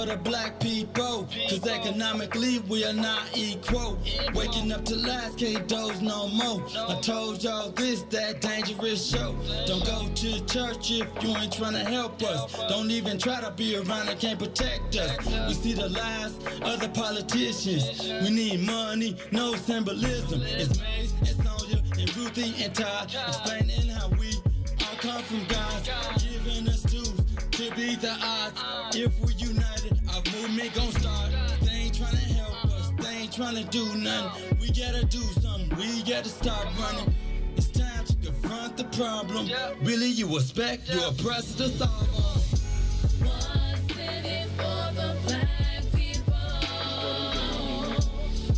for the black people, cause economically we are not equal. Waking up to lies, can't doze no more. I told y'all this, that dangerous show. Don't go to church if you ain't trying to help us. Don't even try to be around and can't protect us. We see the lies of the politicians. We need money, no symbolism. It's Maze and Sonia and Ruthie and Todd explaining how we all come from God, giving us tools to beat the odds. If we're united, our movement gon' start. They ain't trying to help us, they ain't trying to do nothing. We gotta do something, we gotta stop running. It's time to confront the problem. Really, you expect your oppressor to solve us. What's in it for the black people?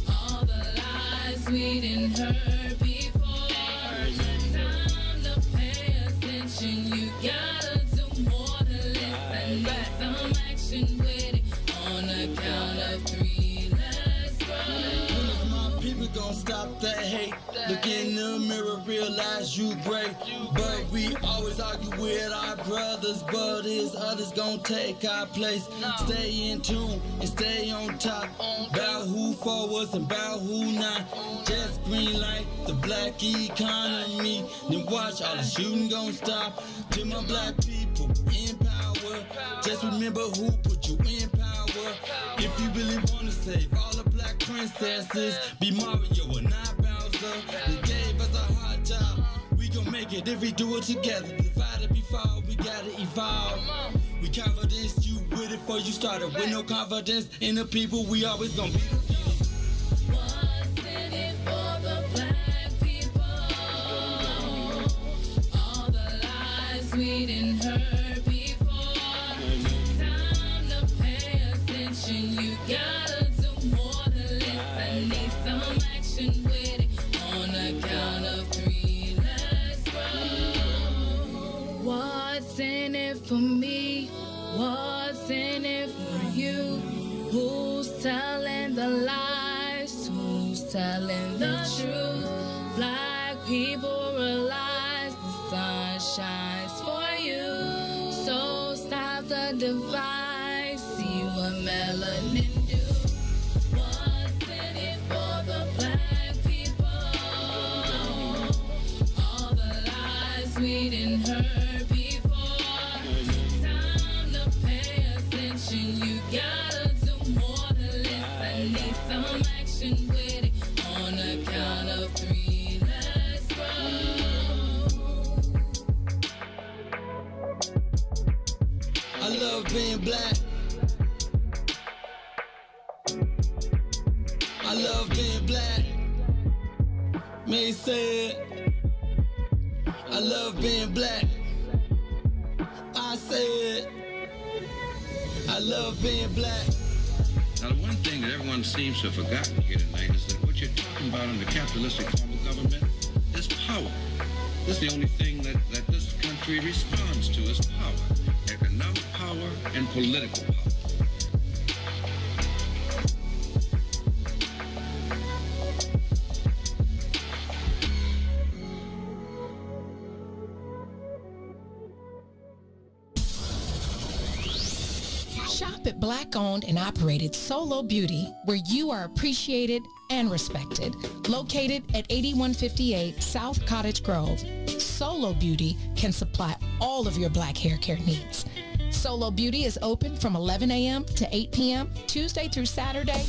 All the lies we didn't heard before. Time to pay attention. You gotta do more than listen. Need some action with it. On a count of 3, let's go. When is my people gon' stop that hate? Look in the mirror, realize you great. But we always argue with our brothers, but is others gon' take our place? Stay in tune and stay on top. About who for us and about who not. Just green light the black economy. Then watch all the shooting gon' stop. To my black people in power, just remember who put you in power. If you really wanna save all the black princesses, be Mario or not Bowser. They gave us a hard job. We gon' make it if we do it together. Divided before we gotta evolve. We confidence you with it before you started. With no confidence in the people, we always gon' be defeated. What's in it for the black people? All the lies we didn't heard before. Time to pay attention. You gotta do more than listen. Need some action with it. On a count of 3, let's go. What's in it for me? What's in it for you? Who's telling the lies? Who's telling the truth? Black people realize the sun shines for you. So stop the divide. See what melanin do. What's in it for the black people? All the lies we didn't heard before. Time to pay attention. You gotta do more than listen. Need some action with it. On a count of 3, let's go. I love being black. I love being black. May say it. I love being black. I said I love being black. Now, the one thing that everyone seems to have forgotten here tonight is that what you're talking about in the capitalistic form of government is power. This is the only thing that this country responds to is power. Economic power and political power. Shop at Black-owned and operated Solo Beauty, where you are appreciated and respected. Located at 8158 South Cottage Grove, Solo Beauty can supply all of your black hair care needs. Solo Beauty is open from 11 a.m. to 8 p.m. Tuesday through Saturday.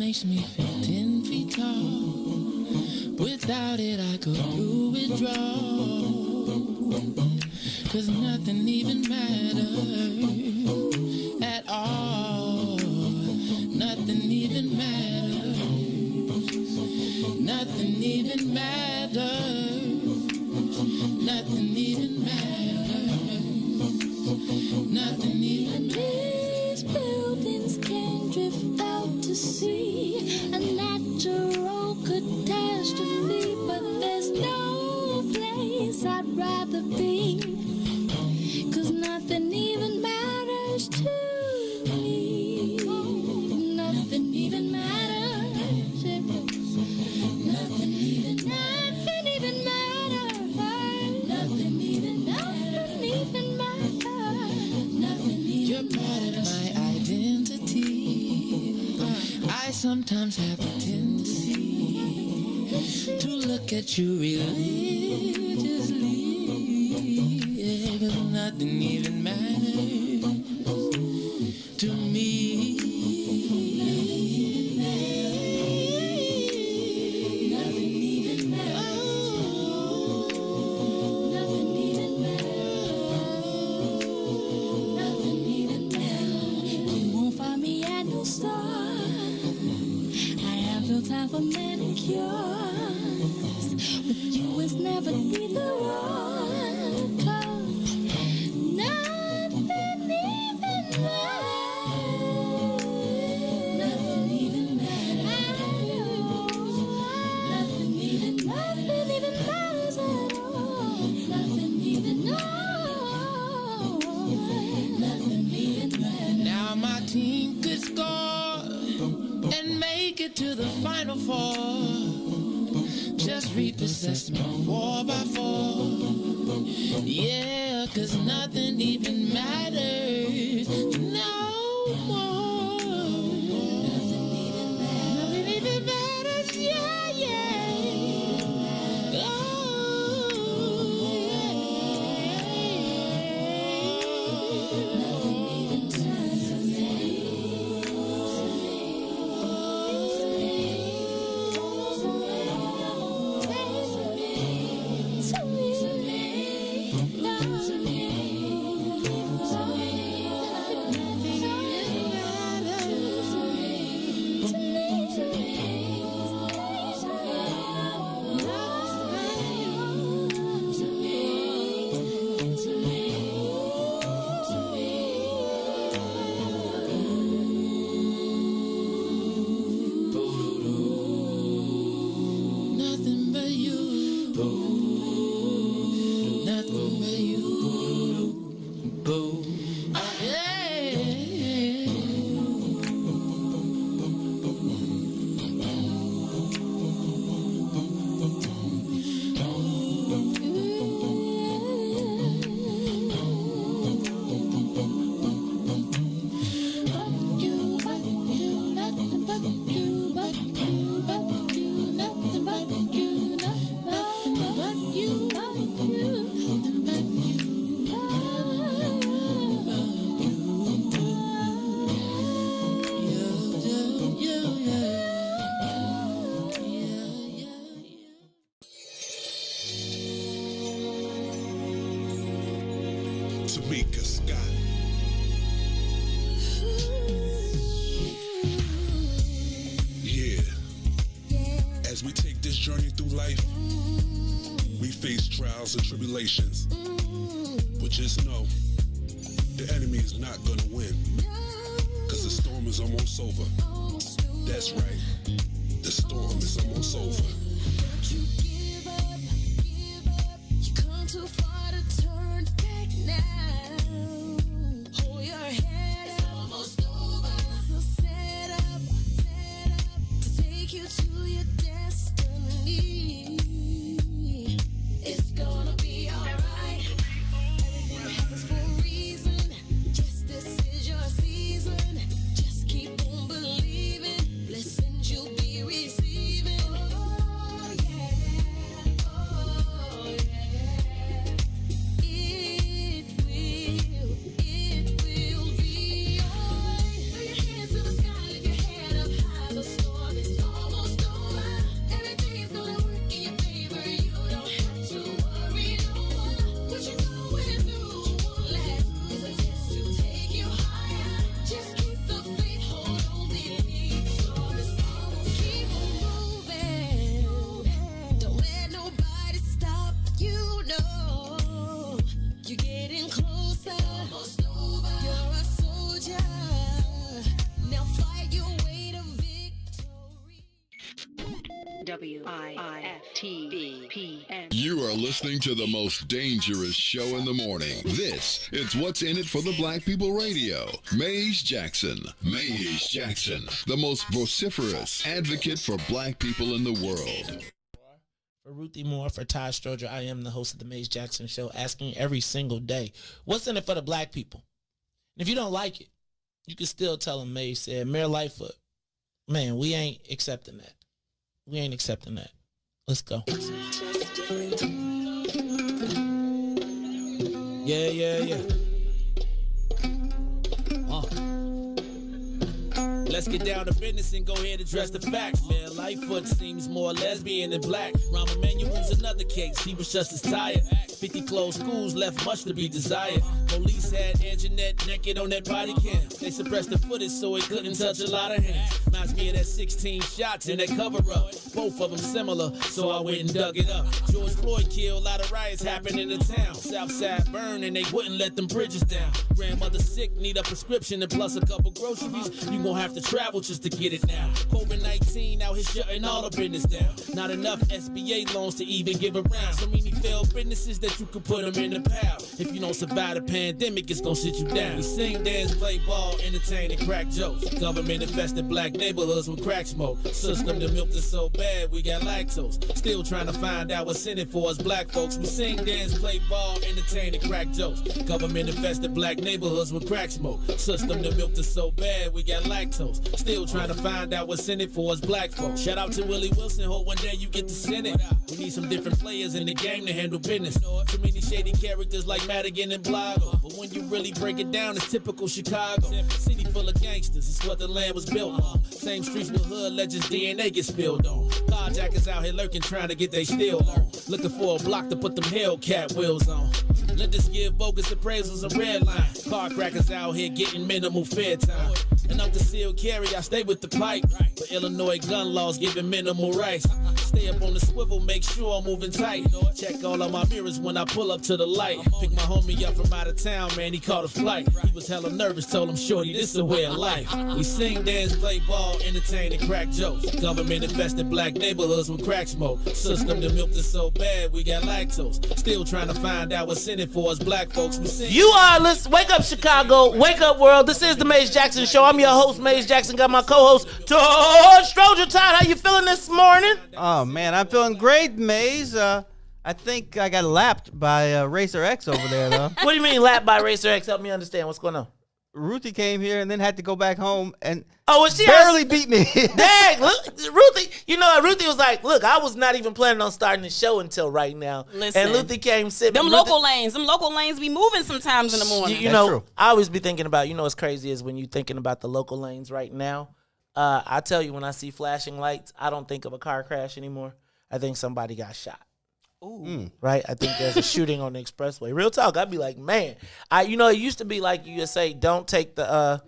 makes me feel 10 feet tall. Without it, I go through withdrawal. 'Cause nothing even matters at all. Nothing even matters. Nothing even matters. Nothing even matters. Nothing even matters. These buildings can drift out to sea, a natural catastrophe, but there's no place I'd rather be, 'cause nothing even matters to me. Nothing even matters. Nothing even matters. Nothing even matters. You're part of my identity. I sometimes have a tendency to look at you religiously. Yeah, 'cause nothing even matters to me. Time for manicures. With you it's never either one. 'Cause nothing even matters. Nothing even matters. Nothing even matters at all. Nothing even matters. Now my team could score and make it to the Final Four. Just repossess me 4x4. Yeah, 'cause nothing even matters no more. Nothing even matters, yeah, yeah. Oh, yeah. Nothing even matters to me. trials and tribulations. But just know, the enemy is not gonna win, cause the storm is almost over. That's right, the storm is almost over. You give up, you come too far to turn back now. Hold your head up, it's almost over. So set up to take you to your destiny. It's gonna be alright. Everything happens for a reason. Yes, this is your season. Just keep on believing. Blessings you'll be receiving. Oh yeah, oh yeah. It will WIFTBPN. You are listening to the most dangerous show in the morning. This is What's in It for the Black People Radio. Maze Jackson, the most vociferous advocate for black people in the world. For Ruthie Moore, for Todd Stroger, I am the host of the Maze Jackson Show, asking every single day, what's in it for the black people? And if you don't like it, you can still tell them Maze said, Mayor Lightfoot, man, we ain't accepting that. We ain't accepting that. Let's go. Yeah. Let's get down to business and go ahead and address the facts, man. Lightfoot seems more lesbian than black. Rahm Emanuel's another case. He was just as tired. 50 closed schools left much to be desired. Police had Anjanette naked on that body cam. They suppressed the footage so it couldn't touch a lot of hands. Reminds me of that 16 shots in that cover-up. Both of them similar, so I went and dug it up. George Floyd killed, a lot of riots happened in the town. Southside burned and they wouldn't let them bridges down. Grandmother sick, need a prescription and plus a couple groceries. You gon' have to travel just to get it now. COVID-19 out here shutting all the business down. Not enough SBA loans to even give around. So many failed businesses that you could put them in the pile. If you don't survive the pandemic, it's gonna sit you down. We sing, dance, play ball, entertain, and crack jokes. Government infested black neighborhoods with crack smoke. System that milked us so bad, we got lactose. Still trying to find out what's in it for us black folks. We sing, dance, play ball, entertain, and crack jokes. Government infested black neighborhoods with crack smoke. System that milked us so bad, we got lactose. Still trying to find out what's in it for us black folks. Shout out to Willie Wilson, hope one day you get to send it. We need some different players in the game to handle business. Too many shady characters like Madigan and Blago. But when you really break it down, it's typical Chicago. City full of gangsters, it's what the land was built on. Same streets with hood legends, DNA gets spilled on. Carjackers out here lurking, trying to get they steal on. Looking for a block to put them Hellcat wheels on. Let us give bogus appraisals a red line. Car crackers out here getting minimal fair time. And up to seal carry, I stay with the pipe. But Illinois gun laws giving minimal rights. Stay up on the swivel, make sure I'm moving tight. Check all of my mirrors when I pull up to the light. Pick my homie up from out of town, man, he caught a flight. He was hella nervous, told him, shorty, this is a way of life. We sing, dance, play ball, entertain, and crack jokes. Government infested black neighborhoods with crack smoke. System that milked us so bad, we got lactose. Still trying to find out what's in it for us black folks. We sing. You are listening. Wake up, Chicago. Wake up, world. This is the Maze Jackson Show. I'm your host, Maze Jackson. Got my co-host, Todd Stroger. Todd, how you feeling this morning? Oh, man, I'm feeling great, Maze. I think I got lapped by Racer X over there, though. What do you mean lapped by Racer X? Help me understand. What's going on? Ruthie came here and then had to go back home and she barely beat me. Dang, look, Ruthie, Ruthie was like, look, I was not even planning on starting the show until right now. Listen, and Ruthie came sitting. Them local lanes be moving sometimes in the morning. That's true. I always be thinking about, what's crazy is when you're thinking about the local lanes right now, I tell you, when I see flashing lights, I don't think of a car crash anymore. I think somebody got shot. Ooh. Right? I think there's a shooting on the expressway. Real talk. I'd be like, man, it used to be like you say, don't take the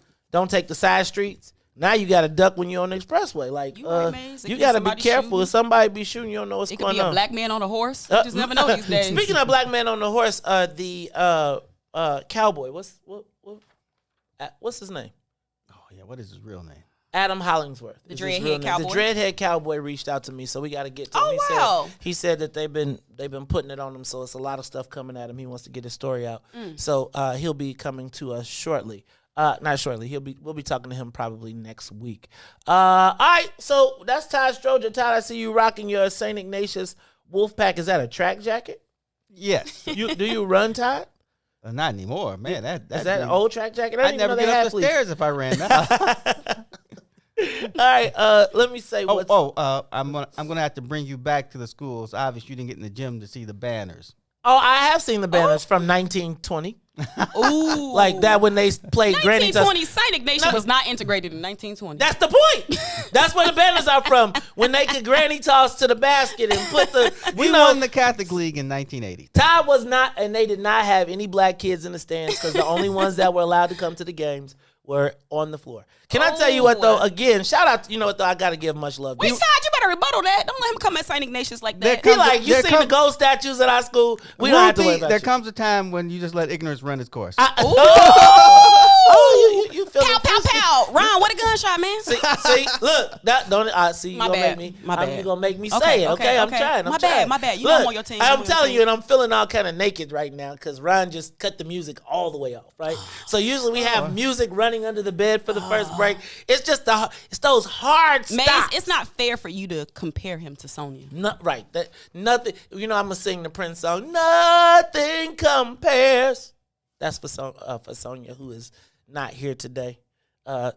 side streets. Now you got to duck when you're on the expressway. Like, you got to be careful. If somebody be shooting, you don't know what's going on. It could be a black man on a horse. You just never know these days. Speaking of black man on the horse, the cowboy, what's his name? Oh, yeah. What is his real name? Adam Hollingsworth. The dreadhead cowboy. The dreadhead cowboy reached out to me, so we got to get to him. He said that they've been putting it on him, so it's a lot of stuff coming at him. He wants to get his story out. So he'll be coming to us shortly. Not shortly. We'll be talking to him probably next week. All right, so that's Todd Stroger. Todd, I see you rocking your St. Ignatius Wolfpack. Is that a track jacket? Yes. Do you run, Todd? Not anymore, man. Is that an old track jacket? I'd never get up the stairs if I ran that. All right, let me say what's... I'm gonna have to bring you back to the schools. Obviously, you didn't get in the gym to see the banners. Oh, I have seen the banners from 1920. Ooh. Like that when they played Granny Toss. 1920, St. Ignatius was not integrated in 1920. That's the point. That's where the banners are from. When they could Granny Toss to the basket and put the... We won the Catholic League in 1980. Todd was not, and they did not have any black kids in the stands because the only ones that were allowed to come to the games were on the floor. Can I tell you what though? Again, shout out. You know what though? I gotta give much love. Wait, Todd, you better rebuttal that. Don't let him come at St. Ignatius like that. He like, you seen the gold statues at our school? We don't have to worry about there you. comes a time when you just let ignorance run its course. You feel Pow, pow, pow. Ron, what a gunshot, man. See, look, that don't see you My gonna bad. make me. My bad. You gonna make me Okay, say it. okay, I'm okay. trying. My bad, my bad. You know I'm Look, on your team. I'm I'm on your telling you, team. and I'm feeling all kind of naked right now because Ron just cut the music all the way off. Right. So usually we have music running under the bed for the first break. It's just it's those hard Maze, stops. it's not fair for you to compare him to Sonia. Right. That nothing. You know, I'm gonna sing the Prince song. Nothing compares. That's for Sonia, who is not here today.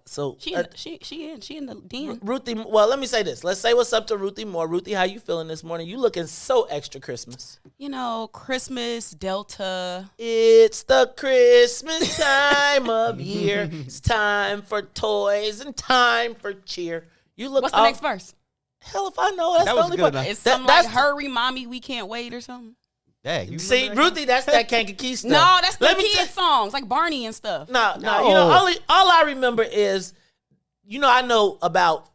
She in the den. Ruthie. Well, let me say this. Let's say what's up to Ruthie Moore. Ruthie, how you feeling this morning? You looking so extra Christmas. You know, Christmas, Delta. It's the Christmas time of year. It's time for toys and time for cheer. You look. What's the next verse? Hell if I know. That's That the was only good part. enough. It's something like "Hurry, mommy, we can't wait" or something. Yeah, you See, Ruthie, that's that Kankakee stuff. No, that's the Let me kid songs like Barney and stuff. No. You know, all I remember is, you know, I know about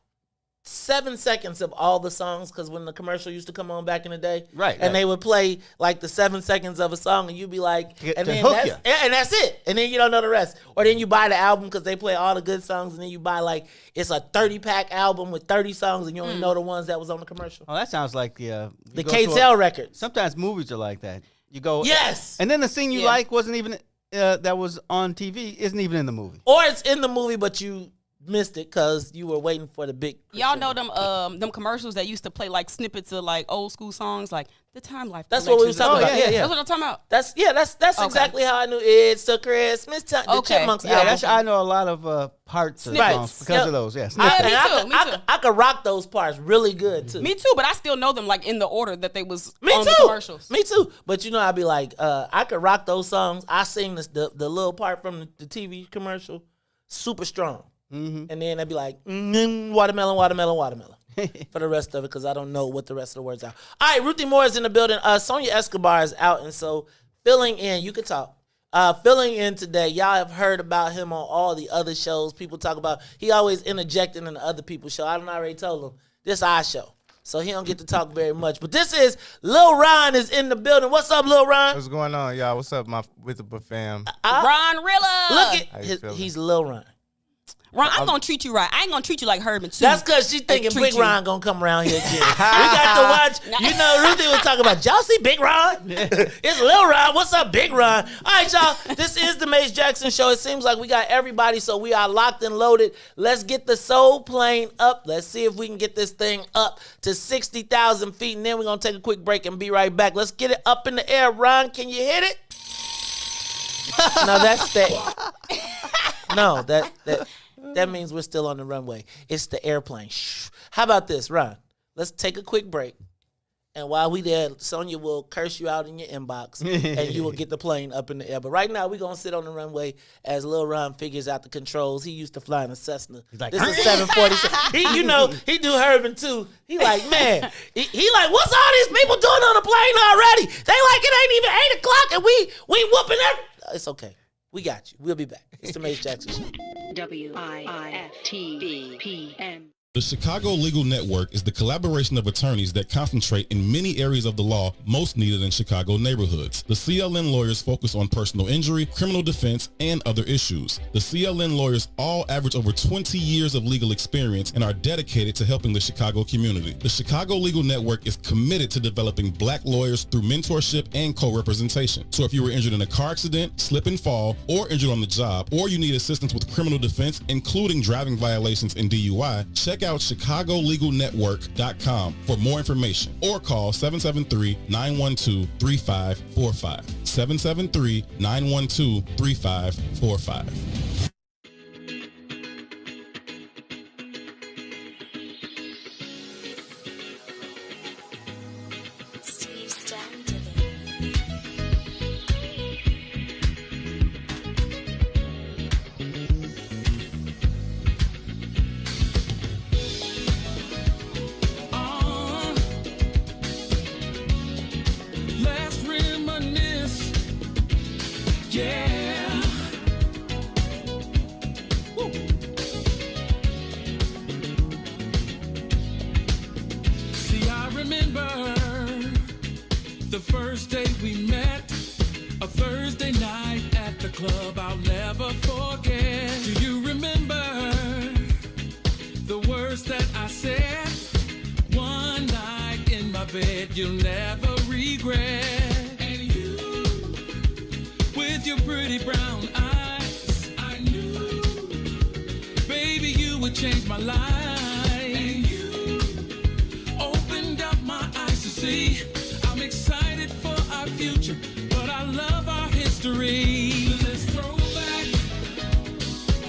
7 seconds of all the songs because when the commercial used to come on back in the day, Right, and they would play like the 7 seconds of a song, and you'd be like, and to then hook that's, ya. and that's it, and then you don't know the rest, or then you buy the album because they play all the good songs, and then you buy like it's a 30-pack album with 30 songs, and you only know the ones that was on the commercial. Oh, that sounds like the KTEL records. Sometimes movies are like that. You go, Yes, and then the scene you Yeah. like wasn't even that was on TV isn't even in the movie. or it's in the movie, but you missed it because you were waiting for the big. Y'all know them commercials that used to play like snippets of like old school songs, like the Time Life. That's what we was Collections. talking about. Yeah. That's what I'm talking about. That's Okay. exactly how I knew it's the Christmas time. The Okay. Chipmunks Yeah, album. I know a lot of parts of Right. songs because Yep. of those. Yeah, I- snippets. me too. I could rock those parts really good too. Me too, but I still know them like in the order that they was Me on too. the commercials. Me too. But you know, I'd be like, I could rock those songs. I sing the little part from the TV commercial, super strong. Mm-hmm. And then I'd be like, watermelon, watermelon, watermelon. For the rest of it, because I don't know what the rest of the words are. All right, Ruthie Moore is in the building. Sonia Escobar is out, and so filling in, you can talk. Filling in today, y'all have heard about him on all the other shows. People talk about, he always interjecting in the other people's show. I done already told him, this our show. So he don't get to talk very much. But this is, Lil Ron is in the building. What's up, Lil Ron? What's going on, y'all? What's up, my with the fam? Ron Rilla. Look How at you feeling? he's Lil Ron. Ron, I'm gonna treat you right. I ain't gonna treat you like Herman too. That's because she thinking treat Big you. Ron gonna come around here again. We got to watch. You know, Ruthie was talking about, y'all see Big Ron? It's Lil Ron. What's up, Big Ron? All right, y'all. This is the Maze Jackson Show. It seems like we got everybody, so we are locked and loaded. Let's get the soul plane up. Let's see if we can get this thing up to 60,000 feet, and then we're gonna take a quick break and be right back. Let's get it up in the air. Ron, can you hit it? No, that's that. No, that means we're still on the runway. It's the airplane. Shh. How about this, Ron? Let's take a quick break. And while we there, Sonia will curse you out in your inbox, and you will get the plane up in the air. But right now, we're going to sit on the runway as Lil Ron figures out the controls. He used to fly in a Cessna. He's like, this is 747. He do Herman, too. He like, man, he like, what's all these people doing on the plane already? They like, it ain't even 8 o'clock, and we whooping every... It's okay. We got you. We'll be back. It's the Maze Jackson Show. WIFTBPM. The Chicago Legal Network is the collaboration of attorneys that concentrate in many areas of the law most needed in Chicago neighborhoods. The CLN lawyers focus on personal injury, criminal defense, and other issues. The CLN lawyers all average over 20 years of legal experience and are dedicated to helping the Chicago community. The Chicago Legal Network is committed to developing black lawyers through mentorship and co-representation. So if you were injured in a car accident, slip and fall, or injured on the job, or you need assistance with criminal defense, including driving violations and DUI, check out ChicagoLegalNetwork.com for more information or call 773-912-3545. 773-912-3545. Let's reminisce. Yeah. Woo. Thursday night at the club I'll never forget. Do you remember the words that I said? One night in my bed you'll never regret. And you, with your pretty brown eyes, I knew, baby, you would change my life. And you opened up my eyes to see I'm excited for our future, but I love our history. Let's throw back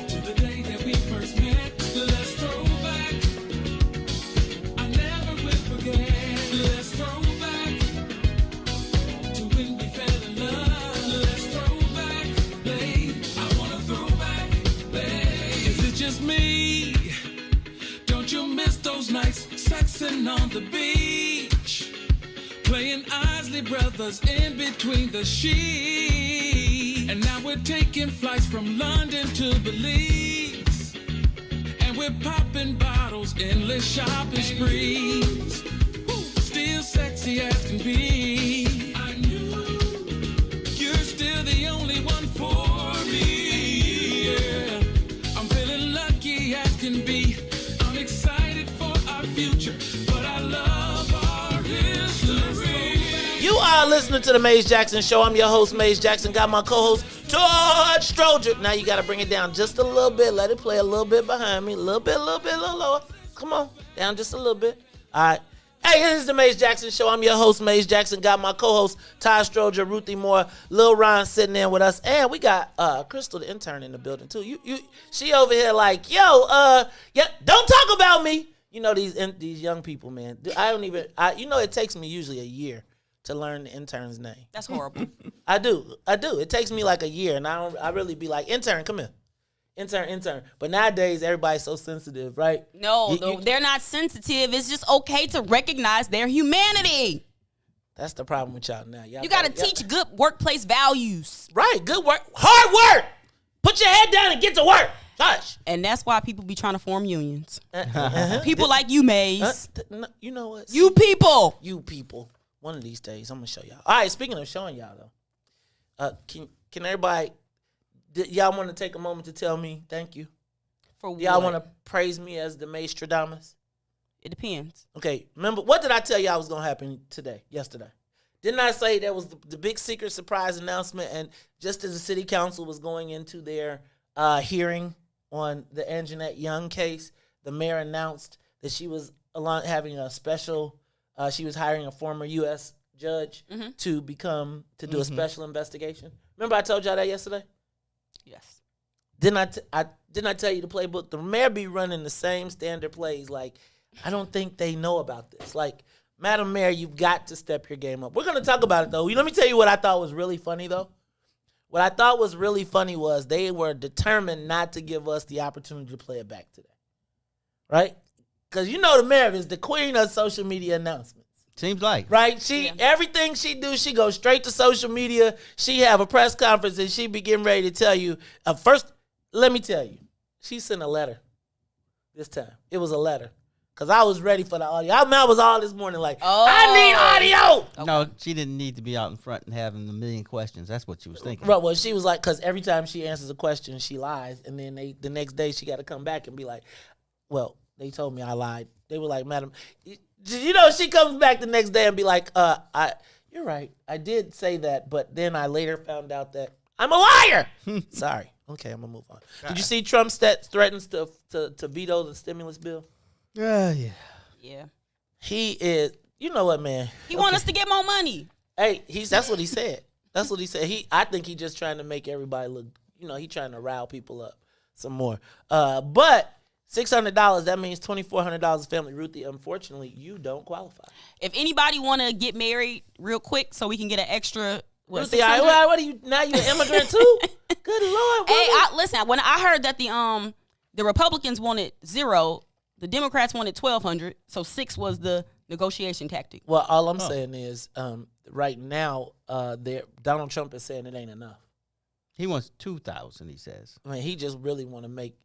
to the day that we first met. Let's throw back, I never will forget. Let's throw back to when we fell in love. Let's throw back, babe. I wanna throw back, babe. Is it just me? Don't you miss those nights sexing on the beach? Playing Isley Brothers in between the sheets. And now we're taking flights from London to Belize. And we're popping bottles, endless shopping sprees. Still sexy as can be. I knew you're still the only one for me. Yeah, I'm feeling lucky as can be. I'm excited for our future, but I love our history. You are listening to the Maze Jackson Show. I'm your host, Maze Jackson. Got my co-host, Todd Stroger. Now you got to bring it down just a little bit. Let it play a little bit behind me. A little lower. Come on, down just a little bit. All right. Hey, this is the Maze Jackson Show. I'm your host, Maze Jackson. Got my co-host, Todd Stroger, Ruthie Moore, Lil Ron sitting in with us. And we got Crystal, the intern, in the building, too. She over here like, yeah, don't talk about me. You know, these young people, man. It takes me usually a year to learn the intern's name. That's horrible. I do. It takes me like a year, and I really be like, intern, come here. Intern. But nowadays, everybody's so sensitive, right? No, they're not sensitive. It's just okay to recognize their humanity. That's the problem with y'all now. You got to teach good workplace values. Right, good work. Hard work. Put your head down and get to work. Gosh. And that's why people be trying to form unions. People like you, Maze. You know what? You people. One of these days, I'm going to show y'all. All right, speaking of showing y'all, though, can everybody, y'all want to take a moment to tell me thank you? For what? Y'all want to praise me as the Mazestradamus? It depends. Okay, remember, what did I tell y'all was going to happen yesterday? Didn't I say there was the big secret surprise announcement, and just as the city council was going into their hearing on the Anjanette Young case, the mayor announced that she was having a special, she was hiring a former U.S. judge to do a special investigation. Remember I told y'all that yesterday? Yes. Didn't I tell you the playbook? The mayor be running the same standard plays. Like, I don't think they know about this. Like, Madam Mayor, you've got to step your game up. We're going to talk about it, though. Let me tell you what I thought was really funny, though. What I thought was really funny was they were determined not to give us the opportunity to play it back today. Right? Because you know the mayor is the queen of social media announcements. Seems like. Right? Everything she do, she goes straight to social media. She have a press conference and she be getting ready to tell you. First, let me tell you. She sent a letter this time. It was a letter. Because I was ready for the audio. I was all this morning like, I need audio. Okay. No, she didn't need to be out in front and having a million questions. That's what she was thinking. Right, well, she was like, because every time she answers a question, she lies. And then the next day, she got to come back and be like, well, they told me I lied. They were like, madam, she comes back the next day and be like, you're right. I did say that, but then I later found out that I'm a liar. Sorry. Okay, I'm going to move on. Did you see Trump threatens to veto the stimulus bill? Yeah. He is, you know what, man? He want us to get more money. Hey, that's what he said. That's what he said. I think he's just trying to make everybody look, he trying to rile people up some more. But $600, that means $2,400 a family. Ruthie, unfortunately, you don't qualify. If anybody want to get married real quick so we can get an extra, Ruthie, what are you, now you an immigrant too? Good Lord. Hey, listen, when I heard that the Republicans wanted 0, the Democrats wanted 1,200, so 6 was the negotiation tactic. Well, all I'm saying is, right now, Donald Trump is saying it ain't enough. He wants 2,000. He says. I mean, he just really want to make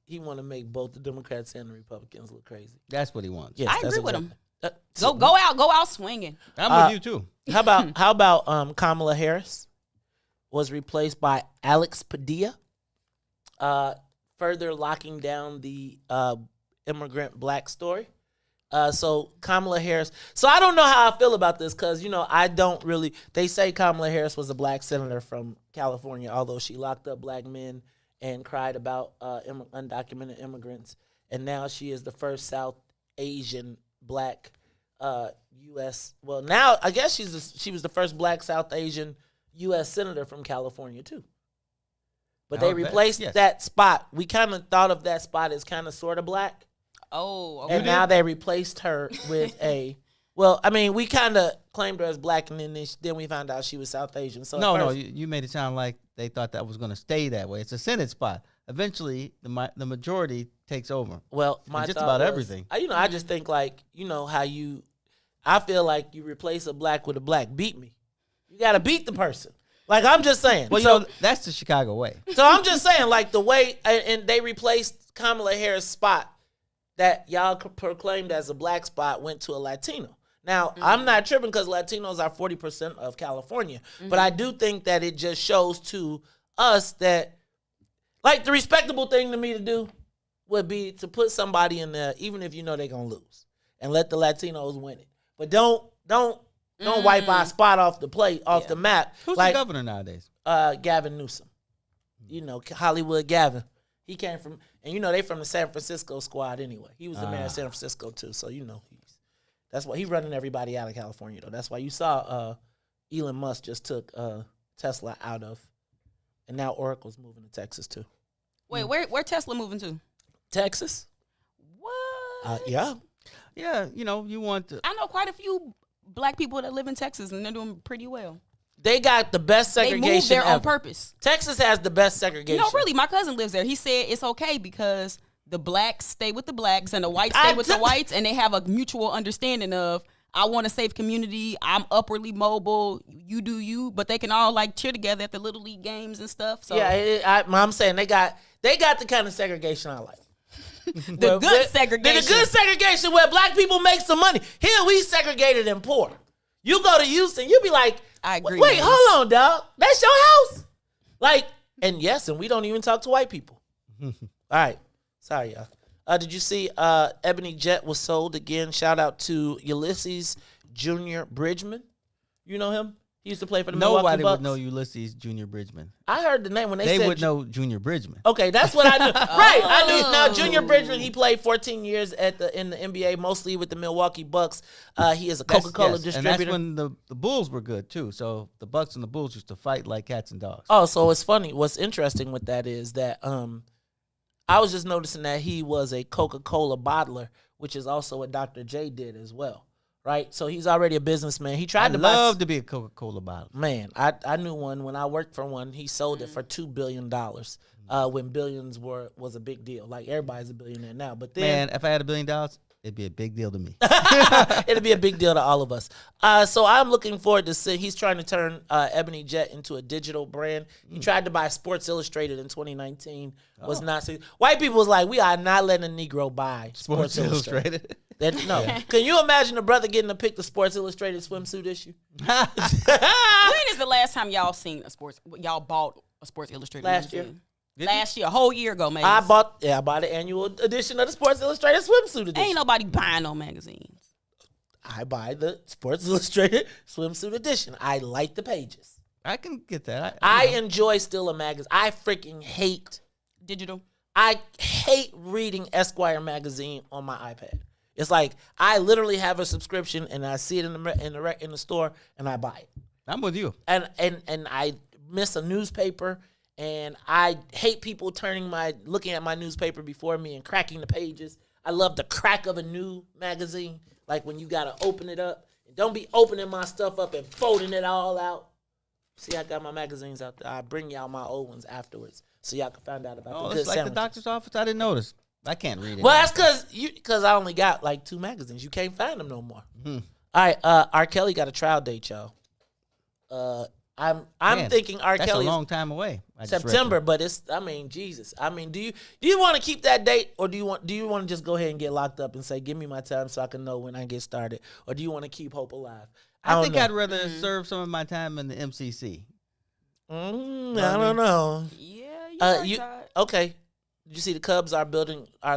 both the Democrats and the Republicans look crazy. That's what he wants. Yes, I agree with him. Go out swinging. I'm with you too. How about Kamala Harris? was replaced by Alex Padilla, further locking down the immigrant black story. So Kamala Harris. So I don't know how I feel about this because, I don't really. They say Kamala Harris was a black senator from California, although she locked up black men and cried about undocumented immigrants. And now she is the first South Asian black U.S. Well, now I guess she was the first black South Asian U.S. senator from California, too. But they replaced that spot. We kind of thought of that spot as kind of sort of black. Oh, okay. And now they replaced her with a. Well, I mean, we kind of claimed her as black, and then we found out she was South Asian. So no, you made it sound like they thought that was going to stay that way. It's a Senate spot. Eventually, the majority takes over. Well, my just thought about was, everything. I just think like how you. I feel like you replace a black with a black. Beat me. You got to beat the person. Like, I'm just saying. Well, that's the Chicago way. So I'm just saying, like, the way, and they replaced Kamala Harris' spot that y'all proclaimed as a black spot went to a Latino. Now, I'm not tripping because Latinos are 40% of California, but I do think that it just shows to us that, like, the respectable thing to me to do would be to put somebody in there, even if you know they're going to lose, and let the Latinos win it. But don't wipe our spot off the plate, off the map. Who's the governor nowadays? Gavin Newsom. Hollywood Gavin. He came from, and they from the San Francisco squad anyway. He was the mayor of San Francisco too, so that's why he's running everybody out of California though. That's why you saw Elon Musk just took Tesla out of, and now Oracle's moving to Texas too. Wait, where Tesla moving to? Texas. What? Yeah. Yeah, you want to. I know quite a few black people that live in Texas, and they're doing pretty well. They got the best segregation. They moved there ever. on purpose. Texas has the best segregation. No, really, my cousin lives there. He said it's okay because the blacks stay with the blacks and the whites stay with the whites, and they have a mutual understanding of, I want a safe community, I'm upwardly mobile, you do you, but they can all like cheer together at the Little League games and stuff. So yeah, I'm saying they got the kind of segregation I like. The good segregation. The good segregation where black people make some money. Here we segregated and poor. You go to Houston, you be like, I agree. Wait, hold on, dog. That's your house. Like, and we don't even talk to white people. All right. Sorry, y'all. Did you see Ebony Jet was sold again? Shout out to Ulysses Jr. Bridgman. You know him? He used to play for the Milwaukee Bucks. Nobody would know Ulysses Jr. Bridgman. I heard the name when they said... They would know Junior Bridgman. Okay, that's what I knew. Right, I knew. Now, Junior Bridgman, he played 14 years in the NBA, mostly with the Milwaukee Bucks. He is a Coca-Cola distributor. And that's when the Bulls were good, too. So the Bucks and the Bulls used to fight like cats and dogs. Oh, so it's funny. What's interesting with that is that I was just noticing that he was a Coca-Cola bottler, which is also what Dr. J did as well. Right, so he's already a businessman. He tried to to be a Coca-Cola bottle. Man, I knew one when I worked for one. He sold it for $2 billion when billions was a big deal. Like everybody's a billionaire now, but then man, if I had $1 billion, it'd be a big deal to me. It'd be a big deal to all of us. So I'm looking forward to see. He's trying to turn Ebony Jet into a digital brand. He tried to buy Sports Illustrated in 2019. Was not. White people was like, we are not letting a Negro buy Sports Illustrated. No. Can you imagine a brother getting to pick the Sports Illustrated swimsuit issue? When is the last time y'all bought a Sports Illustrated Last magazine? Last year, a whole year ago, maybe. I bought the annual edition of the Sports Illustrated swimsuit edition. Ain't nobody buying no magazines. I buy the Sports Illustrated swimsuit edition. I like the pages. I can get that. I enjoy still a magazine. I freaking hate digital. I hate reading Esquire magazine on my iPad. It's like I literally have a subscription and I see it in the store and I buy it. I'm with you. And I miss a newspaper and I hate people looking at my newspaper before me and cracking the pages. I love the crack of a new magazine, like when you gotta open it up. Don't be opening my stuff up and folding it all out. See, I got my magazines out there. I bring y'all my old ones afterwards so y'all can find out about the good it's like sandwiches. the doctor's office. I didn't notice. I can't read it. Well, that's because I only got like 2 magazines. You can't find them no more. All right, R. Kelly got a trial date, y'all. I'm thinking R. That's Kelly a long time away. September, but it's Jesus. Do you want to keep that date, or do you want to just go ahead and get locked up and say, give me my time so I can know when I get started, or do you want to keep hope alive? I think I'd rather serve some of my time in the MCC. I don't know. Yeah, you okay? Did you see the Cubs are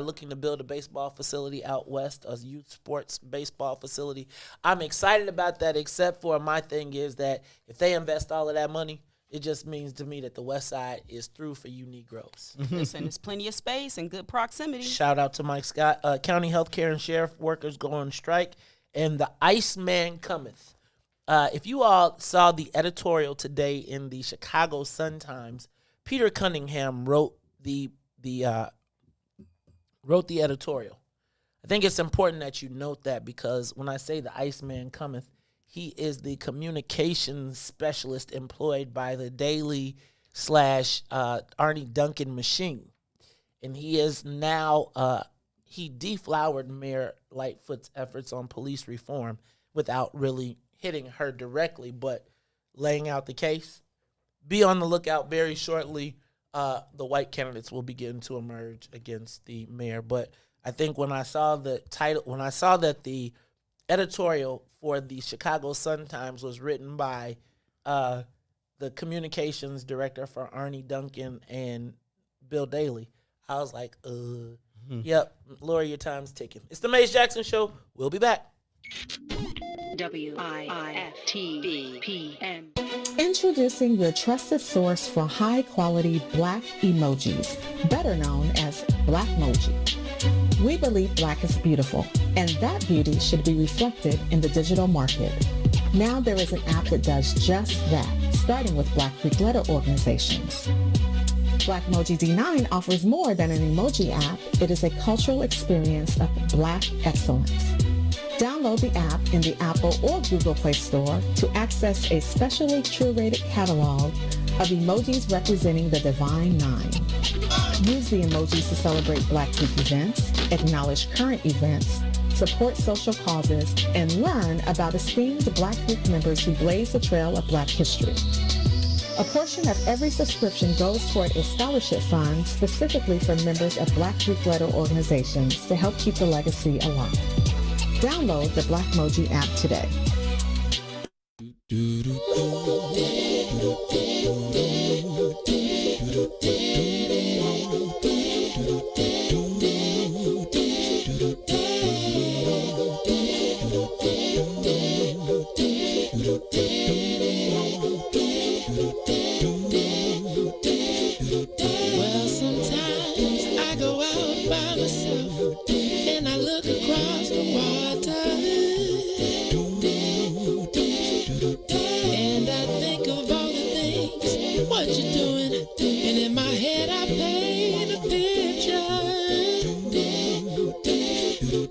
looking to build a baseball facility out west, a youth sports baseball facility? I'm excited about that, except for my thing is that if they invest all of that money, it just means to me that the West Side is through for you Negroes. Listen, there's plenty of space and good proximity. Shout out to Mike Scott. County healthcare and sheriff workers go on strike, and the Iceman cometh. If you all saw the editorial today in the Chicago Sun-Times, Peter Cunningham wrote the editorial. I think it's important that you note that, because when I say the Iceman cometh, he is the communications specialist employed by the Daily / Arnie Duncan machine. And he is now, he deflowered Mayor Lightfoot's efforts on police reform without really hitting her directly, but laying out the case. Be on the lookout very shortly. The white candidates will begin to emerge against the mayor. But I think when I saw the title, when I saw that the editorial for the Chicago Sun-Times was written by the communications director for Arnie Duncan and Bill Daley, I was like, yep, Laura, your time's ticking. It's the Maze Jackson Show. We'll be back. WIFTBPM. Introducing your trusted source for high-quality Black emojis, better known as Blackmoji. We believe Black is beautiful, and that beauty should be reflected in the digital market. Now there is an app that does just that, starting with Black Greek letter organizations. Blackmoji D9 offers more than an emoji app. It is a cultural experience of Black excellence. Download the app in the Apple or Google Play Store to access a specially curated catalog of emojis representing the Divine Nine. Use the emojis to celebrate Black Greek events, acknowledge current events, support social causes, and learn about esteemed Black Greek members who blaze the trail of Black history. A portion of every subscription goes toward a scholarship fund specifically for members of Black Greek letter organizations to help keep the legacy alive. Download the Blackmoji app today. Well, sometimes I go out by myself and I look across the water, and I think of all the things, what you're doing, and in my head I paint a picture.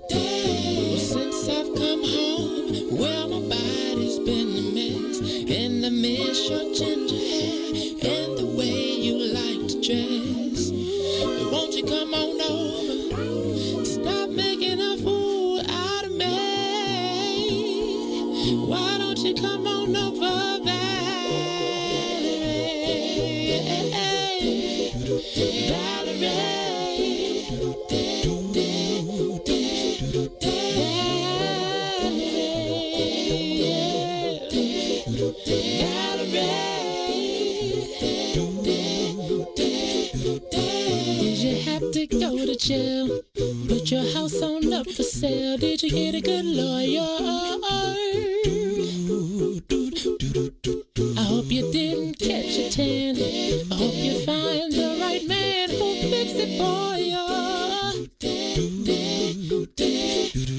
Well, since I've come home, well, my body's been a mess, and I miss your ginger hair and the way you like to dress. But won't you come on over? Stop making a fool out of me. Why don't you come on over, Valerie? Valerie. Did you have to go to jail? Put your house on up for sale. Did you get a good lawyer? I hope you didn't catch a tan. I hope you find the right man who'll fix it for you.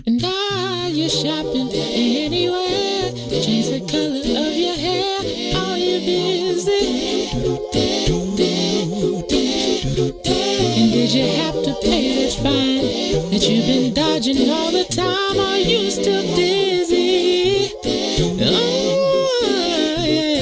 And are you shopping anywhere? Change the color of your hair. Are you busy? And did you have to pay that fine that you've been dodging all the time? Are you still dizzy? Oh, yeah.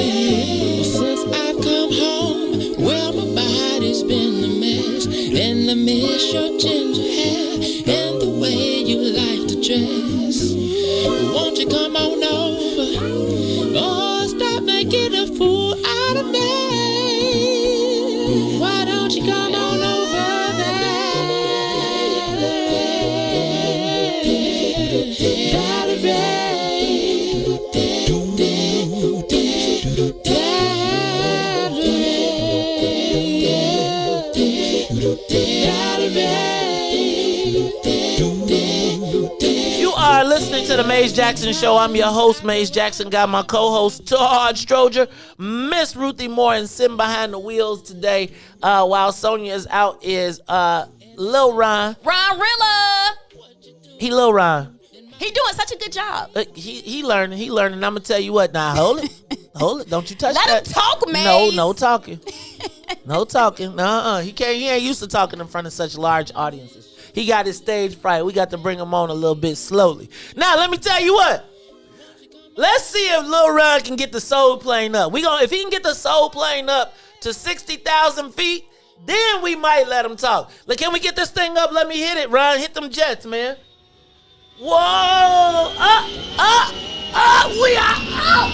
Well, since I've come home, well, my body's been a mess, and I miss your ginger hair and the way you like to dress. Won't you come on over? Oh, stop making a fool out of me. Why don't you come on over there? Valerie. to the Maze Jackson Show. I'm your host, Maze Jackson. Got my co-host, Todd Stroger, Miss Ruthie Moore, and sitting behind the wheels today while Sonia is out is Lil Ron. Ron Rilla. He Lil Ron. He doing such a good job. He learning. I'm going to tell you what. Now, hold it. Don't you touch Let that. him talk, Maze. No talking. No talking. He ain't used to talking in front of such large audiences. He got his stage fright. We got to bring him on a little bit slowly. Now, let me tell you what. Let's see if Lil Ron can get the soul plane up. If he can get the soul plane up to 60,000 feet, then we might let him talk. Like, can we get this thing up? Let me hit it, Ron. Hit them jets, man. Whoa! We are up!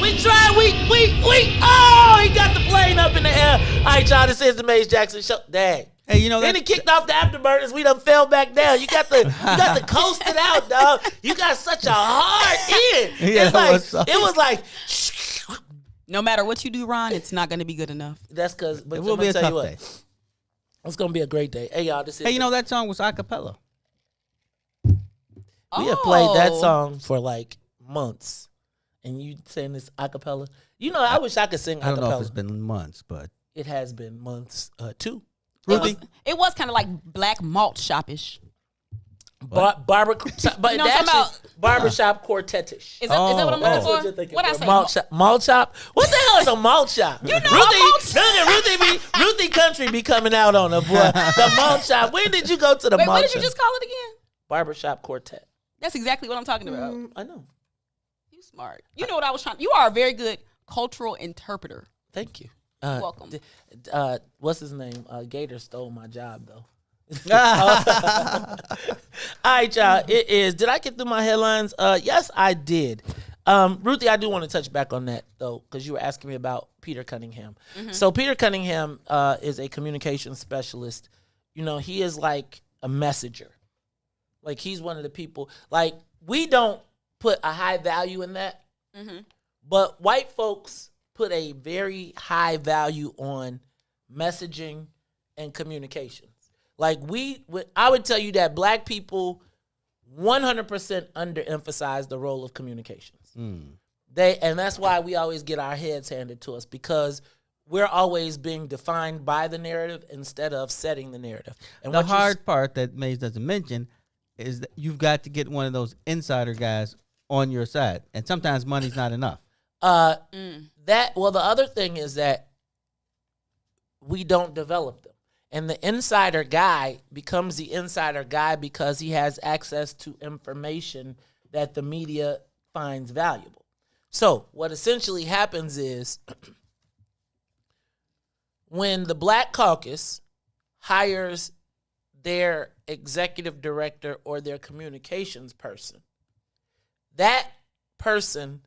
We tried. Oh, he got the plane up in the air. All right, y'all. This is the Maze Jackson Show. Dang. Hey, you know then he kicked off the afterburners. We done fell back down. You got the coast it out, dog. You got such a hard end. Yeah, it was like. No matter what you do, Ron, it's not going to be good enough. That's because. It will be a tough day. It's gonna be a great day. Hey, y'all. This is. Hey, you know that song was a cappella. We have played that song for like months, and you saying this a cappella. You know, I wish I could sing a cappella. I don't know if it's been months, but it has been months too. Ruthie? It was kind of like black malt shop-ish. Barbershop quartetish. Is that what I'm looking for? What I say? Malt shop? What the hell is a malt shop? You know, Ruthie Country be coming out on her, boy. The malt shop. When did you go to the malt shop? What did you just call it again? Barbershop quartet. That's exactly what I'm talking about. I know. You smart. You know what I was trying. You are a very good cultural interpreter. Thank you. Welcome. What's his name? Gator stole my job, though. All right, y'all. It is. Did I get through my headlines? Yes, I did. Ruthie, I do want to touch back on that, though, because you were asking me about Peter Cunningham. Mm-hmm. So Peter Cunningham is a communications specialist. You know, he is like a messenger. Like, he's one of the people. Like, we don't put a high value in that. Mm-hmm. But white folks put a very high value on messaging and communications. Like, I would tell you that black people 100% underemphasize the role of communications. And that's why we always get our heads handed to us, because we're always being defined by the narrative instead of setting the narrative. And the hard part that Maze doesn't mention is that you've got to get one of those insider guys on your side, and sometimes money's not enough. The other thing is that we don't develop them. And the insider guy becomes the insider guy because he has access to information that the media finds valuable. So what essentially happens is when the Black Caucus hires their executive director or their communications person, that person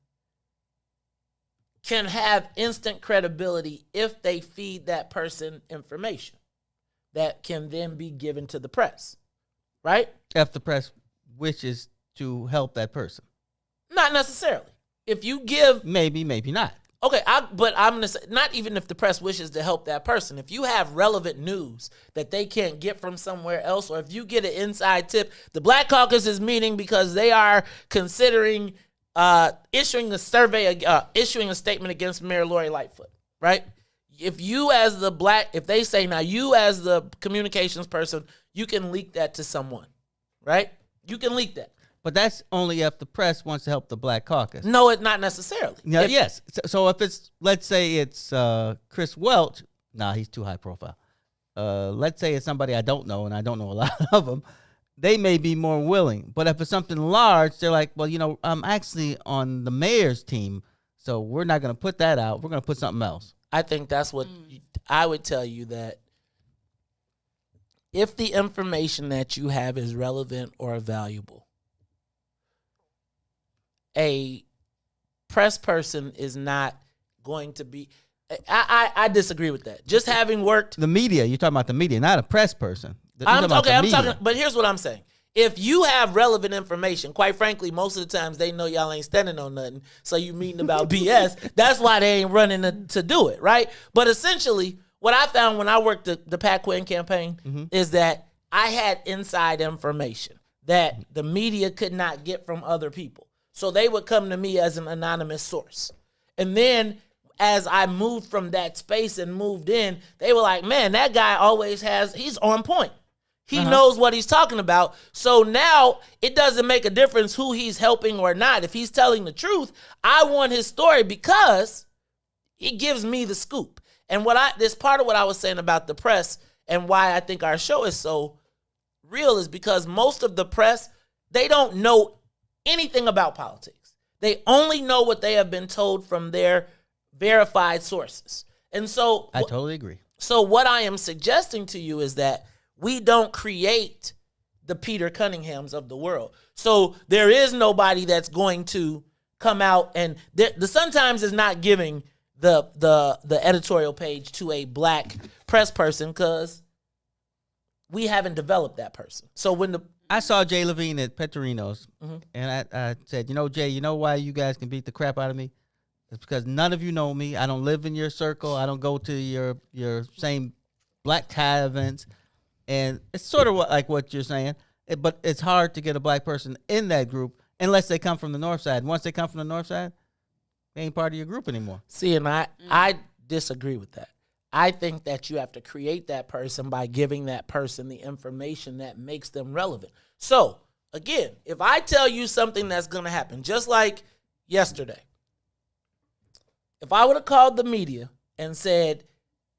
can have instant credibility if they feed that person information that can then be given to the press, right? If the press wishes to help that person. Not necessarily. If you give... Maybe not. Okay, but I'm going to say, not even if the press wishes to help that person. If you have relevant news that they can't get from somewhere else, or if you get an inside tip, the Black Caucus is meeting because they are considering issuing a statement against Mayor Lori Lightfoot, right? If you as if they say, now you as the communications person, you can leak that to someone, right? You can leak that. But that's only if the press wants to help the Black Caucus. No, it's not necessarily. No, yes. So if it's, let's say it's Chris Welch, he's too high profile. Let's say it's somebody I don't know, and I don't know a lot of them. They may be more willing. But if it's something large, they're like, well, I'm actually on the mayor's team, so we're not going to put that out. We're going to put something else. I think that's what I would tell you, that if the information that you have is relevant or valuable, a press person is not going to be... I disagree with that. Just having worked... The media, you're talking about the media, not a press person. I'm talking, but here's what I'm saying. If you have relevant information, quite frankly, most of the times they know y'all ain't standing on nothing, so you meeting about BS. That's why they ain't running to do it, right? But essentially, what I found when I worked the Pat Quinn campaign is that I had inside information that the media could not get from other people. So they would come to me as an anonymous source. And then as I moved from that space and moved in, they were like, man, that guy he's on point. He knows what he's talking about. So now it doesn't make a difference who he's helping or not. If he's telling the truth, I want his story because it gives me the scoop. And this part of what I was saying about the press and why I think our show is so real is because most of the press, they don't know anything about politics. They only know what they have been told from their verified sources. And so I totally agree. So what I am suggesting to you is that we don't create the Peter Cunninghams of the world. So there is nobody that's going to come out, and the Sun Times is not giving the editorial page to a black press person because we haven't developed that person. So when I saw Jay Levine at Petrino's, and I said, Jay, you know why you guys can beat the crap out of me? It's because none of you know me. I don't live in your circle. I don't go to your same black tie events. And it's sort of like what you're saying, but it's hard to get a black person in that group unless they come from the north side. Once they come from the north side, they ain't part of your group anymore. See, and I disagree with that. I think that you have to create that person by giving that person the information that makes them relevant. So, again, if I tell you something that's going to happen, just like yesterday, if I would have called the media and said,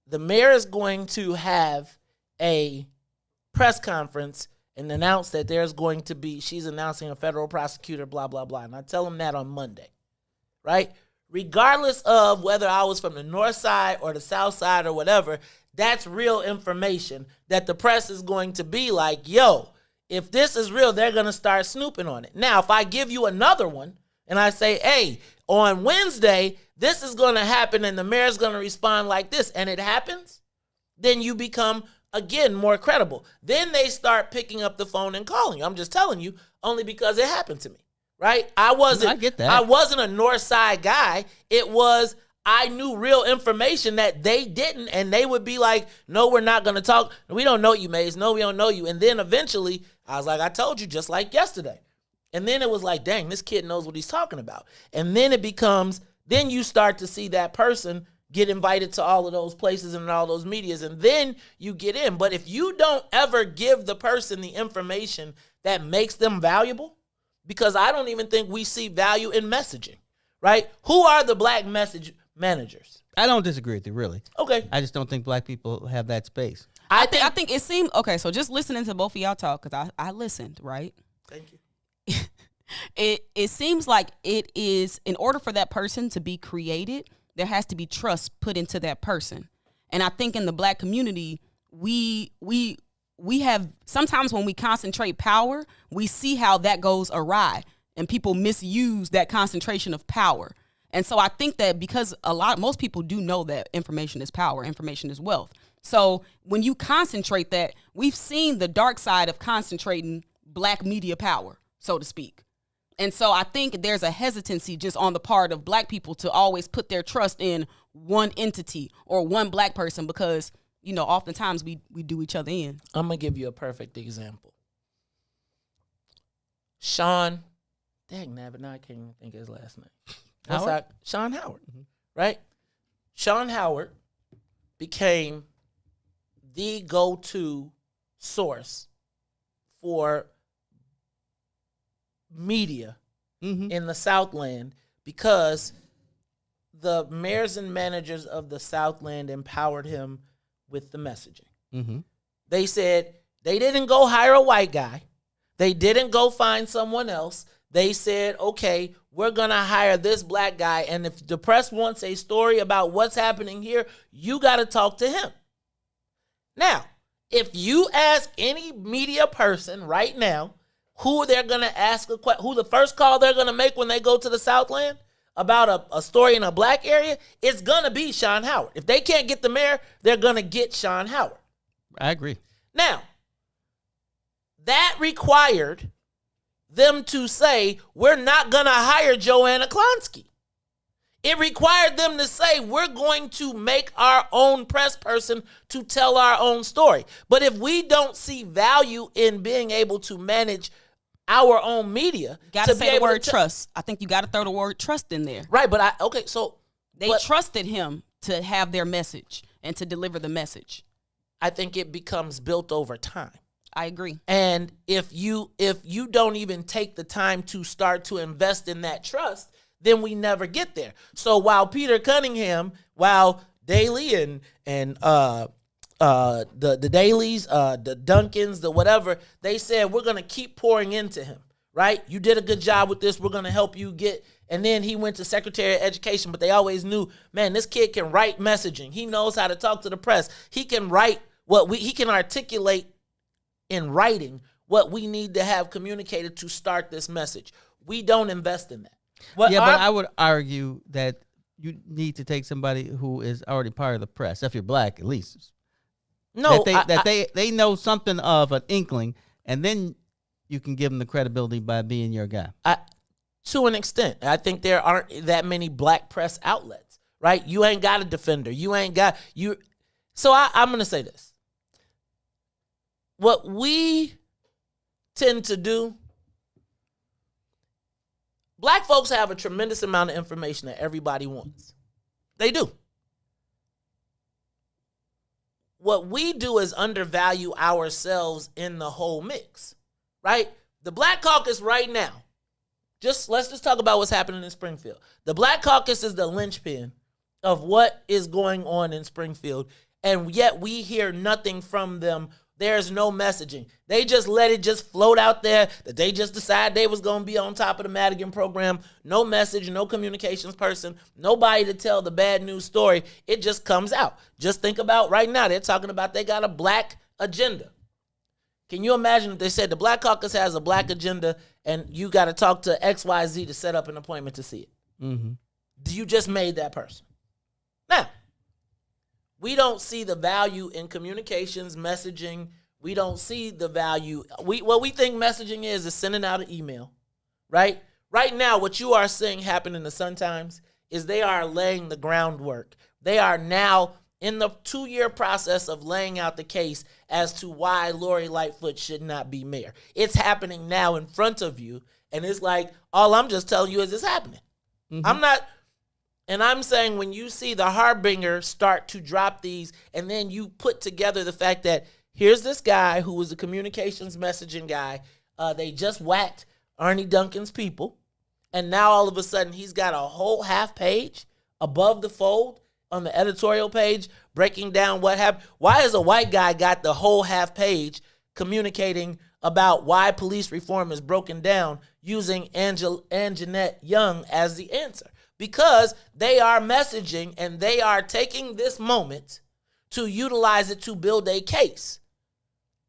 the mayor is going to have a press conference and announce that she's announcing a federal prosecutor, blah, blah, blah. And I tell them that on Monday, right? Regardless of whether I was from the north side or the south side or whatever, that's real information that the press is going to be like, yo, if this is real, they're going to start snooping on it. Now, if I give you another one and I say, hey, on Wednesday, this is going to happen and the mayor's going to respond like this, and it happens, then you become, again, more credible. Then they start picking up the phone and calling you. I'm just telling you, only because it happened to me, right? I get that. I wasn't a north side guy. It was, I knew real information that they didn't, and they would be like, no, we're not going to talk. We don't know you, Maze. No, we don't know you. And then eventually, I was like, I told you, just like yesterday. And then it was like, dang, this kid knows what he's talking about. And then it becomes, then you start to see that person get invited to all of those places and all those medias, and then you get in. But if you don't ever give the person the information that makes them valuable, because I don't even think we see value in messaging, right? Who are the black message managers? I don't disagree with you, really. Okay. I just don't think black people have that space. I think it seemed, okay, so just listening to both of y'all talk, because I listened, right? Thank you. It seems like it is, in order for that person to be created, there has to be trust put into that person. And I think in the black community, we have, sometimes when we concentrate power, we see how that goes awry and people misuse that concentration of power. And so I think that because most people do know that information is power, information is wealth. So when you concentrate that, we've seen the dark side of concentrating black media power, so to speak. And so I think there's a hesitancy just on the part of black people to always put their trust in one entity or one black person because, oftentimes we do each other in. I'm going to give you a perfect example. Sean, dang, but now I can't even think of his last name. Sean Howard, right? Sean Howard became the go-to source for media in the Southland because the mayors and managers of the Southland empowered him with the messaging. They said they didn't go hire a white guy. They didn't go find someone else. They said, okay, we're going to hire this black guy, and if the press wants a story about what's happening here, you got to talk to him. Now, if you ask any media person right now who they're going to ask who the first call they're going to make when they go to the Southland about a story in a black area, it's going to be Sean Howard. If they can't get the mayor, they're going to get Sean Howard. I agree. Now, that required them to say, we're not going to hire Joanna Klonsky. It required them to say, we're going to make our own press person to tell our own story. But if we don't see value in being able to manage our own media. Gotta say the word trust. I think you gotta throw the word trust in there. Right, but they trusted him to have their message and to deliver the message. I think it becomes built over time. I agree. And if you don't even take the time to start to invest in that trust, then we never get there. So while Peter Cunningham, while Daly and the Dailies, the Duncans, the whatever, they said, we're going to keep pouring into him, right? You did a good job with this. We're going to help you get. And then he went to Secretary of Education, but they always knew, man, this kid can write messaging. He knows how to talk to the press. He can write he can articulate in writing what we need to have communicated to start this message. We don't invest in that. But I would argue that you need to take somebody who is already part of the press, if you're black at least. No, they know something of an inkling, and then you can give them the credibility by being your guy. To an extent, I think there aren't that many black press outlets, right? You ain't got a Defender. You ain't got you. So I'm gonna say this. What we tend to do, black folks have a tremendous amount of information that everybody wants. They do. What we do is undervalue ourselves in the whole mix, right? The Black Caucus right now, let's just talk about what's happening in Springfield. The Black Caucus is the linchpin of what is going on in Springfield, and yet we hear nothing from them. There's no messaging. They just let it just float out there that they just decided they was going to be on top of the Madigan program. No message, no communications person, nobody to tell the bad news story. It just comes out. Just think about right now, they're talking about they got a black agenda. Can you imagine if they said the Black Caucus has a black agenda and you got to talk to XYZ to set up an appointment to see it? Mm-hmm. You just made that person. Now, we don't see the value in communications, messaging. We don't see the value. What we think messaging is sending out an email, right? Right now, what you are seeing happen in the Sun-Times is they are laying the groundwork. They are now in the 2-year process of laying out the case as to why Lori Lightfoot should not be mayor. It's happening now in front of you, and it's like, all I'm just telling you is it's happening. Mm-hmm. I'm saying when you see the harbinger start to drop these, and then you put together the fact that here's this guy who was a communications messaging guy. They just whacked Arnie Duncan's people, and now all of a sudden he's got a whole half page above the fold on the editorial page breaking down what happened. Why has a white guy got the whole half page communicating about why police reform is broken down using Anjanette Young as the answer? Because they are messaging and they are taking this moment to utilize it to build a case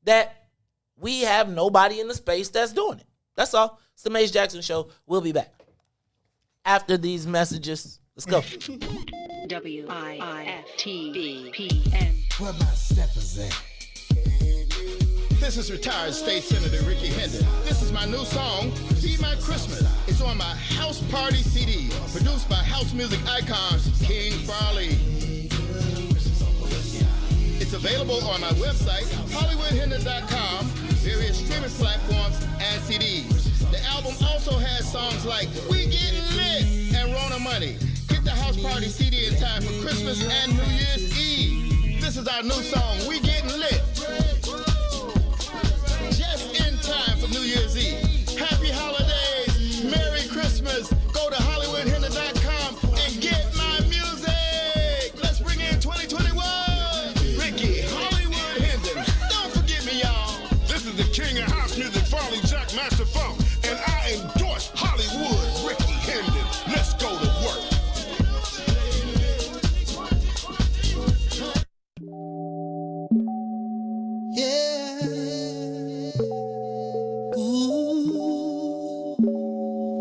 that we have nobody in the space that's doing it. That's all. It's the Maze Jackson Show. We'll be back after these messages. Let's go. WIFTBPN. Where my steppers at? This is retired State Senator Ricky Hendon. This is my new song, Be My Christmas. It's on my House Party CD, produced by house music icons King Farley. It's available on my website, HollywoodHendon.com, various streaming platforms, and CDs. The album also has songs like We Getting Lit and Rona Money. Get the House Party CD in time for Christmas and New Year's Eve. This is our new song, We Getting Lit. Just in time for New Year's Eve. Happy holidays, Merry Christmas. Go to HollywoodHendon.com and get my music. Let's bring in 2021. Ricky Hollywood Hendon. Don't forget me, y'all. This is the king of house music, Farley Jack Master Funk, and I endorse Hollywood Ricky Hendon. Let's go to work. Yeah. Ooh.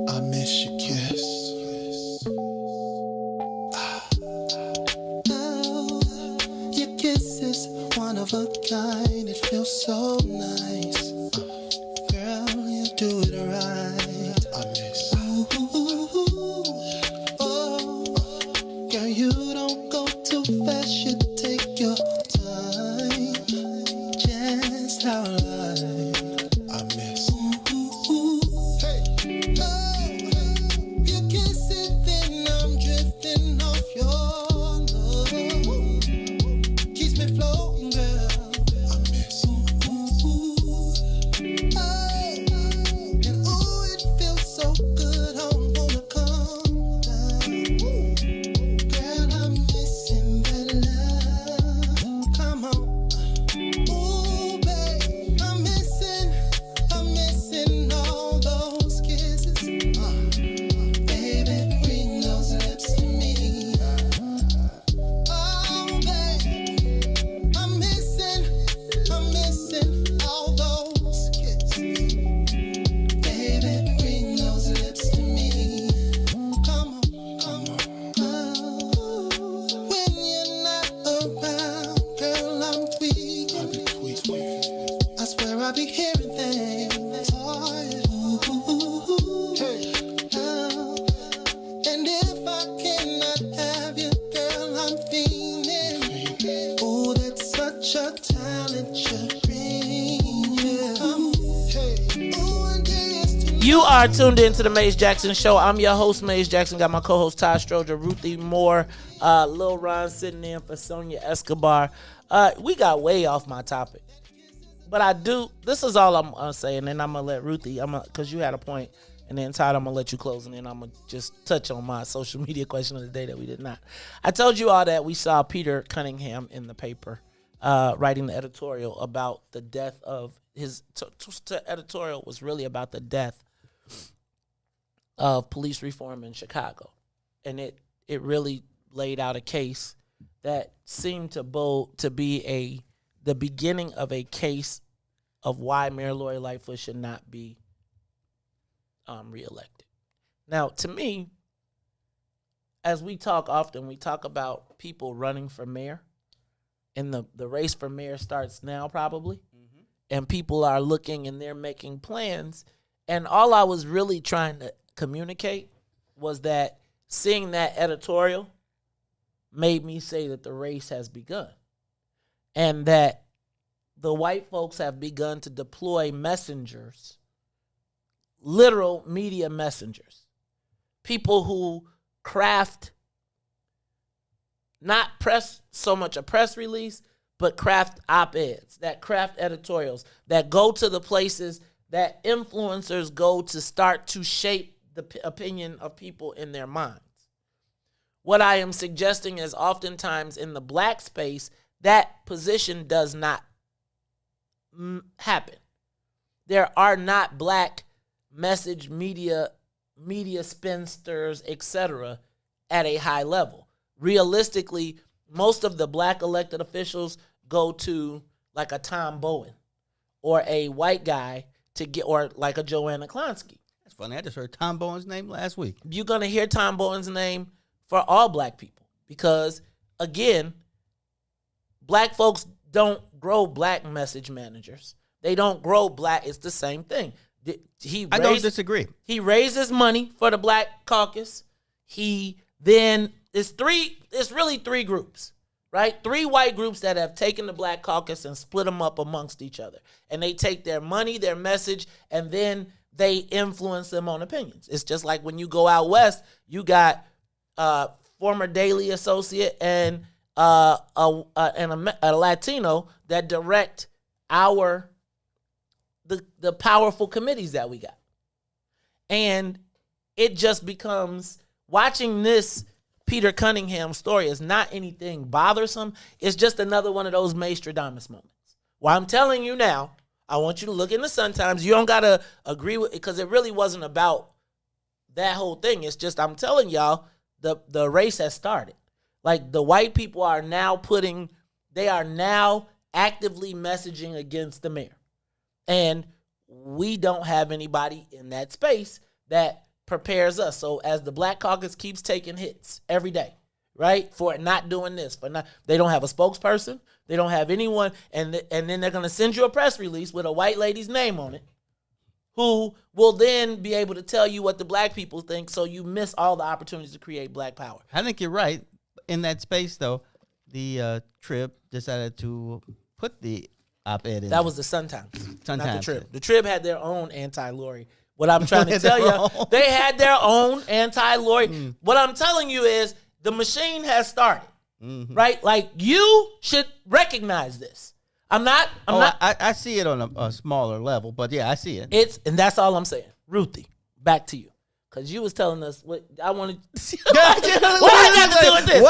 I miss your kiss. Oh, your kiss is one of a kind. It feels so nice. Girl, you do it right. I miss. Ooh. Oh, girl, you don't go too fast. You take your time. Just how I miss. Ooh. You are tuned into the Maze Jackson Show. I'm your host, Maze Jackson. Got my co-host, Todd Stroger, Ruthie Moore, Lil Ron sitting in for Sonia Escobar. We got way off my topic. But this is all I'm going to say, and then I'm going to let Ruthie, because you had a point, and then Todd, I'm going to let you close, and then I'm going to just touch on my social media question of the day that we did not. I told you all that we saw Peter Cunningham in the paper writing the editorial about the death of his editorial was really about the death of police reform in Chicago. And it really laid out a case that seemed to be the beginning of a case of why Mayor Lori Lightfoot should not be reelected. Now, to me, as we talk often, we talk about people running for mayor, and the race for mayor starts now probably, and people are looking and they're making plans. And all I was really trying to communicate was that seeing that editorial made me say that the race has begun, and that the white folks have begun to deploy messengers, literal media messengers, people who craft not press so much a press release, but craft op-eds, that craft editorials, that go to the places that influencers go to start to shape the opinion of people in their minds. What I am suggesting is oftentimes in the black space, that position does not happen. There are not black message media spinsters, etc., at a high level. Realistically, most of the black elected officials go to like a Tom Bowen or a white guy or like a Joanna Klonsky. That's funny. I just heard Tom Bowen's name last week. You're going to hear Tom Bowen's name for all black people because, again, black folks don't grow black message managers. They don't grow black. It's the same thing. I don't disagree. He raises money for the Black Caucus. It's really three groups, right? Three white groups that have taken the Black Caucus and split them up amongst each other. And they take their money, their message, and then they influence them on opinions. It's just like when you go out west, you got former Daily associate and a Latino that direct the powerful committees that we got. And it just becomes, watching this Peter Cunningham story is not anything bothersome. It's just another one of those Mazestradamus moments. Well, I'm telling you now, I want you to look in the Sun-Times. You don't got to agree with it because it really wasn't about that whole thing. It's just, I'm telling y'all, the race has started. Like, the white people are now actively messaging against the mayor. And we don't have anybody in that space that prepares us. So as the Black Caucus keeps taking hits every day, right, for not doing this, they don't have a spokesperson, they don't have anyone, and then they're going to send you a press release with a white lady's name on it, who will then be able to tell you what the black people think, so you miss all the opportunities to create black power. I think you're right. In that space, though, the Trib decided to put the op-ed in. That was the Sun-Times, not the Trib. Yeah. The Trib had their own anti-Lori. What I'm trying to tell you, they had their own anti-Lori. What I'm telling you is the machine has started, right? Like, you should recognize this. I see it on a smaller level, but yeah, I see it. And that's all I'm saying. Ruthie, back to you. Because you was telling us what I wanted. What I got to do with this?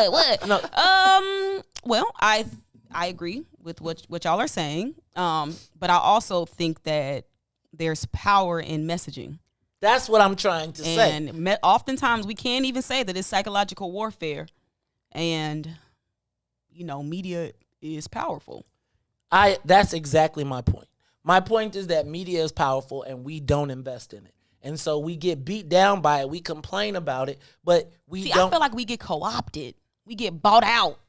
What? No. Well, I agree with what y'all are saying. But I also think that there's power in messaging. That's what I'm trying to say. And oftentimes we can't even say that it's psychological warfare. And, media is powerful. That's exactly my point. My point is that media is powerful and we don't invest in it. And so we get beat down by it. We complain about it, but I feel like we get co-opted. We get bought out.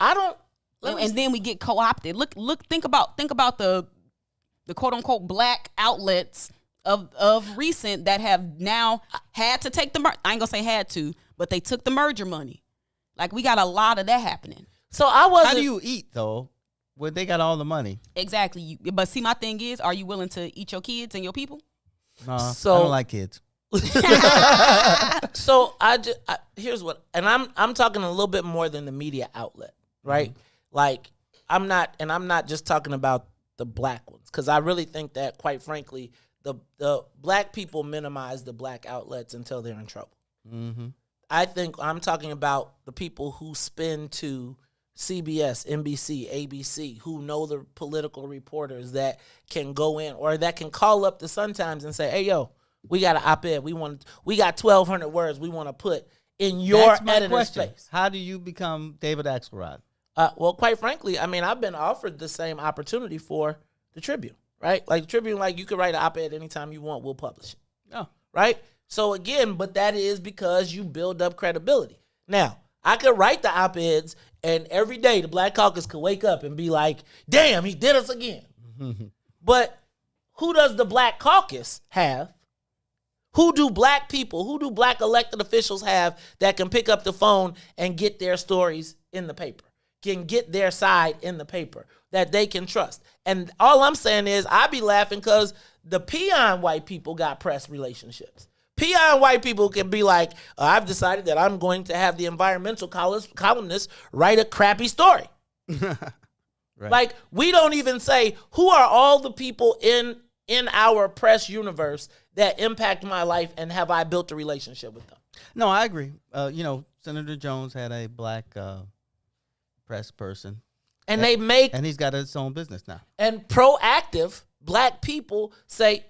And then we get co-opted. Look, think about the quote unquote black outlets of recent that have now had to take I ain't gonna say had to, but they took the merger money. Like, we got a lot of that happening. So how do you eat though Well, they got all the money. Exactly. But see, my thing is, are you willing to eat your kids and your people? No, I So- don't like kids. So here's what, and I'm talking a little bit more than the media outlet, right? Like I'm not just talking about the black ones, because I really think that, quite frankly, the black people minimize the black outlets until they're in trouble. Mm-hmm. I think I'm talking about the people who spin to CBS, NBC, ABC, who know the political reporters that can go in or that can call up the Sun-Times and say, hey, yo, we got an op-ed. We got 1,200 words we want to put in your That's my editor question. space. How do you become David Axelrod? Well, quite frankly, I mean, I've been offered the same opportunity for the Tribune, right? Like the Tribune, like you can write an op-ed anytime you want, we'll publish it. Oh. Right? So again, but that is because you build up credibility. Now, I could write the op-eds, and every day the Black Caucus could wake up and be like, damn, he did us again. But who does the Black Caucus have? Who do black people, who do black elected officials have that can pick up the phone and get their stories in the paper, can get their side in the paper, that they can trust? And all I'm saying is I be laughing because the peon white people got press relationships. Peon white people can be like, I've decided that I'm going to have the environmental columnist write a crappy story. Right. Like, we don't even say, who are all the people in our press universe that impact my life, and have I built a relationship with them? No, I agree. Senator Jones had a black press person. And he's got his own business now. And proactive black people say,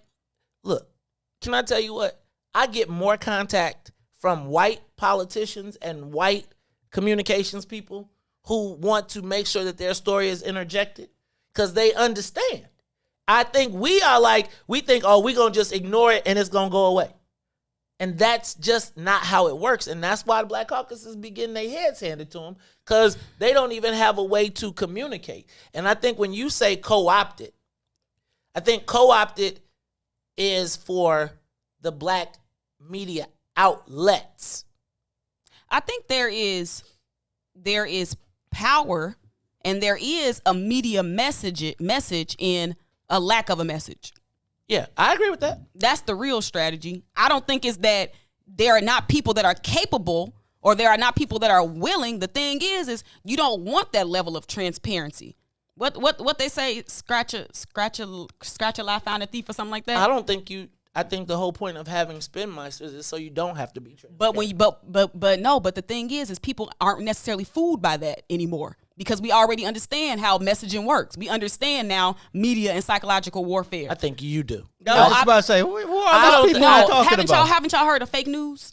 look, can I tell you what? I get more contact from white politicians and white communications people who want to make sure that their story is interjected because they understand. I think we think, oh, we're going to just ignore it and it's going to go away. And that's just not how it works. And that's why the Black Caucuses be getting their heads handed to them, because they don't even have a way to communicate. And I think when you say co-opted, I think co-opted is for the black media outlets. I think there is power, and there is a media message in a lack of a message. Yeah, I agree with that. That's the real strategy. I don't think it's that there are not people that are capable or there are not people that are willing. The thing is you don't want that level of transparency. What they say, scratch a lie, find a thief, or something like that. I think the whole point of having spin meisters is so you don't have to be transparent. But the thing is people aren't necessarily fooled by that anymore, because we already understand how messaging works. We understand now media and psychological warfare. I think you do. I was just about to say, who are those people you're talking about? Haven't y'all heard of fake news?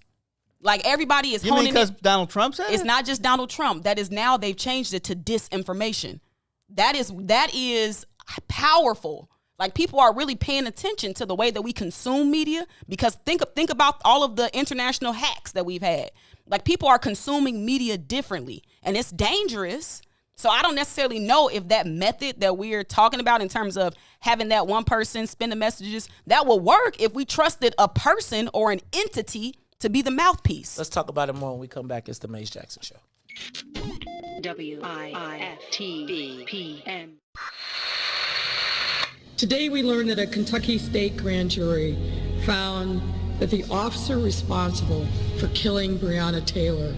Like, everybody is honing it. You mean because Donald Trump said it? It's not just Donald Trump. That is, now they've changed it to disinformation. That is powerful. Like, people are really paying attention to the way that we consume media, because think about all of the international hacks that we've had. Like, people are consuming media differently, and it's dangerous. So I don't necessarily know if that method that we're talking about in terms of having that one person spin the messages, that will work if we trusted a person or an entity to be the mouthpiece. Let's talk about it more when we come back. It's the Maze Jackson Show. WIFTBPM. Today we learned that a Kentucky state grand jury found that the officer responsible for killing Breonna Taylor.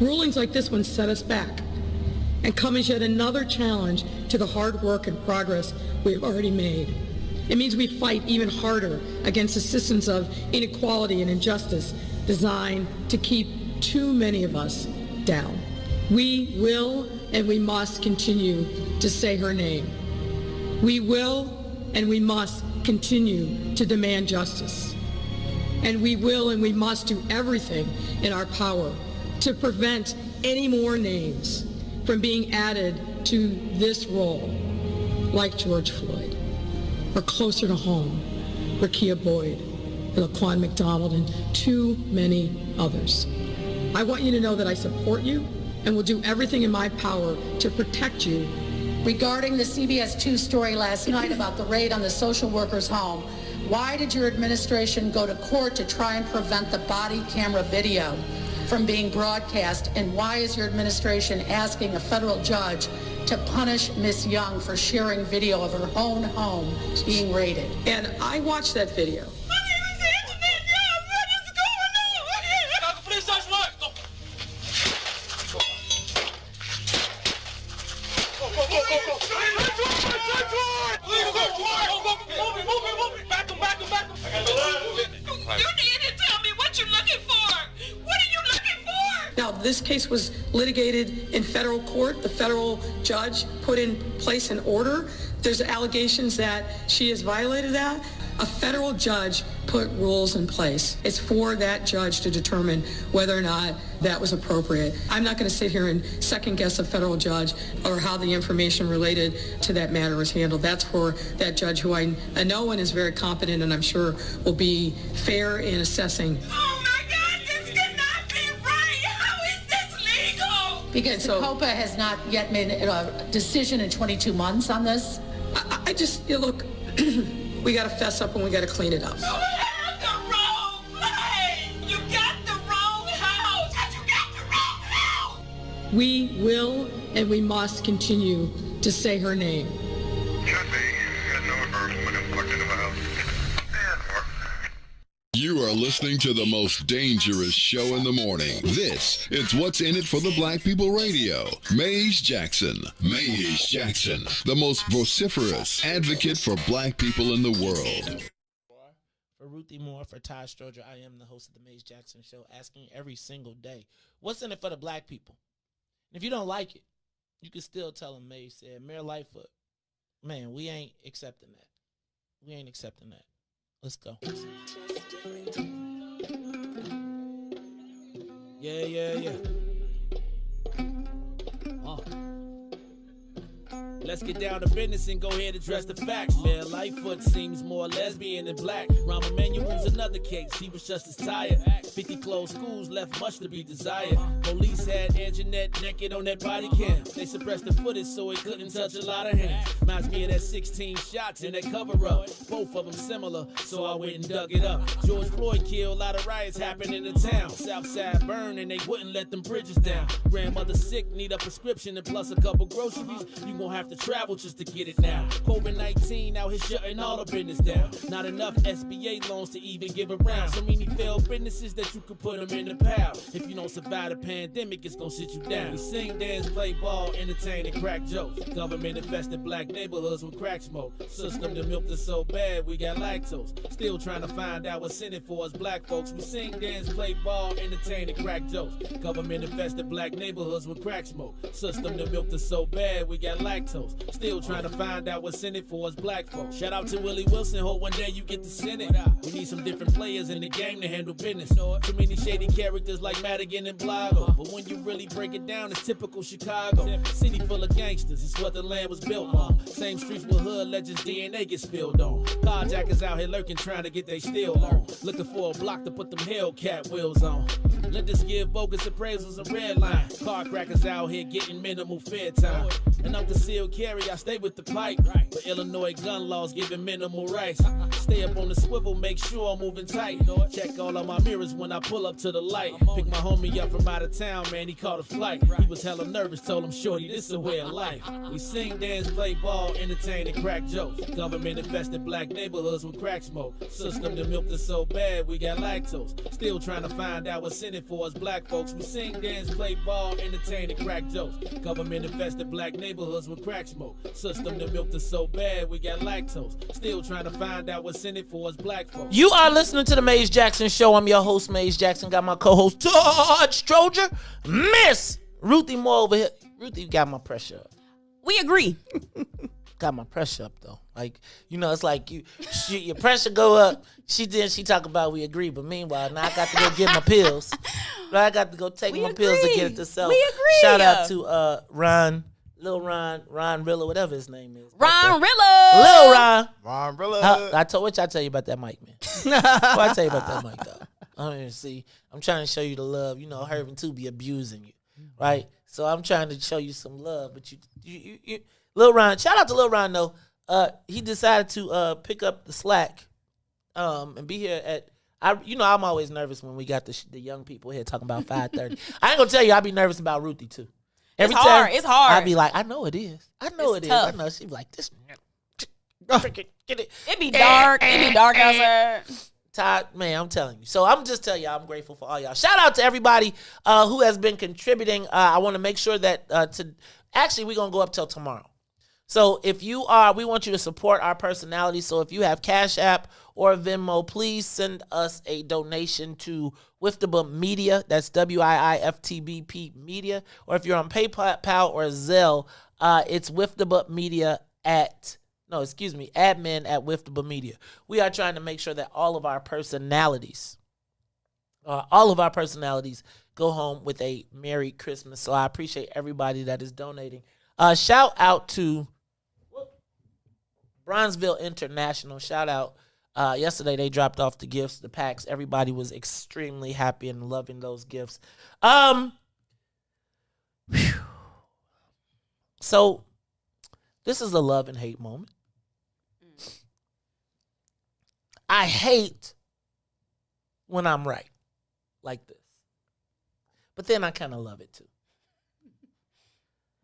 Rulings like this one set us back and come as yet another challenge to the hard work and progress we have already made. It means we fight even harder against the systems of inequality and injustice designed to keep too many of us down. We will and we must continue to say her name. We will and we must continue to demand justice. And we will and we must do everything in our power to prevent any more names from being added to this role, like George Floyd, or closer to home, Rekia Boyd, and Laquan McDonald, and too many others. I want you to know that I support you and will do everything in my power to protect you. Regarding the CBS 2 story last night about the raid on the social worker's home, why did your administration go to court to try and prevent the body camera video from being broadcast? And why is your administration asking a federal judge to punish Miss Young for sharing video of her own home being raided. And I watched that video. Now, this case was litigated in federal court. The federal judge put in place an order. There's allegations that she has violated that. A federal judge put rules in place. It's for that judge to determine whether or not that was appropriate. I'm not going to sit here and second guess a federal judge or how the information related to that matter is handled. That's for that judge who I know and is very competent and I'm sure will be fair in assessing. Because COPA has not yet made a decision in 22 months on this. I just, look, we got to fess up and we got to clean it up. You have the wrong place. You got the wrong house. You got the wrong house. We will and we must continue to say her name. You are listening to the most dangerous show in the morning. This is What's in It for the Black People Radio. Maze Jackson. Maze Jackson, the most vociferous advocate for black people in the world. For Ruthie Moore, for Todd Stroger, I am the host of the Maze Jackson Show, asking every single day, what's in it for the black people? And if you don't like it, you can still tell them Maze said, Mayor Lightfoot, man, we ain't accepting that. We ain't accepting that. Let's go. Yeah. Let's get down to business and go ahead and address the facts. Mayor Lightfoot seems more lesbian than black. Rahm Emanuel's another case. He was just as tired. 50 closed schools left much to be desired. Police had Anjanette naked on that body cam. They suppressed the footage so it couldn't touch a lot of hands. Reminds me of that 16 shots in that cover-up. Both of them similar, so I went and dug it up. George Floyd killed, a lot of riots happened in the town. Southside burned and they wouldn't let them bridges down. Grandmother sick, need a prescription and plus a couple groceries. You gon' have to travel just to get it now. COVID-19 out here shutting all the business down. Not enough SBA loans to even give around. So many failed businesses that you could put them in the pile. If you don't survive the pandemic, it's gonna sit you down. We sing, dance, play ball, entertain, and crack jokes. Government infested black neighborhoods with crack smoke. System that milked us so bad, we got lactose. Still trying to find out what's in it for us black folks. We sing, dance, play ball, entertain, and crack jokes. Government infested black neighborhoods with crack smoke. System that milked us so bad, we got lactose. Still trying to find out what's in it for us black folks. Shout out to Willie Wilson, hope one day you get to send it. We need some different players in the game to handle business. Too many shady characters like Madigan and Blago. But when you really break it down, it's typical Chicago. City full of gangsters, it's what the land was built on. Same streets where hood legends DNA get spilled on. Carjackers out here lurking, trying to get they steal on. Looking for a block to put them Hellcat wheels on. Let us give bogus appraisals a red line. Car crackers out here getting minimal fair time. And I'm concealed carry, I stay with the pipe. But Illinois gun laws giving minimal rights. Stay up on the swivel, make sure I'm moving tight. Check all of my mirrors when I pull up to the light. Pick my homie up from out of town, man, he caught a flight. He was hella nervous, told him, shorty, this a way of life. We sing, dance, play ball, entertain, and crack jokes. Government infested black neighborhoods with crack smoke. System that milked us so bad, we got lactose. Still trying to find out what's in it for us black folks. We sing, dance, play ball, entertain, and crack jokes. Government infested black neighborhoods with crack smoke. System that milked us so bad, we got lactose. Still trying to find out what's in it for us black folks. You are listening to the Maze Jackson Show. I'm your host, Maze Jackson. Got my co-host, Todd Stroger. Miss Ruthie Moore over here. Ruthie got my pressure up. We agree. Got my pressure up, though. Like, you know, it's like your pressure go up. She talk about we agree, but meanwhile, now I got to go get my pills. I got to go take my pills to get it to self. We agree. Shout out to Lil Ron Rilla, whatever his name is. Ron Rilla. Lil Ron. Ron Rilla. I tell you about that mic, man. What I tell you about that mic, though? I mean, see, I'm trying to show you the love. You know, Herb and Two be abusing you, right? So I'm trying to show you some love, but you Lil Ron. Shout out to Lil Ron though. He decided to pick up the slack, and be here at. I'm always nervous when we got the young people here talking about 5:30. I ain't gonna tell you, I be nervous about Ruthie too. Every It's time hard. It's hard. I'd be like, I know it is. I know It's it tough. is. I know. She'd be like, this. Get it. It be dark. It be dark outside. Todd, man, I'm telling you. So I'm just telling y'all, I'm grateful for all y'all. Shout out to everybody who has been contributing. I want to make sure that actually we're gonna go up till tomorrow. So if you are, we want you to support our personality. So if you have Cash App or Venmo, please send us a donation to Wiftaba Media. That's WIIFTBP Media. Or if you're on PayPal or Zelle, it's Wiftaba Media admin at Wiftaba Media. We are trying to make sure that all of our personalities go home with a Merry Christmas. So I appreciate everybody that is donating. Shout out to Bronzeville International. Shout out. Yesterday they dropped off the gifts, the packs. Everybody was extremely happy and loving those gifts. So this is a love and hate moment. I hate when I'm right like this. But then I kind of love it too.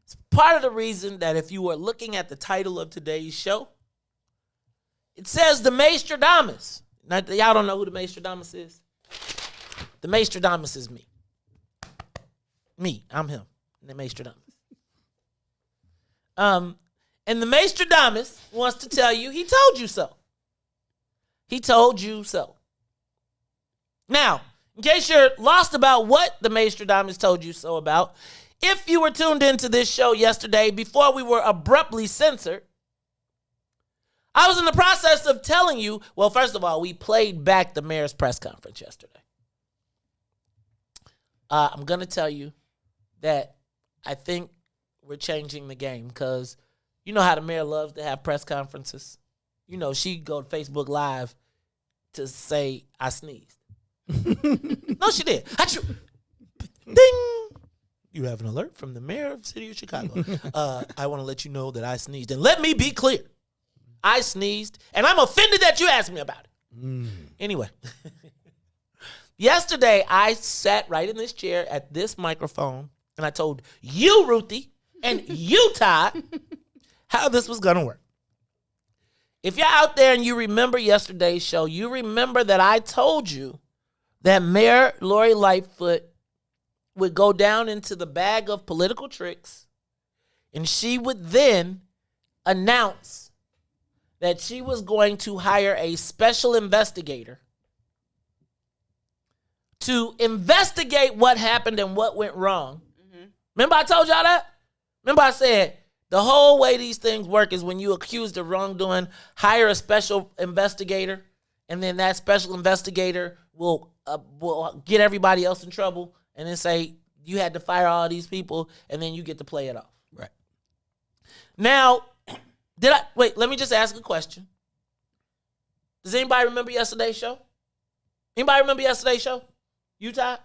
It's part of the reason that if you were looking at the title of today's show, it says the Mazestradamus. Now, y'all don't know who the Mazestradamus is? The Mazestradamus is me. Me, I'm him. The Mazestradamus. And the Mazestradamus wants to tell you he told you so. He told you so. Now, in case you're lost about what the Mazestradamus told you so about, if you were tuned into this show yesterday before we were abruptly censored, I was in the process of telling you, well, first of all, we played back the mayor's press conference yesterday. I'm going to tell you that I think we're changing the game because you know how the mayor loves to have press conferences. You know, she'd go to Facebook Live to say, I sneezed. No, she did. Ding! You have an alert from the mayor of the city of Chicago. I want to let you know that I sneezed. And let me be clear. I sneezed, and I'm offended that you asked me about it. Anyway. Yesterday, I sat right in this chair at this microphone, and I told you, Ruthie, and you, Todd, how this was going to work. If you're out there and you remember yesterday's show, you remember that I told you that Mayor Lori Lightfoot would go down into the bag of political tricks, and she would then announce that she was going to hire a special investigator to investigate what happened and what went wrong. Remember I told y'all that? Remember I said, the whole way these things work is when you accused of wrongdoing, hire a special investigator, and then that special investigator will get everybody else in trouble and then say, you had to fire all these people, and then you get to play it off. Right. Now, let me just ask a question. Does anybody remember yesterday's show? Anybody remember yesterday's show? You, Todd?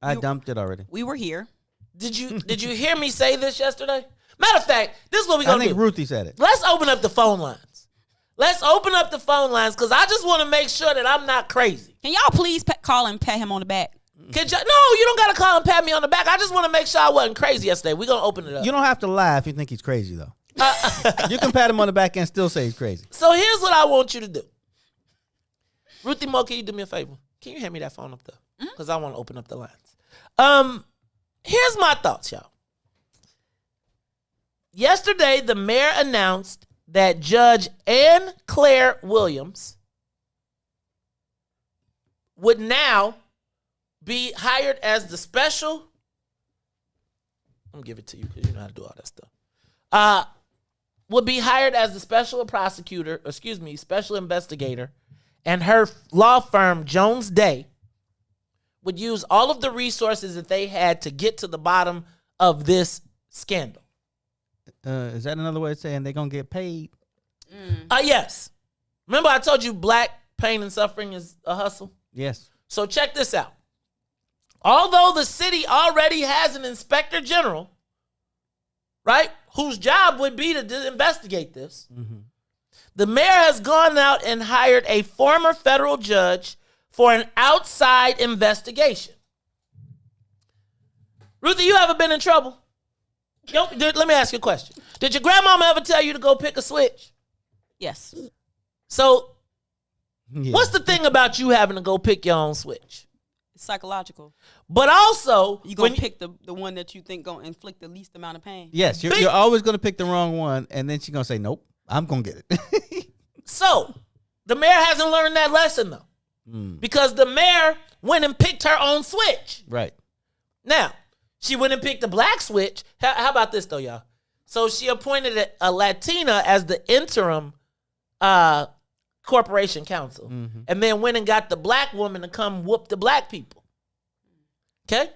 I dumped it already. We were here. Did you hear me say this yesterday? Matter of fact, this is what we're going to do. I think Ruthie said it. Let's open up the phone lines. Let's open up the phone lines because I just want to make sure that I'm not crazy. Can y'all please call and pat him on the back? No, you don't got to call and pat me on the back. I just want to make sure I wasn't crazy yesterday. We're going to open it up. You don't have to lie if you think he's crazy, though. You can pat him on the back and still say he's crazy. So here's what I want you to do. Ruthie Mo, can you do me a favor? Can you hand me that phone up there? Because I want to open up the lines. Here's my thoughts, y'all. Yesterday, the mayor announced that Judge Ann Claire Williams would now be hired as the special. I'm going to give it to you because you know how to do all that stuff. Would be hired as the special investigator, and her law firm, Jones Day, would use all of the resources that they had to get to the bottom of this scandal. Is that another way of saying they're going to get paid? Yes. Remember I told you black pain and suffering is a hustle? Yes. So check this out. Although the city already has an inspector general, right, whose job would be to investigate this, the mayor has gone out and hired a former federal judge for an outside investigation. Ruthie, you ever been in trouble? Let me ask you a question. Did your grandmama ever tell you to go pick a switch? Yes. So, what's the thing about you having to go pick your own switch? It's psychological. But also, you're going to pick the one that you think going to inflict the least amount of pain. Yes, you're always going to pick the wrong one, and then she's going to say, nope, I'm going to get it. So, the mayor hasn't learned that lesson, though. Because the mayor went and picked her own switch. Right. Now, she went and picked the black switch. How about this, though, y'all? So, she appointed a Latina as the interim corporation counsel, and then went and got the black woman to come whoop the black people. Okay?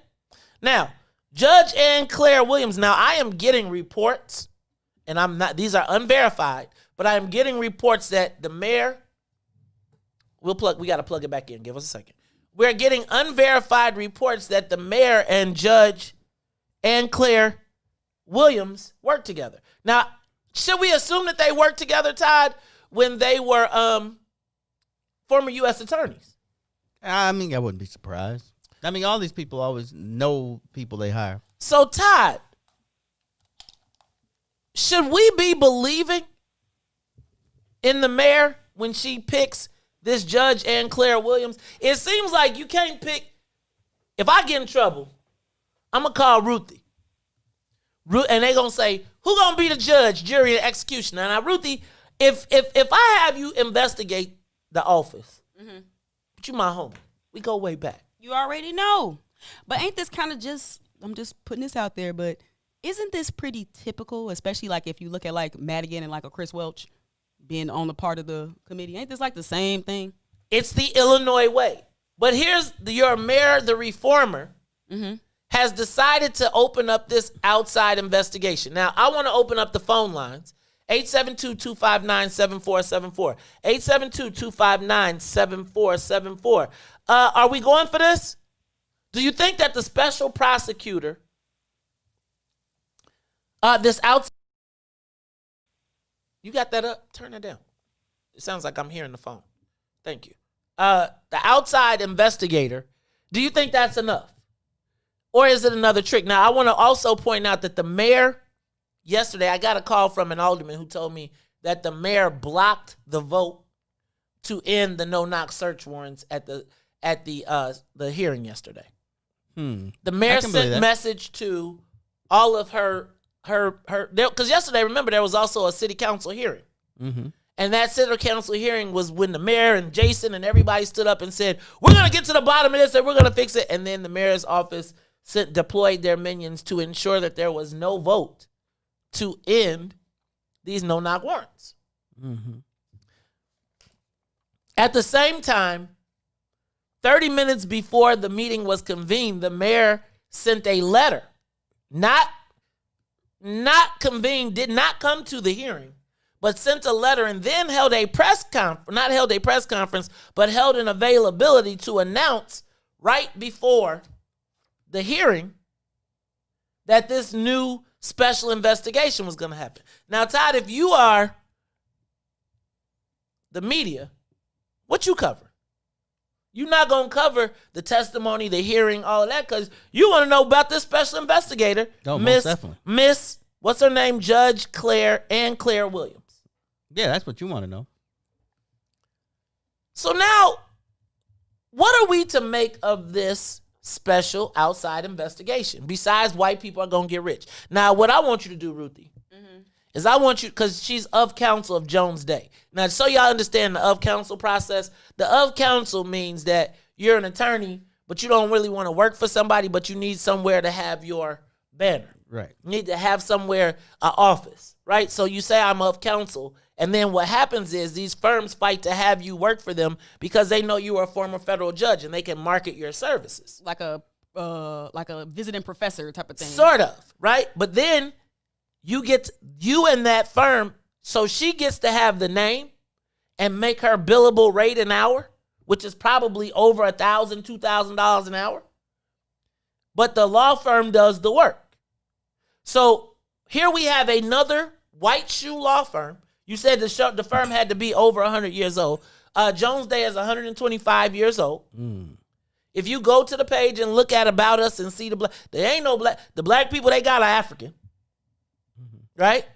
Now, Judge Ann Claire Williams, now I am getting reports, and these are unverified, but I am getting reports that the mayor, we got to plug it back in. Give us a second. We're getting unverified reports that the mayor and Judge Ann Claire Williams worked together. Now, should we assume that they worked together, Todd, when they were former U.S. attorneys? I mean, I wouldn't be surprised. I mean, all these people always know people they hire. So, Todd, should we be believing in the mayor when she picks this Judge Ann Claire Williams? It seems like you can't pick. If I get in trouble, I'm going to call Ruthie. And they're going to say, who going to be the judge, jury, and executioner? Now, Ruthie, if I have you investigate the office, but you my homie, we go way back. You already know. But ain't this kind of I'm just putting this out there, but isn't this pretty typical, especially like if you look at like Madigan and like a Chris Welch being on the part of the committee? Ain't this like the same thing? It's the Illinois way. But here's your mayor, the reformer, has decided to open up this outside investigation. Now, I want to open up the phone lines. 872-259-7474. 872-259-7474. Are we going for this? Do you think that the special prosecutor, this outside, you got that up? Turn it down. It sounds like I'm hearing the phone. Thank you. The outside investigator, do you think that's enough? Or is it another trick? Now, I want to also point out that the mayor, yesterday, I got a call from an alderman who told me that the mayor blocked the vote to end the no-knock search warrants at the hearing yesterday. The mayor sent a message to all of her because yesterday, remember, there was also a city council hearing. And that city council hearing was when the mayor and Jason and everybody stood up and said, we're going to get to the bottom of this and we're going to fix it. And then the mayor's office deployed their minions to ensure that there was no vote to end these no-knock warrants. At the same time, 30 minutes before the meeting was convened, the mayor sent a letter, not convened, did not come to the hearing, but sent a letter and then held a press conference, not held a press conference, but held an availability to announce right before the hearing that this new special investigation was going to happen. Now, Todd, if you are the media, what you cover? You're not going to cover the testimony, the hearing, all of that, because you want to know about this special investigator, most definitely. Miss, what's her name? Judge Ann Claire Williams. Yeah, that's what you want to know. So now, what are we to make of this special outside investigation besides white people are going to get rich? Now, what I want you to do, Ruthie, is I want you, because she's of counsel of Jones Day. Now, so y'all understand the of counsel process, the of counsel means that you're an attorney, but you don't really want to work for somebody, but you need somewhere to have your banner. Right. You need to have somewhere, an office, right? So you say I'm of counsel, and then what happens is these firms fight to have you work for them because they know you are a former federal judge and they can market your services. Like a visiting professor type of thing. Sort of, right? But then you and that firm, so she gets to have the name and make her billable rate an hour, which is probably over $1,000, $2,000 an hour. But the law firm does the work. So here we have another white shoe law firm. You said the firm had to be over 100 years old. Jones Day is 125 years old. If you go to the page and look at About Us and see there ain't no black. The black people they got are African. right?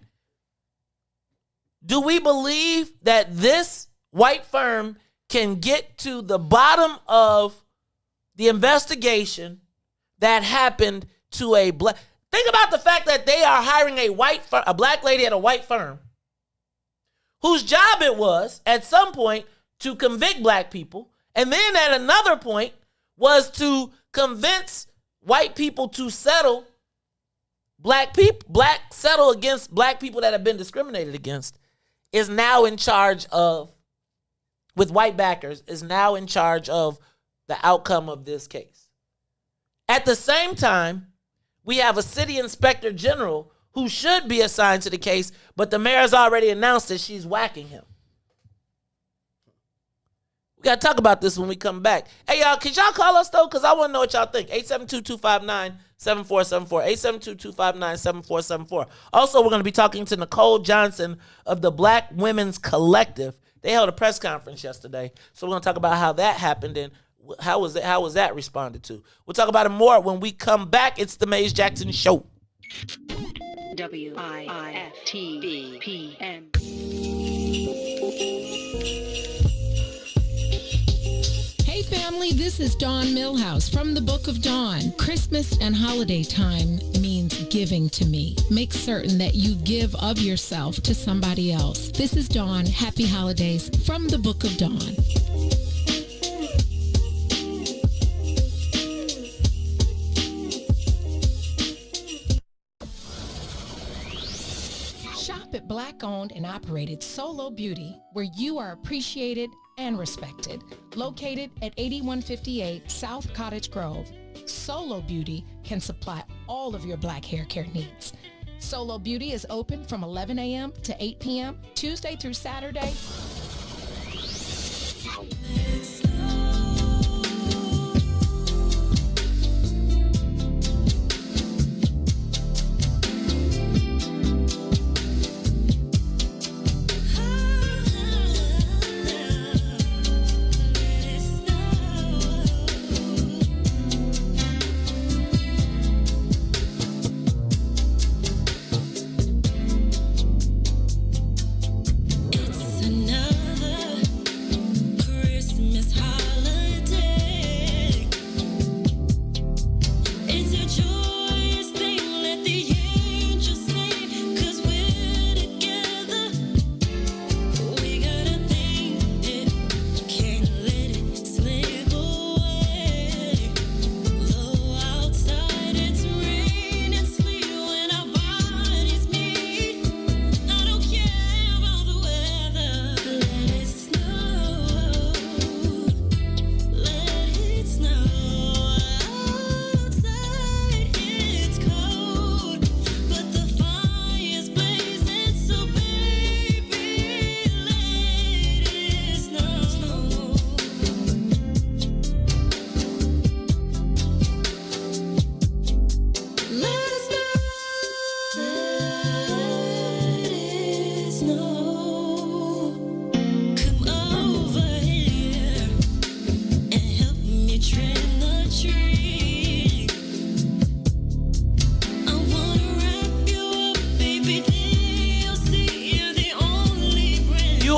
Do we believe that this white firm can get to the bottom of the investigation that happened to a black? Think about the fact that they are hiring a black lady at a white firm whose job it was at some point to convict black people, and then at another point was to convince white people to settle settle against black people that have been discriminated against, is now in charge of, with white backers, is now in charge of the outcome of this case. At the same time, we have a city inspector general who should be assigned to the case, but the mayor's already announced that she's whacking him. We got to talk about this when we come back. Hey, y'all, can y'all call us, though? Because I want to know what y'all think. 872-259-7474. 872-259-7474. Also, we're going to be talking to Nicole Johnson of the Black Women's Collective. They held a press conference yesterday, so we're going to talk about how that happened and how was that responded to. We'll talk about it more when we come back. It's the Maze Jackson Show. WIFTBPM. Hey family, this is Dawn Millhouse from the Book of Dawn. Christmas and holiday time means giving to me. Make certain that you give of yourself to somebody else. This is Dawn. Happy holidays from the Book of Dawn. Shop at Black-owned and operated Solo Beauty, where you are appreciated and respected. Located at 8158 South Cottage Grove, Solo Beauty can supply all of your black hair care needs. Solo Beauty is open from 11 a.m. to 8 p.m. Tuesday through Saturday.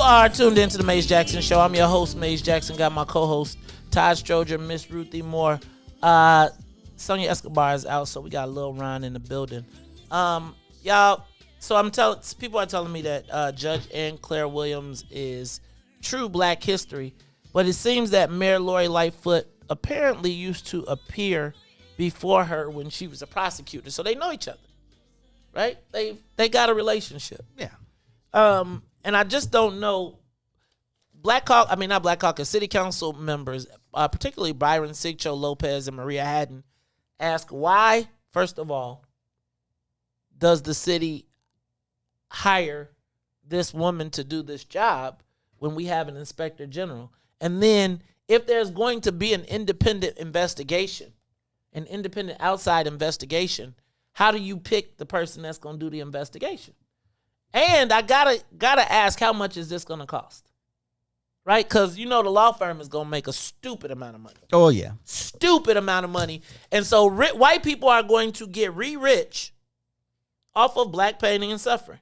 Are tuned into the Maze Jackson Show. I'm your host, Maze Jackson. Got my co-host, Todd Stroger, Miss Ruthie Moore. Sonia Escobar is out, so we got a little Ron in the building. Y'all, so people are telling me that Judge Ann Claire Williams is true black history, but it seems that Mayor Lori Lightfoot apparently used to appear before her when she was a prosecutor, so they know each other, right? They got a relationship. Yeah. And I just don't know. Not Black Caucus, city council members, particularly Byron Sigcho Lopez and Maria Haddon, ask why, first of all, does the city hire this woman to do this job when we have an inspector general? And then if there's going to be an independent investigation, an independent outside investigation, how do you pick the person that's going to do the investigation? And I gotta ask, how much is this gonna cost? Right? Because the law firm is gonna make a stupid amount of money. Oh yeah, stupid amount of money. And so white people are going to get rich off of black pain and suffering.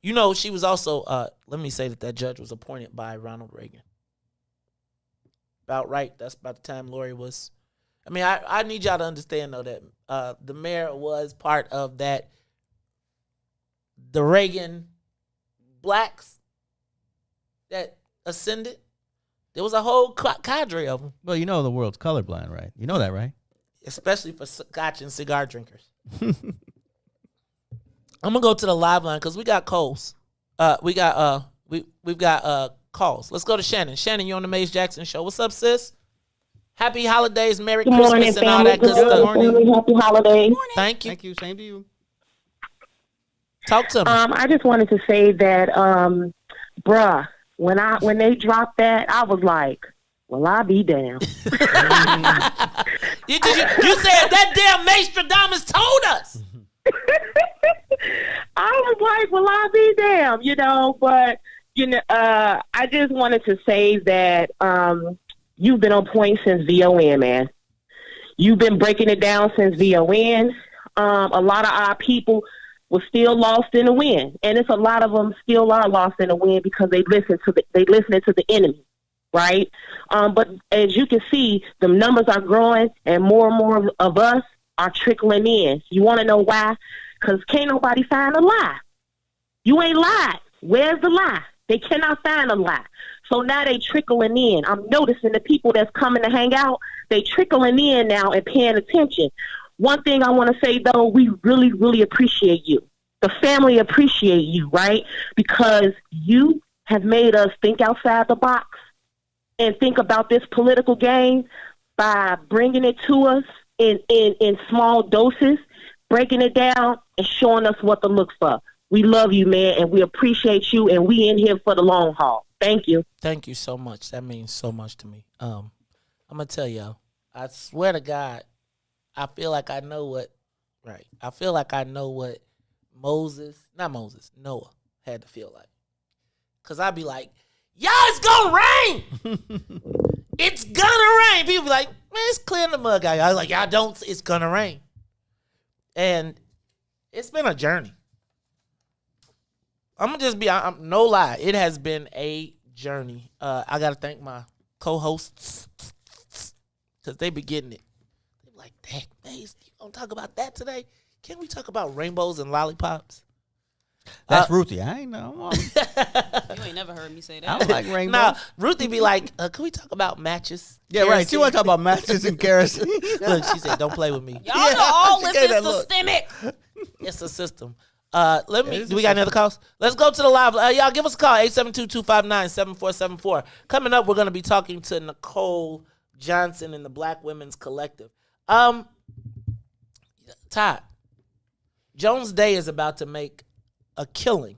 She was also, let me say that judge was appointed by Ronald Reagan. About right. That's about the time Lori was. I mean, I need y'all to understand, though, that the mayor was part of that, the Reagan blacks that ascended. There was a whole cadre of them. Well, the world's colorblind, right? You know that, right? Especially for scotch and cigar drinkers. I'm gonna go to the live line because we got calls. We've got calls. Let's go to Shannon. Shannon, you on the Maze Jackson Show? What's up, sis? Happy holidays, Merry Good Christmas, morning, and all that good family. stuff. Family, happy holidays. Thank you. Thank you. Same to you. Talk to me. I just wanted to say that, bruh, when they dropped that, I was like, well, I'll be damned. You said that damn Mazestradamus told us. I was like, well, I'll be damned, but, I just wanted to say that you've been on point since VON, man. You've been breaking it down since VON. A lot of our people were still lost in the wind, and it's a lot of them still are lost in the wind because they listening to the enemy, right? But as you can see, the numbers are growing, and more of us are trickling in. You want to know why? Because can't nobody find a lie. You ain't lied. Where's the lie? They cannot find a lie. So now they trickling in. I'm noticing the people that's coming to hang out, they trickling in now and paying attention. One thing I want to say, though, we really, really appreciate you. The family appreciate you, right? Because you have made us think outside the box and think about this political game by bringing it to us in small doses, breaking it down, and showing us what to look for. We love you, man, and we appreciate you, and we in here for the long haul. Thank you. Thank you so much. That means so much to me. I'm going to tell y'all, I swear to God, I feel like I know what Noah had to feel like. Because I'd be like, y'all, it's going to rain. It's going to rain. People be like, man, it's clearing the mug out. I was like, y'all don't, it's going to rain. And it's been a journey. I'm no lie. It has been a journey. I got to thank my co-hosts because they be getting it. They're like, dang, Maze, you going to talk about that today? Can we talk about rainbows and lollipops? That's Ruthie. I ain't know. You ain't never heard me say that. I like rainbows. Nah, Ruthie be like, can we talk about matches? Yeah, kerosene? Right. She want to talk about matches and kerosene. Look, she said, don't play with me. Y'all know all this is systemic. It's a system. Do we got any other calls? Let's go to the live. Y'all give us a call, 872-259-7474. Coming up, we're going to be talking to Nicole Johnson in the Black Women's Collective. Todd, Jones Day is about to make a killing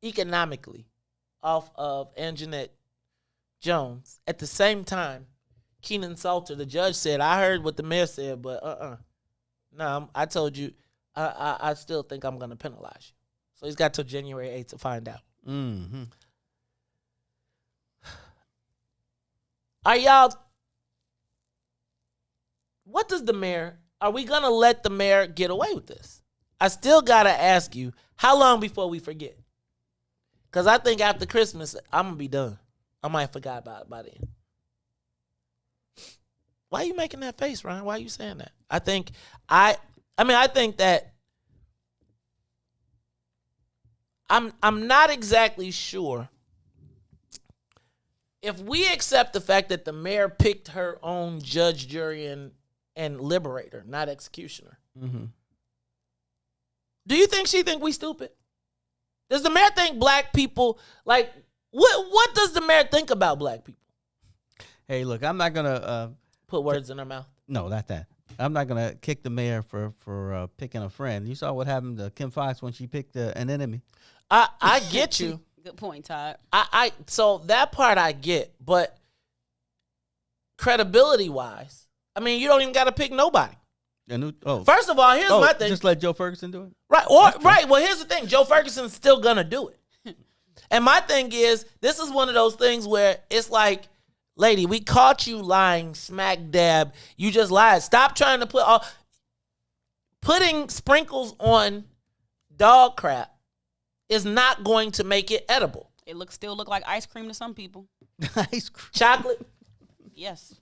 economically off of Anjanette Jones. At the same time, Keenan Salter, the judge, said, I heard what the mayor said, but no, I told you, I still think I'm going to penalize you. So he's got till January 8th to find out. Mm-hmm. Are y'all, are we going to let the mayor get away with this? I still got to ask you, how long before we forget? Because I think after Christmas, I'm going to be done. I might have forgot about it by then. Why are you making that face, Ryan? Why are you saying that? I think that I'm not exactly sure if we accept the fact that the mayor picked her own judge, jury, and liberator, not executioner. Mm-hmm. Do you think she think we stupid? Does the mayor think black people, like, what does the mayor think about black people? Hey, look, I'm not going to... put words in her mouth? No, not that. I'm not going to kick the mayor for picking a friend. You saw what happened to Kim Foxx when she picked an enemy. I get you. Good point, Todd. So that part I get, but credibility-wise, I mean, you don't even got to pick nobody. First of all, here's my thing. Just let Joe Ferguson do it? Right. Well, here's the thing. Joe Ferguson's still going to do it. And my thing is, this is one of those things where it's like, lady, we caught you lying smack dab. You just lied. Stop trying to put all... putting sprinkles on dog crap is not going to make it edible. It still look like ice cream to some people. Ice cream. Chocolate. Yes.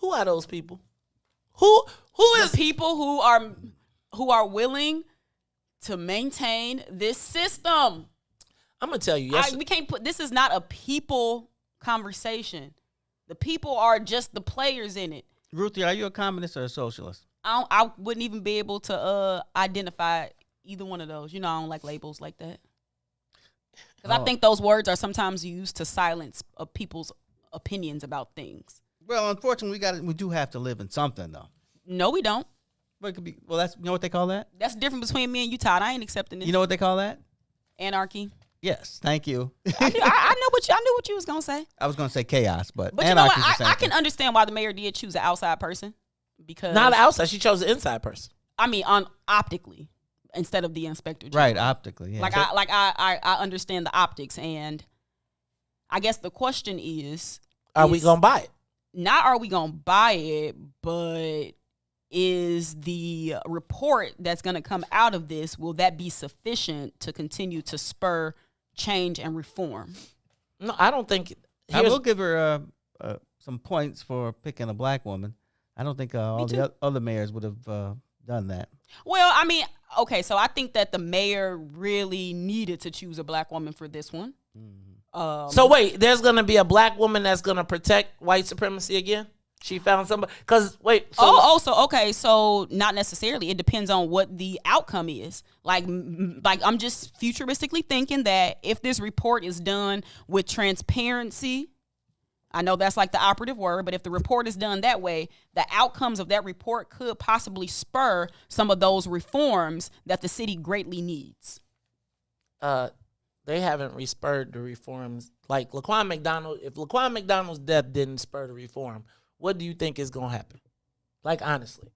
Who are those people? Who is the people who are willing to maintain this system? I'm gonna tell you. Yes, we can't put. This is not a people conversation. The people are just the players in it. Ruthie, are you a communist or a socialist? I wouldn't even be able to identify either one of those. You know, I don't like labels like that. Because I think those words are sometimes used to silence people's opinions about things. Well, unfortunately, we do have to live in something, though. No, we don't. But it could be. Well, you know what they call that? That's the difference between me and you, Todd. I ain't accepting this. You know what they call that? Anarchy. Know what you. I knew what you was gonna say. I was gonna say chaos, but you know what? I can understand why the mayor did choose an outside person, because not an outside. She chose an inside person. I mean, optically instead of the inspector general. Right, optically. Yeah. I understand the optics, and I guess the question is: Are we gonna buy it? Not are we gonna buy it, but is the report that's gonna come out of this, will that be sufficient to continue to spur change and reform? No, I don't think. I will give her some points for picking a black woman. I don't think all the other mayors would have done that. Well, I mean, okay, so I think that the mayor really needed to choose a black woman for this one. So wait, there's gonna be a black woman that's gonna protect white supremacy again? She found somebody. Because wait. So not necessarily. It depends on what the outcome is. Like I'm just futuristically thinking that if this report is done with transparency, I know that's like the operative word, but if the report is done that way, the outcomes of that report could possibly spur some of those reforms that the city greatly needs. They haven't spurred the reforms. Like Laquan McDonald, if Laquan McDonald's death didn't spur the reform, what do you think is gonna happen? Like honestly,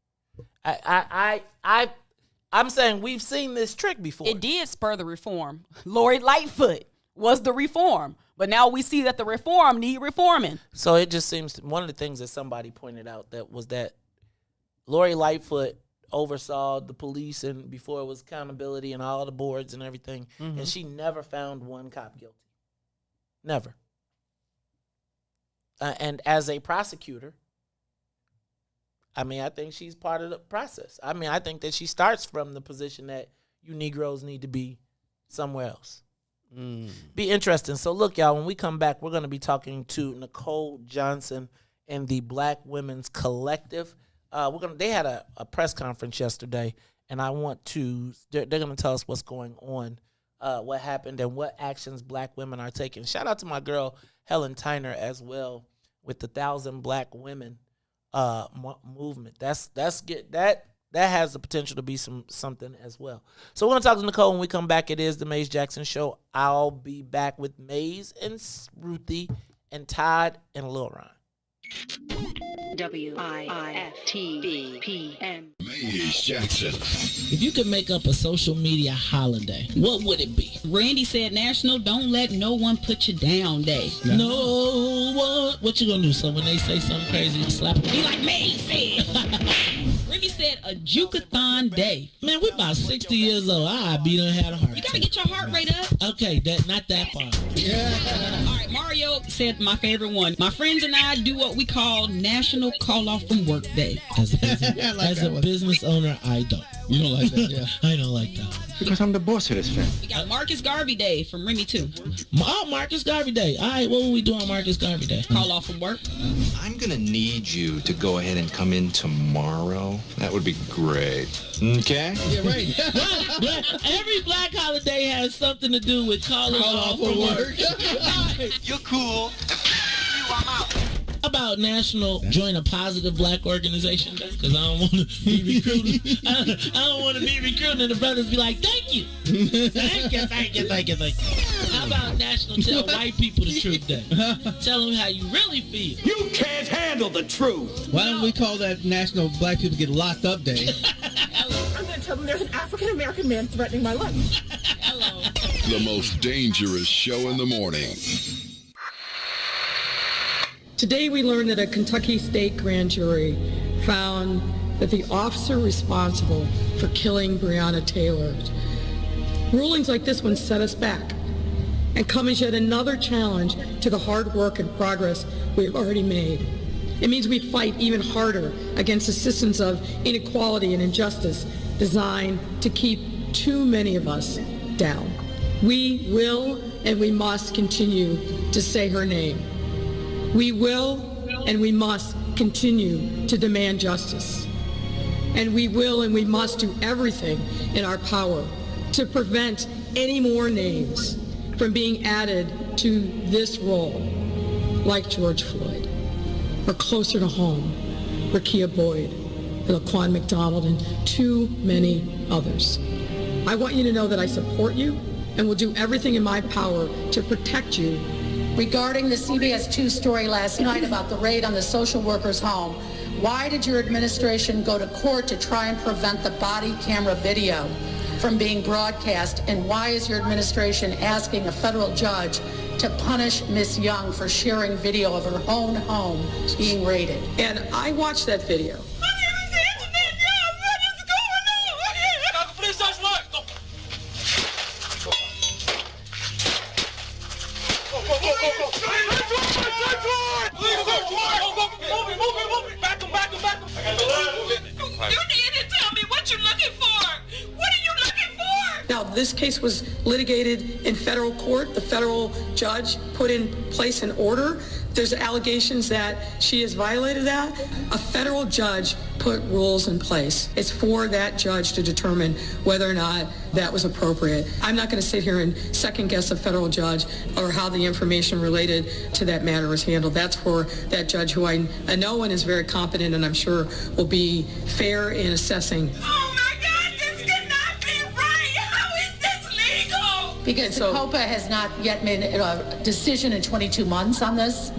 I'm saying we've seen this trick before. It did spur the reform. Lori Lightfoot was the reform, but now we see that the reform need reforming. So it just seems one of the things that somebody pointed out that Lori Lightfoot oversaw the police and before it was accountability and all the boards and everything, and she never found one cop guilty. Never. And as a prosecutor, I mean, I think she's part of the process. I mean, I think that she starts from the position that you Negroes need to be somewhere else. Be interesting. So look, y'all, when we come back, we're going to be talking to Nicole Johnson and the Black Women's Collective. They had a press conference yesterday, and they're going to tell us what's going on, what happened, and what actions Black women are taking. Shout out to my girl Helen Tyner as well with the 1,000 Black Women movement. That has the potential to be something as well. So we're going to talk to Nicole when we come back. It is the Maze Jackson Show. I'll be back with Maze and Ruthie and Todd and Lil Ron. WIFTBPM. Maze Jackson. If you could make up a social media holiday, what would it be? Randy said National Don't Let No One Put You Down Day. No one. What you gonna do? So when they say something crazy, you slap them? Be like me said. Randy said a Jukathon Day. Man, we're about 60 years old. I done had a heart attack. You gotta get your heart rate up. Okay, not that far. Yeah. All right, Mario said my favorite one. My friends and I do what we call National Call Off from Work Day. As a business owner, I don't. You don't like that, yeah? I don't like that. Because I'm the boss of this family. We got Marcus Garvey Day from Remy too. Oh, Marcus Garvey Day. All right, what will we do on Marcus Garvey Day? Call off from work. I'm going to need you to go ahead and come in tomorrow. That would be great. Okay? Yeah, right. Every black holiday has something to do with calling off from work. You're cool. I'm out. About National Join a Positive Black Organization Day, because I don't want to be recruited. I don't want to be recruited and the brothers be like, thank you. Thank you. How about National Tell White People the Truth Day? Tell them how you really feel. You can't handle the truth. Why don't we call that National Black People Get Locked Up Day? I'm going to tell them there's an African-American man threatening my life. Hello. The most dangerous show in the morning. Today we learned that a Kentucky state grand jury found that the officer responsible for killing Breonna Taylor. Rulings like this one set us back and come as yet another challenge to the hard work and progress we've already made. It means we fight even harder against the systems of inequality and injustice designed to keep too many of us down. We will and we must continue to say her name. We will and we must continue to demand justice. And we will and we must do everything in our power to prevent any more names from being added to this roll, like George Floyd, or closer to home, Rekia Boyd, and Laquan McDonald, and too many others. I want you to know that I support you and will do everything in my power to protect you. Regarding the CBS 2 story last night about the raid on the social worker's home, why did your administration go to court to try and prevent the body camera video from being broadcast? And why is your administration asking a federal judge to punish Miss Young for sharing video of her own home being raided? And I watched that video. Now, this case was litigated in federal court. The federal judge put in place an order. There's allegations that she has violated that. A federal judge put rules in place. It's for that judge to determine whether or not that was appropriate. I'm not going to sit here and second guess a federal judge or how the information related to that matter is handled. That's for that judge who I know and is very competent and I'm sure will be fair in assessing. Because COPA has not yet made a decision in 22 months on this.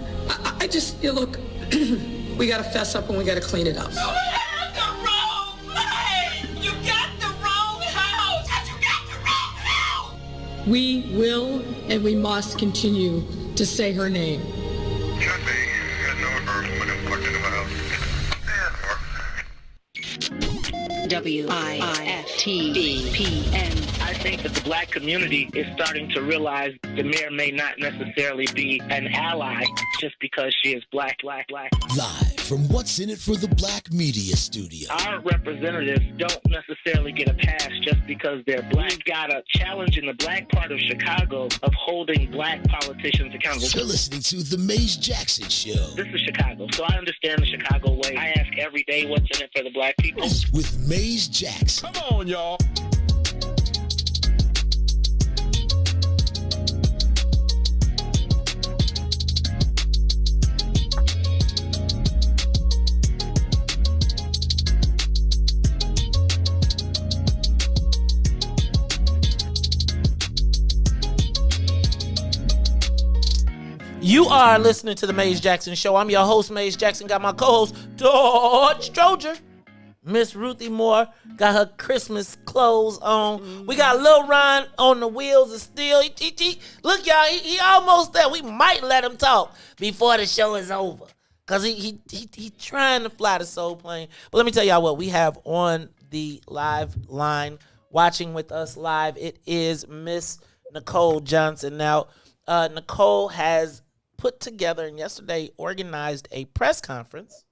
I just, look, we got to fess up and we got to clean it up. You have the wrong place! You got the wrong house! You got the wrong house! We will and we must continue to say her name. WIFTBPN. I think that the black community is starting to realize the mayor may not necessarily be an ally just because she is black. Live from What's in It for the Black Media Studio. Our representatives don't necessarily get a pass just because they're black. We've got a challenge in the black part of Chicago of holding black politicians accountable. You're listening to The Maze Jackson Show. This is Chicago, so I understand the Chicago way. I ask every day what's in it for the black people. With Maze Jackson. Come on, y'all. You are listening to the Maze Jackson Show. I'm your host, Maze Jackson. Got my co-host, Todd Stroger. Miss Ruthie Moore got her Christmas clothes on. We got Lil Ron on the wheels of steel. Look, y'all, he almost there. We might let him talk before the show is over. Because he trying to fly the soul plane. But let me tell y'all what we have on the live line. Watching with us live, it is Miss Nicole Johnson. Now, Nicole has put together and yesterday organized a press conference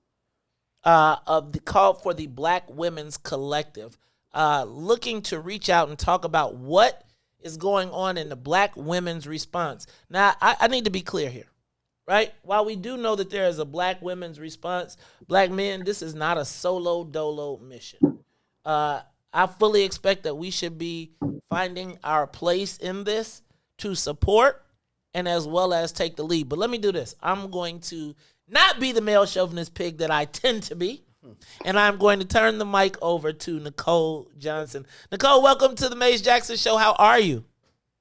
of the call for the Black Women's Collective, looking to reach out and talk about what is going on in the Black women's response. Now, I need to be clear here, right? While we do know that there is a Black women's response, Black men, this is not a solo dolo mission. I fully expect that we should be finding our place in this to support and as well as take the lead. But let me do this. I'm going to not be the male chauvinist pig that I tend to be, and I'm going to turn the mic over to Nicole Johnson. Nicole, welcome to the Maze Jackson Show. How are you?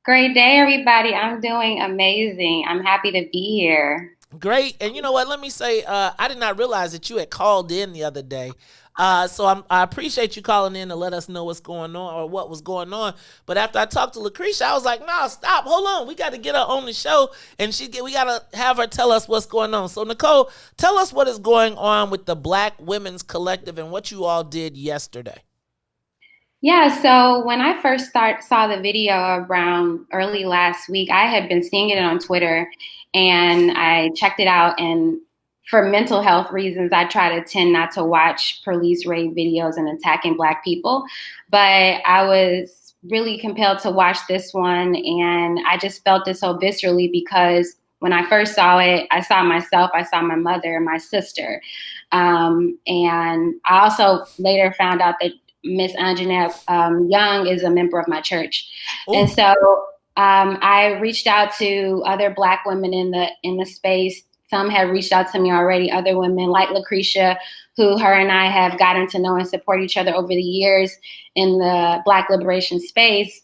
Great day, everybody. I'm doing amazing. I'm happy to be here. Great. And you know what? Let me say, I did not realize that you had called in the other day. So I appreciate you calling in to let us know what's going on or what was going on. But after I talked to Lucretia, I was like, no, stop, hold on. We got to get her on the show, and we got to have her tell us what's going on. So, Nicole, tell us what is going on with the Black Women's Collective and what you all did yesterday. Yeah, so when I first saw the video around early last week, I had been seeing it on Twitter, and I checked it out, and for mental health reasons, I try to tend not to watch police raid videos and attacking Black people. But I was really compelled to watch this one, and I just felt it so viscerally because when I first saw it, I saw myself, I saw my mother and my sister. And I also later found out that Miss Anjanette Young is a member of my church. Ooh. And so I reached out to other Black women in the space. Some had reached out to me already, other women like Lucretia, who her and I have gotten to know and support each other over the years in the Black liberation space.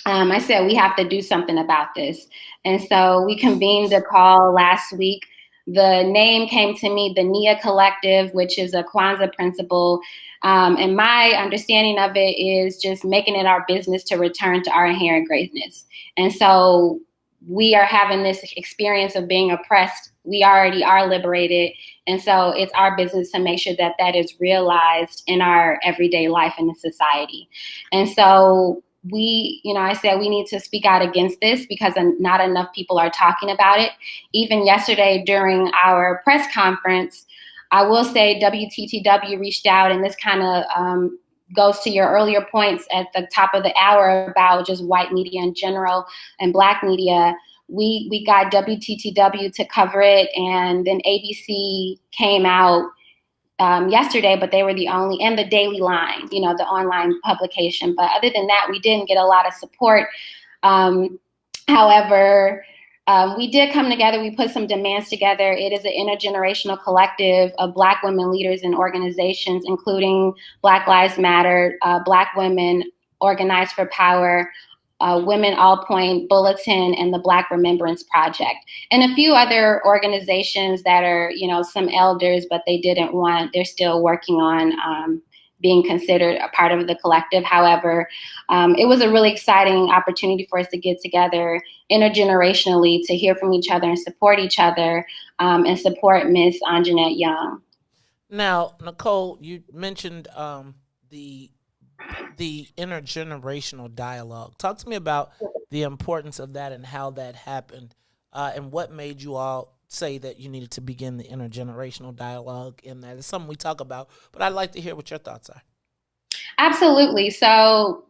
I said, we have to do something about this. And so we convened a call last week. The name came to me, the Nia Collective, which is a Kwanzaa principle. And my understanding of it is just making it our business to return to our inherent greatness. And so we are having this experience of being oppressed. We already are liberated. And so it's our business to make sure that that is realized in our everyday life in the society. And so I said we need to speak out against this because not enough people are talking about it. Even yesterday during our press conference, I will say WTTW reached out, and this kind of goes to your earlier points at the top of the hour about just white media in general and Black media. We got WTTW to cover it, and then ABC came out yesterday, but they were the only, and the Daily Line, the online publication. But other than that, we didn't get a lot of support. However, we did come together. We put some demands together. It is an intergenerational collective of Black women leaders and organizations, including Black Lives Matter, Black Women Organized for Power, Women All Point Bulletin, and the Black Remembrance Project, and a few other organizations that are, some elders, but they're still working on being considered a part of the collective. However, it was a really exciting opportunity for us to get together intergenerationally to hear from each other and support each other and support Miss Anjanette Young. Now, Nicole, you mentioned the intergenerational dialogue. Talk to me about the importance of that and how that happened, and what made you all say that you needed to begin the intergenerational dialogue in that. It's something we talk about, but I'd like to hear what your thoughts are. Absolutely. So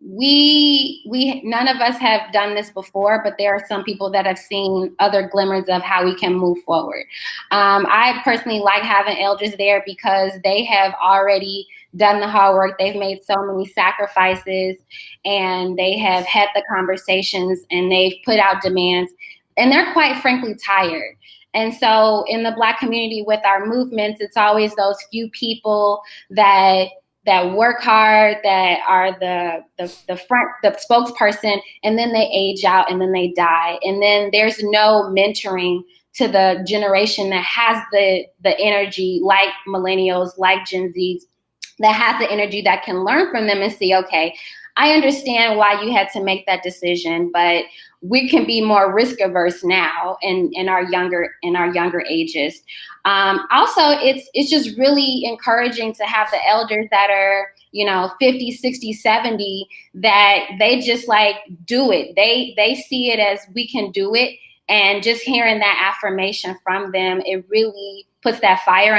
we none of us have done this before, but there are some people that have seen other glimmers of how we can move forward. I personally like having elders there because they have already done the hard work. They've made so many sacrifices, and they have had the conversations, and they've put out demands, and they're quite frankly tired. And so in the Black community with our movements, it's always those few people that work hard, that are the spokesperson, and then they age out and then they die. And then there's no mentoring to the generation that has the energy, like millennials, like Gen Zs, that has the energy that can learn from them and see, okay, I understand why you had to make that decision, but we can be more risk averse now in our younger ages. Also, it's just really encouraging to have the elders that are 50, 60, 70, that they just do it. They see it as we can do it. And just hearing that affirmation from them, it really puts that fire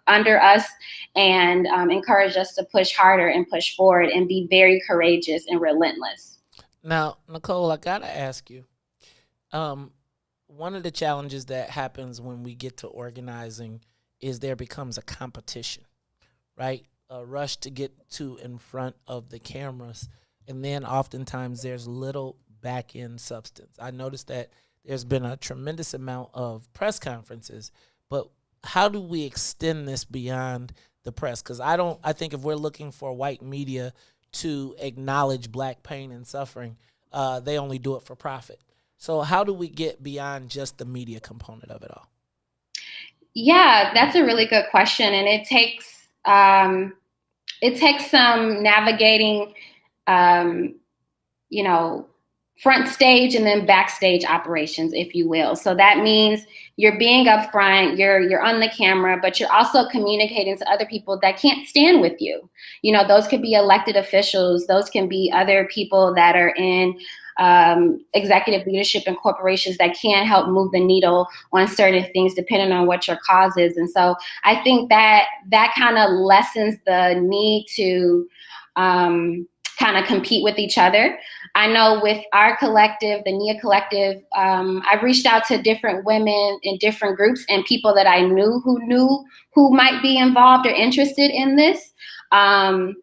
under us and encourage us to push harder and push forward and be very courageous and relentless. Now, Nicole, I gotta ask you, one of the challenges that happens when we get to organizing is there becomes a competition, right? A rush to get to in front of the cameras, and then oftentimes there's little back-end substance. I noticed that there's been a tremendous amount of press conferences, but how do we extend this beyond the press? Because I think if we're looking for white media to acknowledge Black pain and suffering, they only do it for profit. So how do we get beyond just the media component of it all? Yeah, that's a really good question. And it takes it takes some navigating, front stage and then backstage operations, if you will. So that means you're being upfront, you're on the camera, but you're also communicating to other people that can't stand with you. Those could be elected officials, those can be other people that are in executive leadership in corporations that can't help move the needle on certain things depending on what your cause is. And so I think that kind of lessens the need to kind of compete with each other. I know with our collective, the Nia Collective, I've reached out to different women in different groups and people that I knew who might be involved or interested in this. And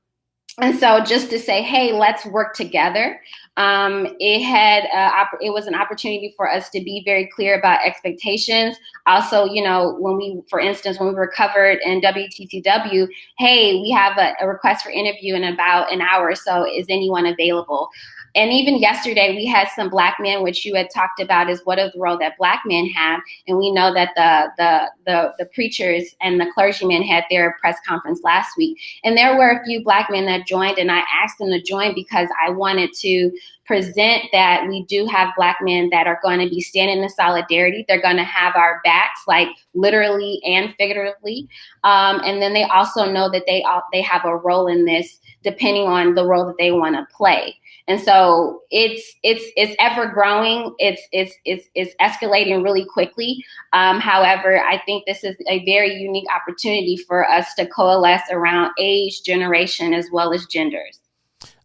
so just to say, hey, let's work together. It was an opportunity for us to be very clear about expectations. Also, when we were covered in WTTW, hey, we have a request for interview in about an hour or so. Is anyone available? And even yesterday, we had some Black men, which you had talked about is what is the role that Black men have. And we know that the preachers and the clergymen had their press conference last week. And there were a few Black men that joined, and I asked them to join because I wanted to present that we do have Black men that are going to be standing in solidarity. They're going to have our backs, like literally and figuratively. And then they also know that they have a role in this, depending on the role that they want to play. And so it's ever growing. It's escalating really quickly. However, I think this is a very unique opportunity for us to coalesce around age, generation, as well as genders.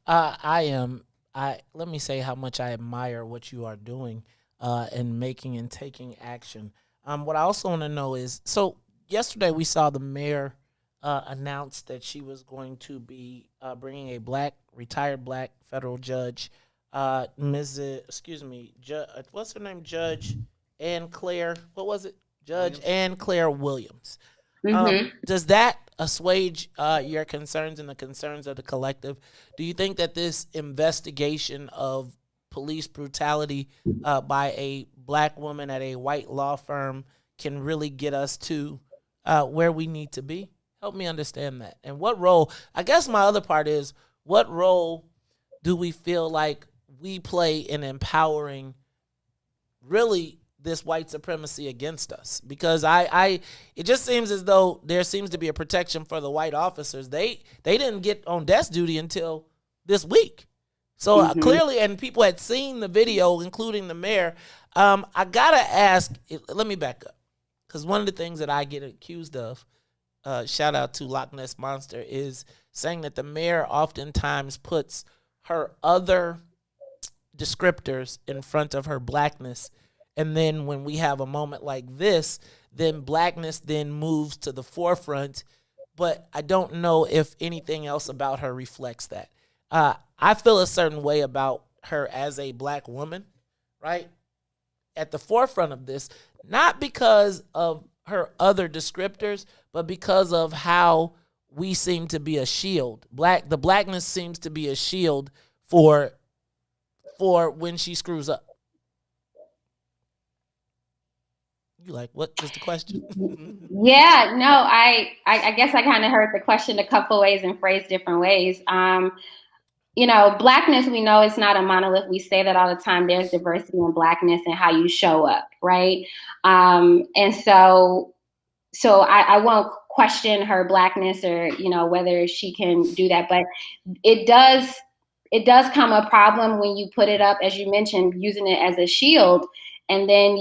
Let me say how much I admire what you are doing and making and taking action. What I also want to know is, so yesterday we saw the mayor announced that she was going to be bringing a retired black federal judge, what's her name? Judge Ann Claire. What was it? Judge Ann Claire Williams. Mm-hmm. Does that assuage your concerns and the concerns of the collective? Do you think that this investigation of police brutality by a Black woman at a white law firm can really get us to where we need to be? Help me understand that. And what role, I guess my other part is, what role do we feel like we play in empowering really this white supremacy against us? Because it just seems as though there seems to be a protection for the white officers. They didn't get on desk duty until this week. So clearly, and people had seen the video, including the mayor. I got to ask, let me back up. Because one of the things that I get accused of, shout out to Loch Ness Monster, is saying that the mayor oftentimes puts her other descriptors in front of her blackness. And then when we have a moment like this, then blackness then moves to the forefront. But I don't know if anything else about her reflects that. I feel a certain way about her as a Black woman, right? At the forefront of this, not because of her other descriptors, but because of how we seem to be a shield. The blackness seems to be a shield for when she screws up. You like, what is the question? Yeah, no, I guess I kind of heard the question a couple ways and phrased different ways. Blackness, we know it's not a monolith. We say that all the time. There's diversity in Blackness and how you show up, right? And so I won't question her Blackness or, whether she can do that. But it does come a problem when you put it up, as you mentioned, using it as a shield. And then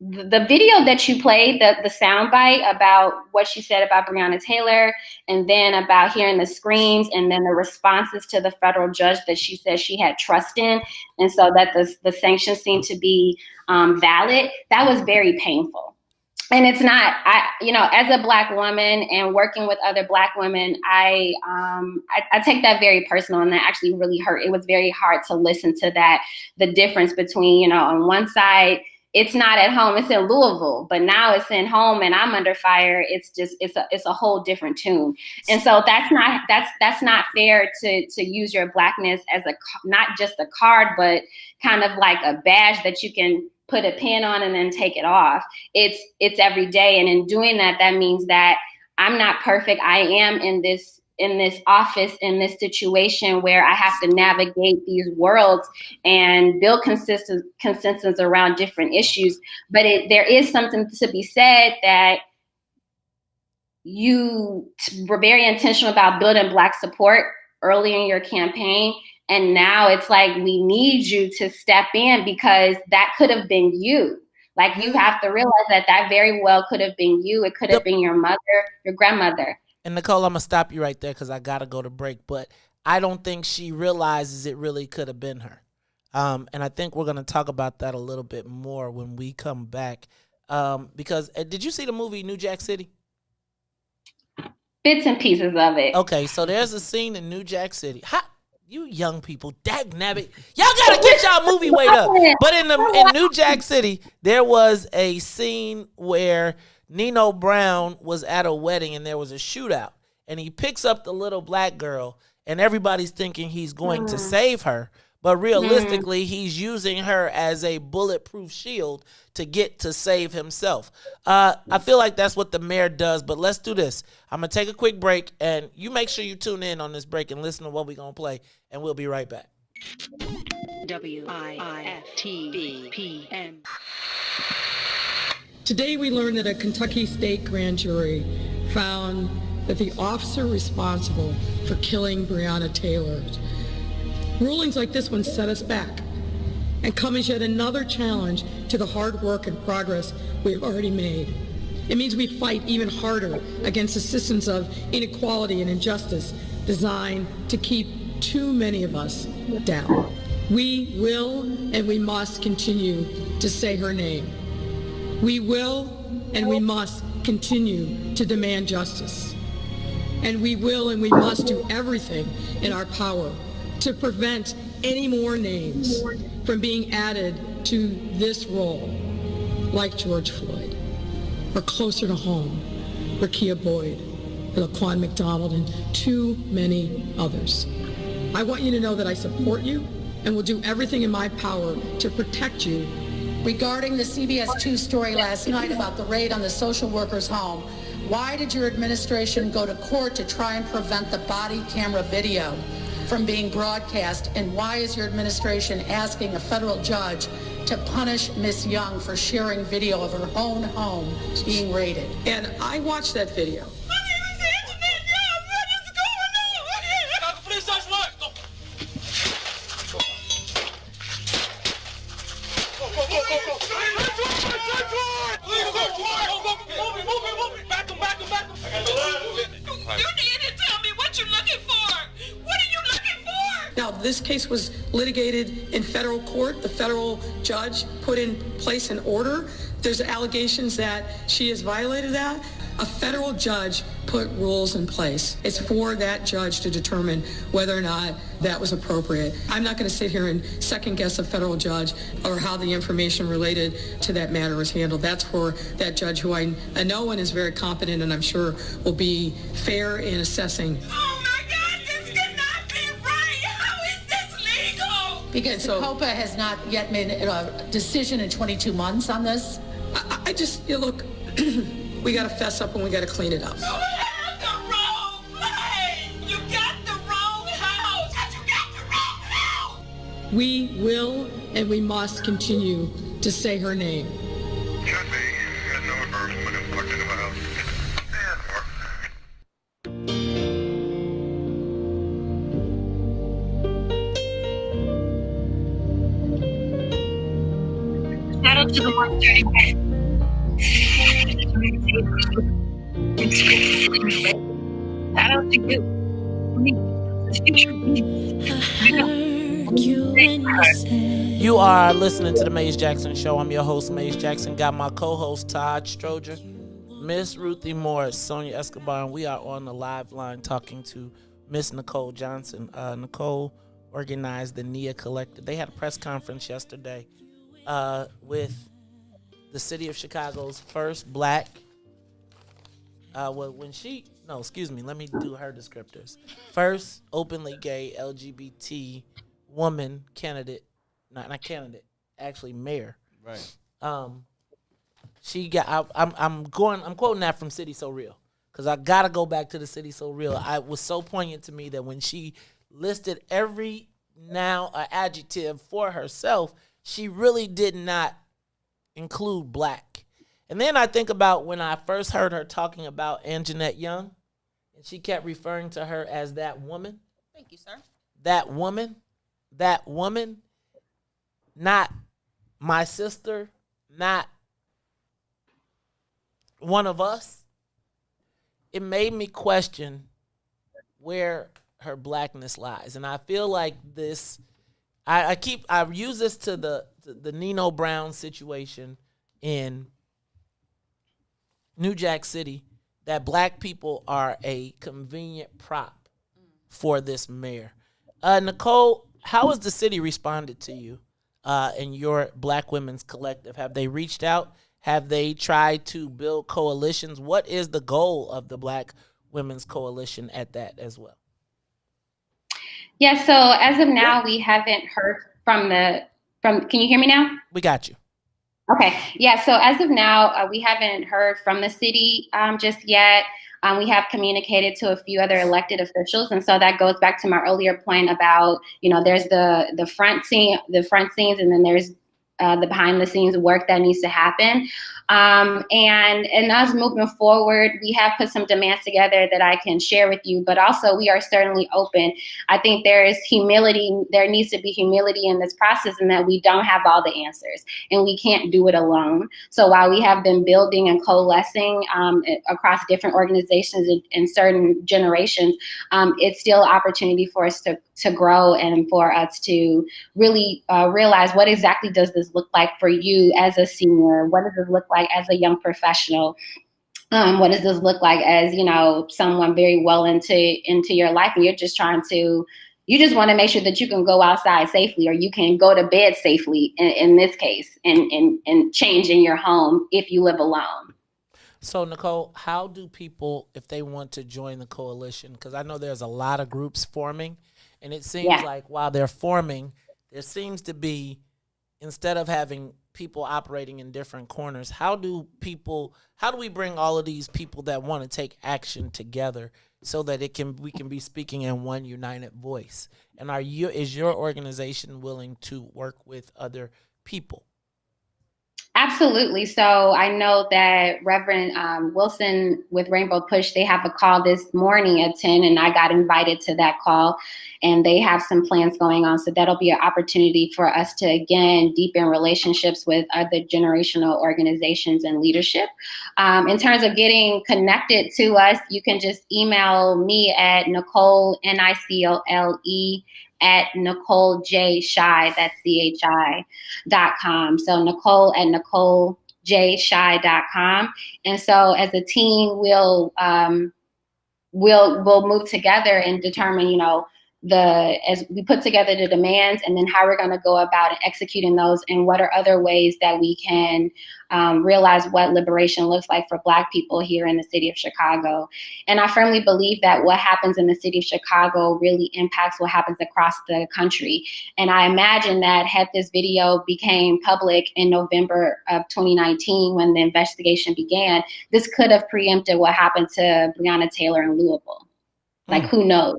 the video that you played, the soundbite about what she said about Breonna Taylor, and then about hearing the screams, and then the responses to the federal judge that she said she had trust in, and so that the sanctions seemed to be valid, that was very painful. And it's not, as a Black woman and working with other Black women, I take that very personal, and that actually really hurt. It was very hard to listen to that, the difference between, on one side, it's not at home, it's in Louisville, but now it's in home and I'm under fire. It's a whole different tune. And so that's not fair to use your Blackness as not just a card, but kind of like a badge that you can put a pin on and then take it off. It's every day. And in doing that, that means that I'm not perfect. I am in this office, in this situation where I have to navigate these worlds and build consensus around different issues. But there is something to be said that you were very intentional about building Black support early in your campaign. And now it's like, we need you to step in, because that could have been you. Like, you have to realize that very well could have been you. It could have been your mother, your grandmother. And Nicole, I'm going to stop you right there because I got to go to break. But I don't think she realizes it really could have been her. And I think we're going to talk about that a little bit more when we come back. Because did you see the movie New Jack City? Bits and pieces of it. Okay, so there's a scene in New Jack City. You young people, dagnabbit, y'all gotta get y'all movie weight up. But in New Jack City, there was a scene where Nino Brown was at a wedding and there was a shootout, and he picks up the little Black girl, and everybody's thinking he's going to save her, but realistically, he's using her as a bulletproof shield to get to save himself. I feel like that's what the mayor does, but let's do this. I'm going to take a quick break, and you make sure you tune in on this break and listen to what we're going to play, and we'll be right back. WIFTBPM. Today we learned that a Kentucky state grand jury found that the officer responsible for killing Breonna Taylor. Rulings like this one set us back and come as yet another challenge to the hard work and progress we've already made. It means we fight even harder against the systems of inequality and injustice designed to keep too many of us down. We will and we must continue to say her name. We will and we must continue to demand justice. And we will and we must do everything in our power to prevent any more names from being added to this role, like George Floyd, or closer to home, Rekia Boyd, and Laquan McDonald, and too many others. I want you to know that I support you and will do everything in my power to protect you. Regarding the CBS 2 story last night about the raid on the social worker's home, why did your administration go to court to try and prevent the body camera video from being broadcast? And why is your administration asking a federal judge to punish Miss Young for sharing video of her own home being raided? And I watched that video. This case was litigated in federal court. The federal judge put in place an order. There's allegations that she has violated that. A federal judge put rules in place. It's for that judge to determine whether or not that was appropriate. I'm not going to sit here and second guess a federal judge or how the information related to that matter was handled. That's for that judge who I know and is very competent and I'm sure will be fair in assessing. Because COPA has not yet made a decision in 22 months on this. I just, look, we got to fess up and we got to clean it up. You have the wrong place. You got the wrong house. You got the wrong house. We will and we must continue to say her name. Shout out to the 130 Shout out to you. You are listening to the Maze Jackson Show. I'm your host, Maze Jackson. Got my co-host, Todd Stroger, Miss Ruthie Morris, Sonia Escobar, and we are on the live line talking to Miss Nicole Johnson. Nicole organized the NIA Collective. They had a press conference yesterday with the city of Chicago's first Black, let me do her descriptors. First openly gay LGBT woman candidate, not candidate, actually mayor. Right. She got. I'm quoting that from City So Real, because I got to go back to the city so real. It was so poignant to me that when she listed every adjective for herself, she really did not include black. And then I think about when I first heard her talking about Anjanette Young, and she kept referring to her as that woman. Thank you, sir. That woman, not my sister, not one of us. It made me question where her blackness lies. And I feel like this, I use this to the Nino Brown situation in New Jack City, that black people are a convenient prop for this mayor. Nicole, how has the city responded to you and your Black Women's Collective? Have they reached out? Have they tried to build coalitions? What is the goal of the Black Women's Coalition at that as well? Yeah, so as of now, we haven't heard from can you hear me now? We got you. Okay. Yeah. So as of now, we haven't heard from the city just yet. We have communicated to a few other elected officials, and so that goes back to my earlier point about, there's the front scenes, and then there's the behind the scenes work that needs to happen. And us moving forward, we have put some demands together that I can share with you, but also we are certainly open. I think there is humility. There needs to be humility in this process, and that we don't have all the answers and we can't do it alone. So while we have been building and coalescing across different organizations in certain generations, it's still an opportunity for us to grow and for us to really realize what exactly does this look like for you as a senior? What does this look like as a young professional? What does this look like as, someone very well into your life, and you're just trying to, you just want to make sure that you can go outside safely, or you can go to bed safely in this case, and change in your home if you live alone. So, Nicole, how do people, if they want to join the coalition, because I know there's a lot of groups forming, and it seems like while they're forming, there seems to be, instead of having people operating in different corners, how do we bring all of these people that want to take action together so that we can be speaking in one united voice? And is your organization willing to work with other people? Absolutely. So I know that Reverend Wilson with Rainbow Push, they have a call this morning at 10, and I got invited to that call, and they have some plans going on. So that'll be an opportunity for us to, again, deepen relationships with other generational organizations and leadership. In terms of getting connected to us, you can just email me at Nicole, NICOLE, at NicoleJShy, that's CHI.com. So Nicole at NicoleJShy.com. And so as a team, we'll move together and determine, as we put together the demands, and then how we're going to go about executing those, and what are other ways that we can realize what liberation looks like for Black people here in the city of Chicago. And I firmly believe that what happens in the city of Chicago really impacts what happens across the country. And I imagine that had this video became public in November of 2019, when the investigation began, this could have preempted what happened to Breonna Taylor in Louisville. Like, who knows?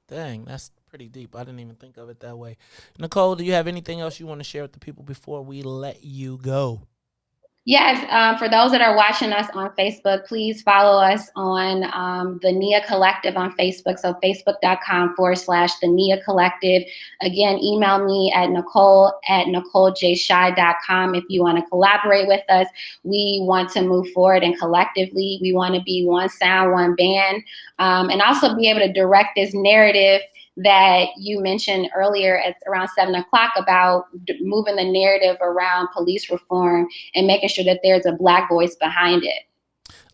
Dang, that's pretty deep. I didn't even think of it that way. Nicole, do you have anything else you want to share with the people before we let you go? Yes, for those that are watching us on Facebook, please follow us on the NIA Collective on Facebook. So facebook.com/the NIA Collective. Again, email me at Nicole at NicoleJShy.com if you want to collaborate with us. We want to move forward, and collectively, we want to be one sound, one band, and also be able to direct this narrative that you mentioned earlier at around 7 o'clock about moving the narrative around police reform and making sure that there's a Black voice behind it.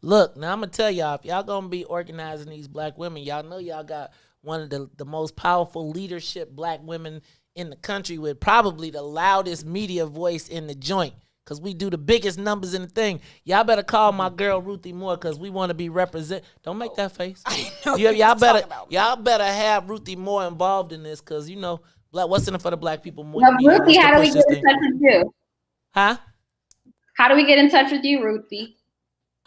Look, now I'm going to tell y'all, if y'all going to be organizing these Black women, y'all know y'all got one of the most powerful leadership Black women in the country with probably the loudest media voice in the joint, because we do the biggest numbers in the thing. Y'all better call my girl Ruthie Moore, because we want to be represented. Don't make that face. Y'all better have Ruthie Moore involved in this, because, what's in it for the Black people more. Now, Ruthie, how do we get in touch with you? Huh? How do we get in touch with you, Ruthie?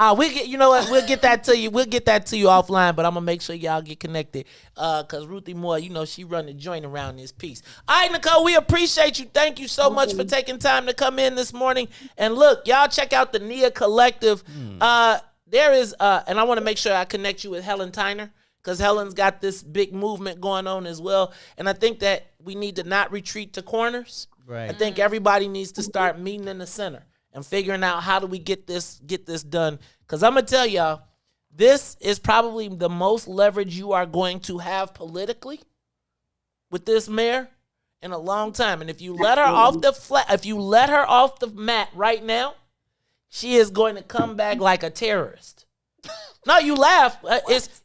You know what? We'll get that to you. We'll get that to you offline, but I'm gonna make sure y'all get connected. Cause Ruthie Moore, you know, she run the joint around this piece. All right, Nicole, we appreciate you. Thank you so much for taking time to come in this morning. And look, y'all check out the Nia Collective. There is, and I want to make sure I connect you with Helen Tyner, because Helen's got this big movement going on as well. And I think that we need to not retreat to corners. Right. I think everybody needs to start meeting in the center and figuring out how do we get this done. Because I'm going to tell y'all, this is probably the most leverage you are going to have politically with this mayor in a long time. And if you let her off the mat right now, she is going to come back like a terrorist. No, you laugh.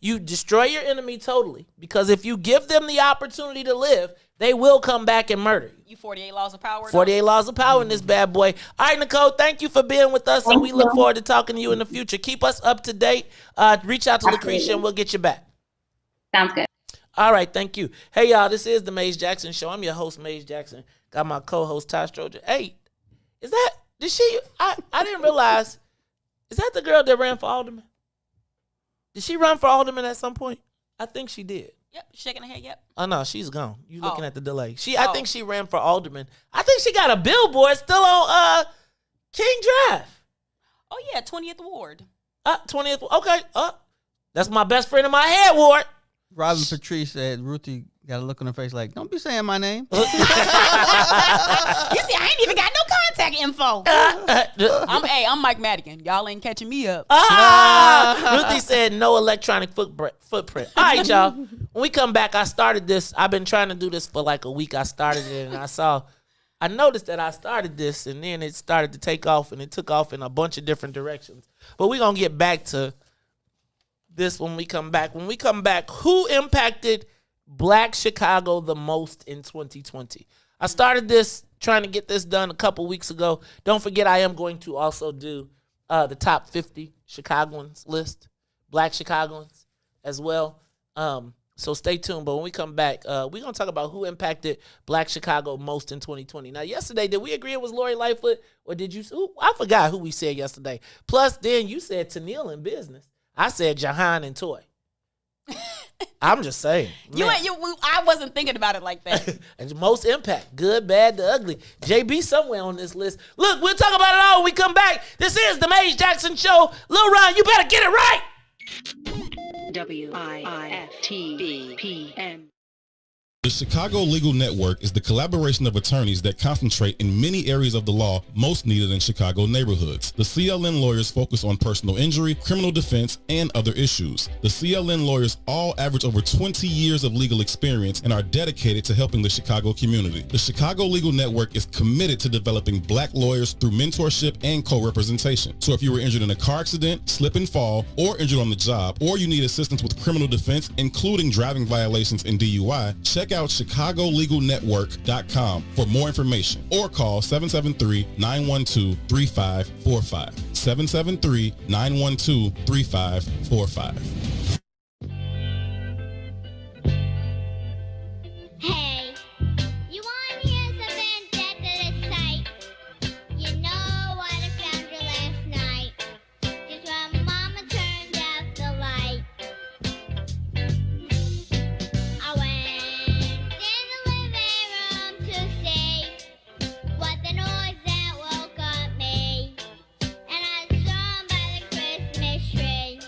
You destroy your enemy totally. Because if you give them the opportunity to live, they will come back and murder you. You 48 laws of power? 48 laws of power in this bad boy. All right, Nicole, thank you for being with us, and we look forward to talking to you in the future. Keep us up to date. Reach out to Lucretia, and we'll get you back. Sounds good. All right, thank you. Hey, y'all, this is the Maze Jackson Show. I'm your host, Maze Jackson. Got my co-host, Todd Stroger. Hey, I didn't realize, is that the girl that ran for alderman? Did she run for alderman at some point? I think she did. Yep, shaking her head, yep. Oh, no, she's gone. You looking at the delay. I think she ran for alderman. I think she got a billboard still on King Drive. Oh, yeah, 20th Ward. 20th, okay. That's my best friend in my head, Ward. Robin Patrice said Ruthie got a look on her face like, don't be saying my name. You see, I ain't even got no contact info. I'm Mike Madigan. Y'all ain't catching me up. Ruthie said no electronic footprint. All right, y'all. When we come back, I started this. I've been trying to do this for like a week. I started it, and I noticed that I started this, and then it started to take off, and it took off in a bunch of different directions. But we're going to get back to this when we come back. When we come back, who impacted Black Chicago the most in 2020? I started this, trying to get this done a couple weeks ago. Don't forget, I am going to also do the top 50 Chicagoans list, Black Chicagoans as well. So stay tuned. But when we come back, we're going to talk about who impacted Black Chicago most in 2020. Now, yesterday, did we agree it was Lori Lightfoot? Or did you? I forgot who we said yesterday. Plus, then you said Tennille in business. I said Jahan and Toy. I'm just saying. I wasn't thinking about it like that. And most impact, good, bad, the ugly. JB somewhere on this list. Look, we'll talk about it all when we come back. This is the Maze Jackson Show. Lil Ron, you better get it right. WIFTBPM. The Chicago Legal Network is the collaboration of attorneys that concentrate in many areas of the law most needed in Chicago neighborhoods. The CLN lawyers focus on personal injury, criminal defense, and other issues. The CLN lawyers all average over 20 years of legal experience and are dedicated to helping the Chicago community. The Chicago Legal Network is committed to developing black lawyers through mentorship and co-representation. So if you were injured in a car accident, slip and fall, or injured on the job, or you need assistance with criminal defense, including driving violations and DUI, check out ChicagoLegalNetwork.com for more information or call 773-912-3545. 773-912-3545. Hey, you want to hear something that is sight? You know what I found you last night. Just when Mama turned out the light. I went in the living room to see what the noise that woke up me. And I saw him by the Christmas tree.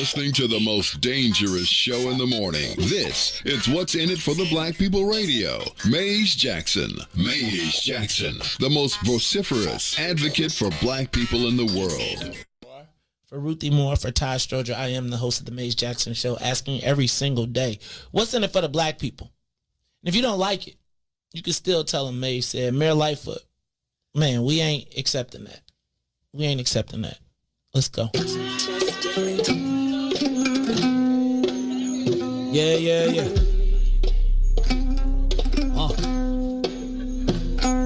listening to the most dangerous show in the morning. This is What's in It for the Black People Radio. Maze Jackson. Maze Jackson, the most vociferous advocate for black people in the world. For Ruthie Moore, for Todd Stroger, I am the host of the Maze Jackson Show, asking every single day, what's in it for the black people? And if you don't like it, you can still tell them Maze said, Mayor Lightfoot, man, we ain't accepting that. We ain't accepting that. Let's go. Yeah.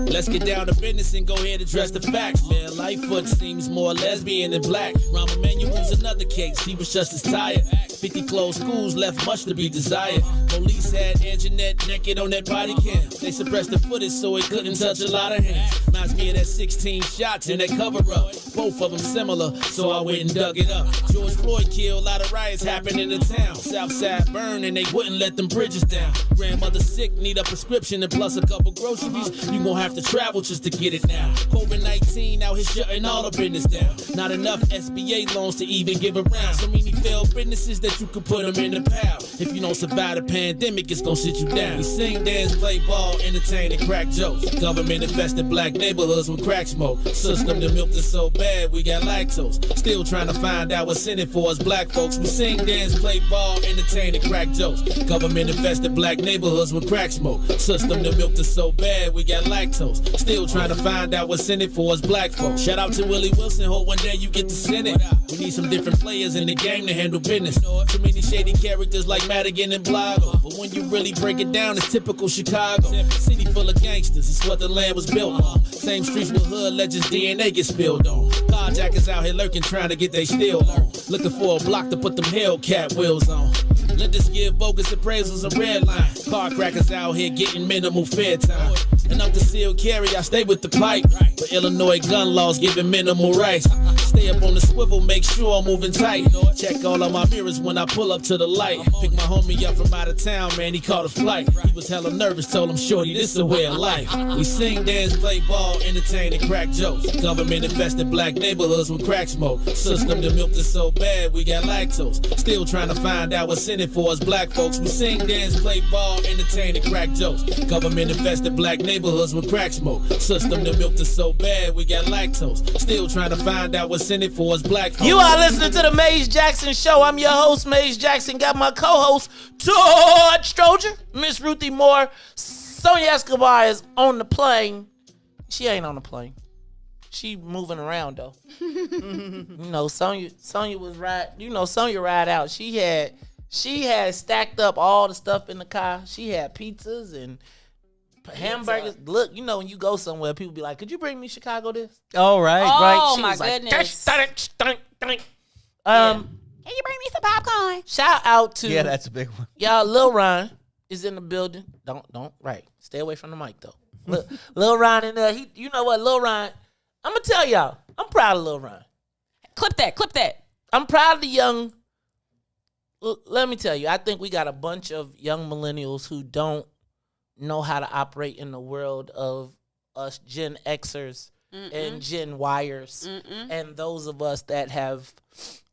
Let's get down to business and go ahead and address the facts, man. Lightfoot seems more lesbian than black. Rahm Emanuel's another case. He was just as tired. 50 closed schools left much to be desired. Police had Anjanette naked on that body cam. They suppressed the footage so it couldn't touch a lot of hands. Reminds me of that 16 shots in that cover-up. Both of them similar, so I went and dug it up. George Floyd killed, a lot of riots happened in the town. Southside burned and they wouldn't let them bridges down. Grandmother sick, need a prescription and plus a couple groceries. You gon' have to travel just to get it now. COVID-19 out here shutting all the business down. Not enough SBA loans to even give around. So many failed businesses that you could put them in the pile. If you don't survive the pandemic, it's gonna sit you down. We sing, dance, play ball, entertain, and crack jokes. Government infested black neighborhoods with crack smoke. System that milked us so bad, we got lactose. Still trying to find out what's in it for us black folks. We sing, dance, play ball, entertain, and crack jokes. Government infested black neighborhoods with crack smoke. System that milked us so bad, we got lactose. Still trying to find out what's in it for us black folks. Shout out to Willie Wilson, hope one day you get to send it. We need some different players in the game to handle business. Too many shady characters like Madigan and Blago. But when you really break it down, it's typical Chicago. City full of gangsters, it's what the land was built on. Same streets with hood legends, DNA get spilled on. Carjackers out here lurking, trying to get they steal on. Looking for a block to put them Hellcat wheels on. Let us give bogus appraisals a red line. Car crackers out here getting minimal fair time. And I'm concealed carry, I stay with the pipe. But Illinois gun laws giving minimal rights. Stay up on the swivel, make sure I'm moving tight. Check all of my mirrors when I pull up to the light. Pick my homie up from out of town, man, he caught a flight. He was hella nervous, told him, shorty, this is a way of life. We sing, dance, play ball, entertain, and crack jokes. Government infested black neighborhoods with crack smoke. System that milked us so bad, we got lactose. Still trying to find out what's in it for us black folks. We sing, dance, play ball, entertain, and crack jokes. Government infested black neighborhoods with crack smoke. System that milked us so bad, we got lactose. Still trying to find out what's in it for us black folks. You are listening to the Maze Jackson Show. I'm your host, Maze Jackson. Got my co-host, Todd Stroger, Miss Ruthie Moore. Sonia Escobar is on the plane. She ain't on the plane. She moving around though. You know, Sonia was right. You know, Sonia ride out. She had stacked up all the stuff in the car. She had pizzas and hamburgers. Look, you know, when you go somewhere, people be like, "Could you bring me Chicago this?" Oh, right. Oh, She my was like, goodness. Can you bring me some popcorn? Shout out to that's a big one. y'all. Lil Ron is in the building. Don't right. Stay away from the mic though. Lil Ron in there. You know what, Lil Ron? I'm gonna tell y'all. I'm proud of Lil Ron. Clip that. I'm proud of the young. Let me tell you. I think we got a bunch of young millennials who don't know how to operate in the world of us Gen Xers and Gen Yers and those of us that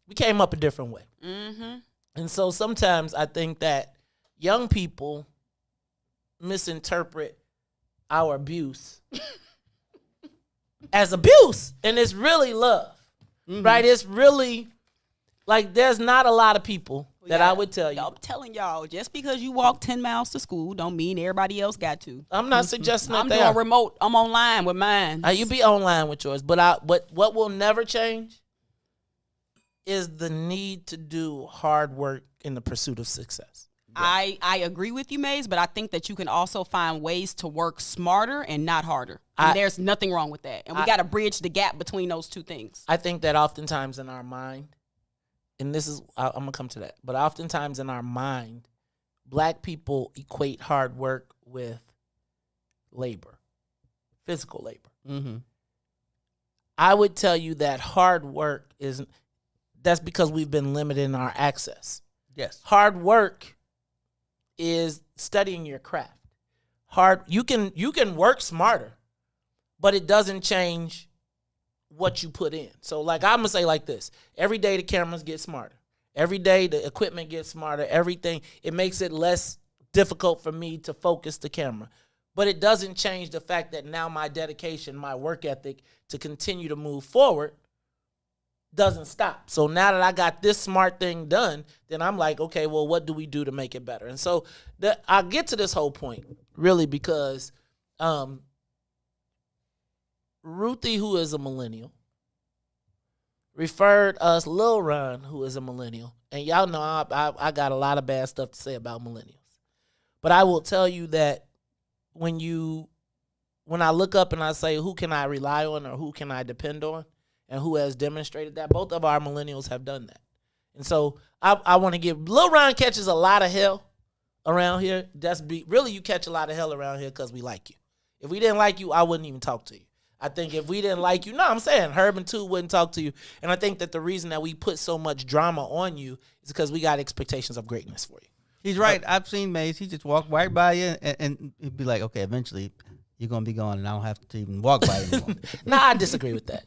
we came up a different way. And so sometimes I think that young people misinterpret our abuse as abuse, and it's really love, right? It's really like there's not a lot of people that I would tell you. I'm telling y'all, just because you walk 10 miles to school don't mean everybody else got to. I'm not suggesting that I'm doing remote. I'm online with mine. You be online with yours, but what will never change is the need to do hard work in the pursuit of success. I agree with you, Maze, but I think that you can also find ways to work smarter and not harder. And there's nothing wrong with that. And we got to bridge the gap between those two things. I think that oftentimes in our mind, and this is, I'm going to come to that, but oftentimes in our mind, black people equate hard work with labor, physical labor. I would tell you that hard work that's because we've been limited in our access. Yes. Hard work is studying your craft. You can work smarter, but it doesn't change what you put in. So like I'm gonna say like this: every day the cameras get smarter. Every day the equipment gets smarter. Everything, it makes it less difficult for me to focus the camera. But it doesn't change the fact that now my dedication, my work ethic to continue to move forward doesn't stop. So now that I got this smart thing done, then I'm like, okay, well, what do we do to make it better? And so I get to this whole point really because Ruthie, who is a millennial, referred us Lil Ron, who is a millennial. And y'all know I got a lot of bad stuff to say about millennials. But I will tell you that when I look up and I say, who can I rely on or who can I depend on and who has demonstrated that, both of our millennials have done that. And so I want to give, Lil Ron catches a lot of hell around here. Really, you catch a lot of hell around here because we like you. If we didn't like you, I wouldn't even talk to you. I think if we didn't like you, I'm saying Herb and Two wouldn't talk to you. And I think that the reason that we put so much drama on you is because we got expectations of greatness for you. He's right. I've seen Maze. He just walk right by you, and he'd be like, okay, eventually you're going to be gone, and I don't have to even walk by you anymore. I disagree with that.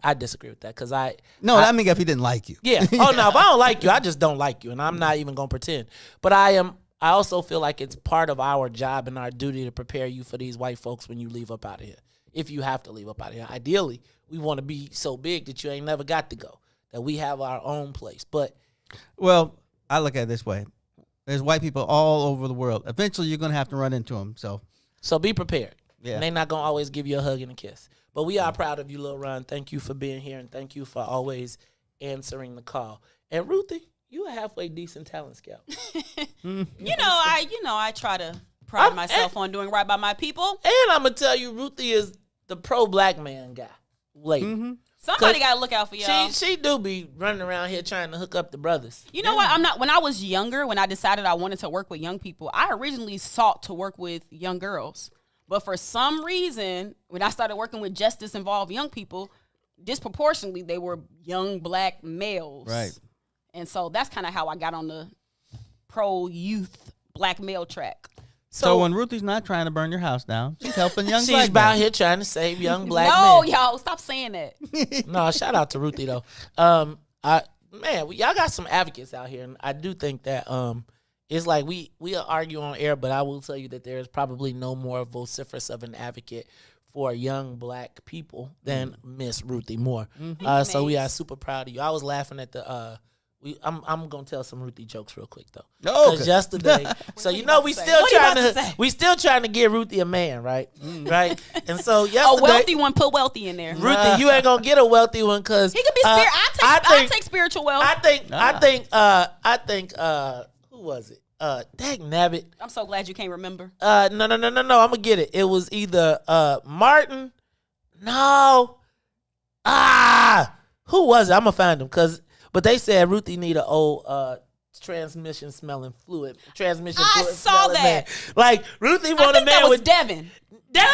I disagree with that because I mean if he didn't like you. Yeah. Oh, no, if I don't like you, I just don't like you, and I'm not even going to pretend. But I also feel like it's part of our job and our duty to prepare you for these white folks when you leave up out of here. If you have to leave up out of here. Ideally, we want to be so big that you ain't never got to go, that we have our own place. But well, I look at it this way. There's white people all over the world. Eventually, you're going to have to run into them. So be prepared. Yeah. And they're not going to always give you a hug and a kiss. But we are proud of you, Lil Ron. Thank you for being here, and thank you for always answering the call. And Ruthie, you a halfway decent talent scout. I try to pride myself on doing right by my people. And I'm going to tell you, Ruthie is the pro-black man guy. Lady. Mm-hmm. Somebody got to look out for y'all. She do be running around here trying to hook up the brothers. You know what? When I was younger, when I decided I wanted to work with young people, I originally sought to work with young girls. But for some reason, when I started working with justice-involved young people, disproportionately, they were young black males. Right. And so that's kind of how I got on the pro-youth black male track. So when Ruthie's not trying to burn your house down, she's helping young black men. She's out here trying to save young black men. No, y'all, stop saying that. No, shout out to Ruthie, though. Y'all got some advocates out here, and I do think that it's like we argue on air, but I will tell you that there is probably no more vociferous of an advocate for young black people than Miss Ruthie Moore. Mm-hmm. So we are super proud of you. I was laughing at the I'm gonna tell some Ruthie jokes real quick though. Okay. Yesterday, so we still trying to get Ruthie a man, right? Right. And so yesterday, a wealthy one, put wealthy in there. Ruthie, you ain't gonna get a wealthy one because he could be spirit. I take spiritual wealth. I think who was it? Dag nabbit. I'm so glad you can't remember. No. I'm gonna get it. It was either Martin. No. Who was it? I'm gonna find him but they said Ruthie need an old transmission smelling fluid. I saw that. Man. Like Ruthie want a man that was with Devin. Said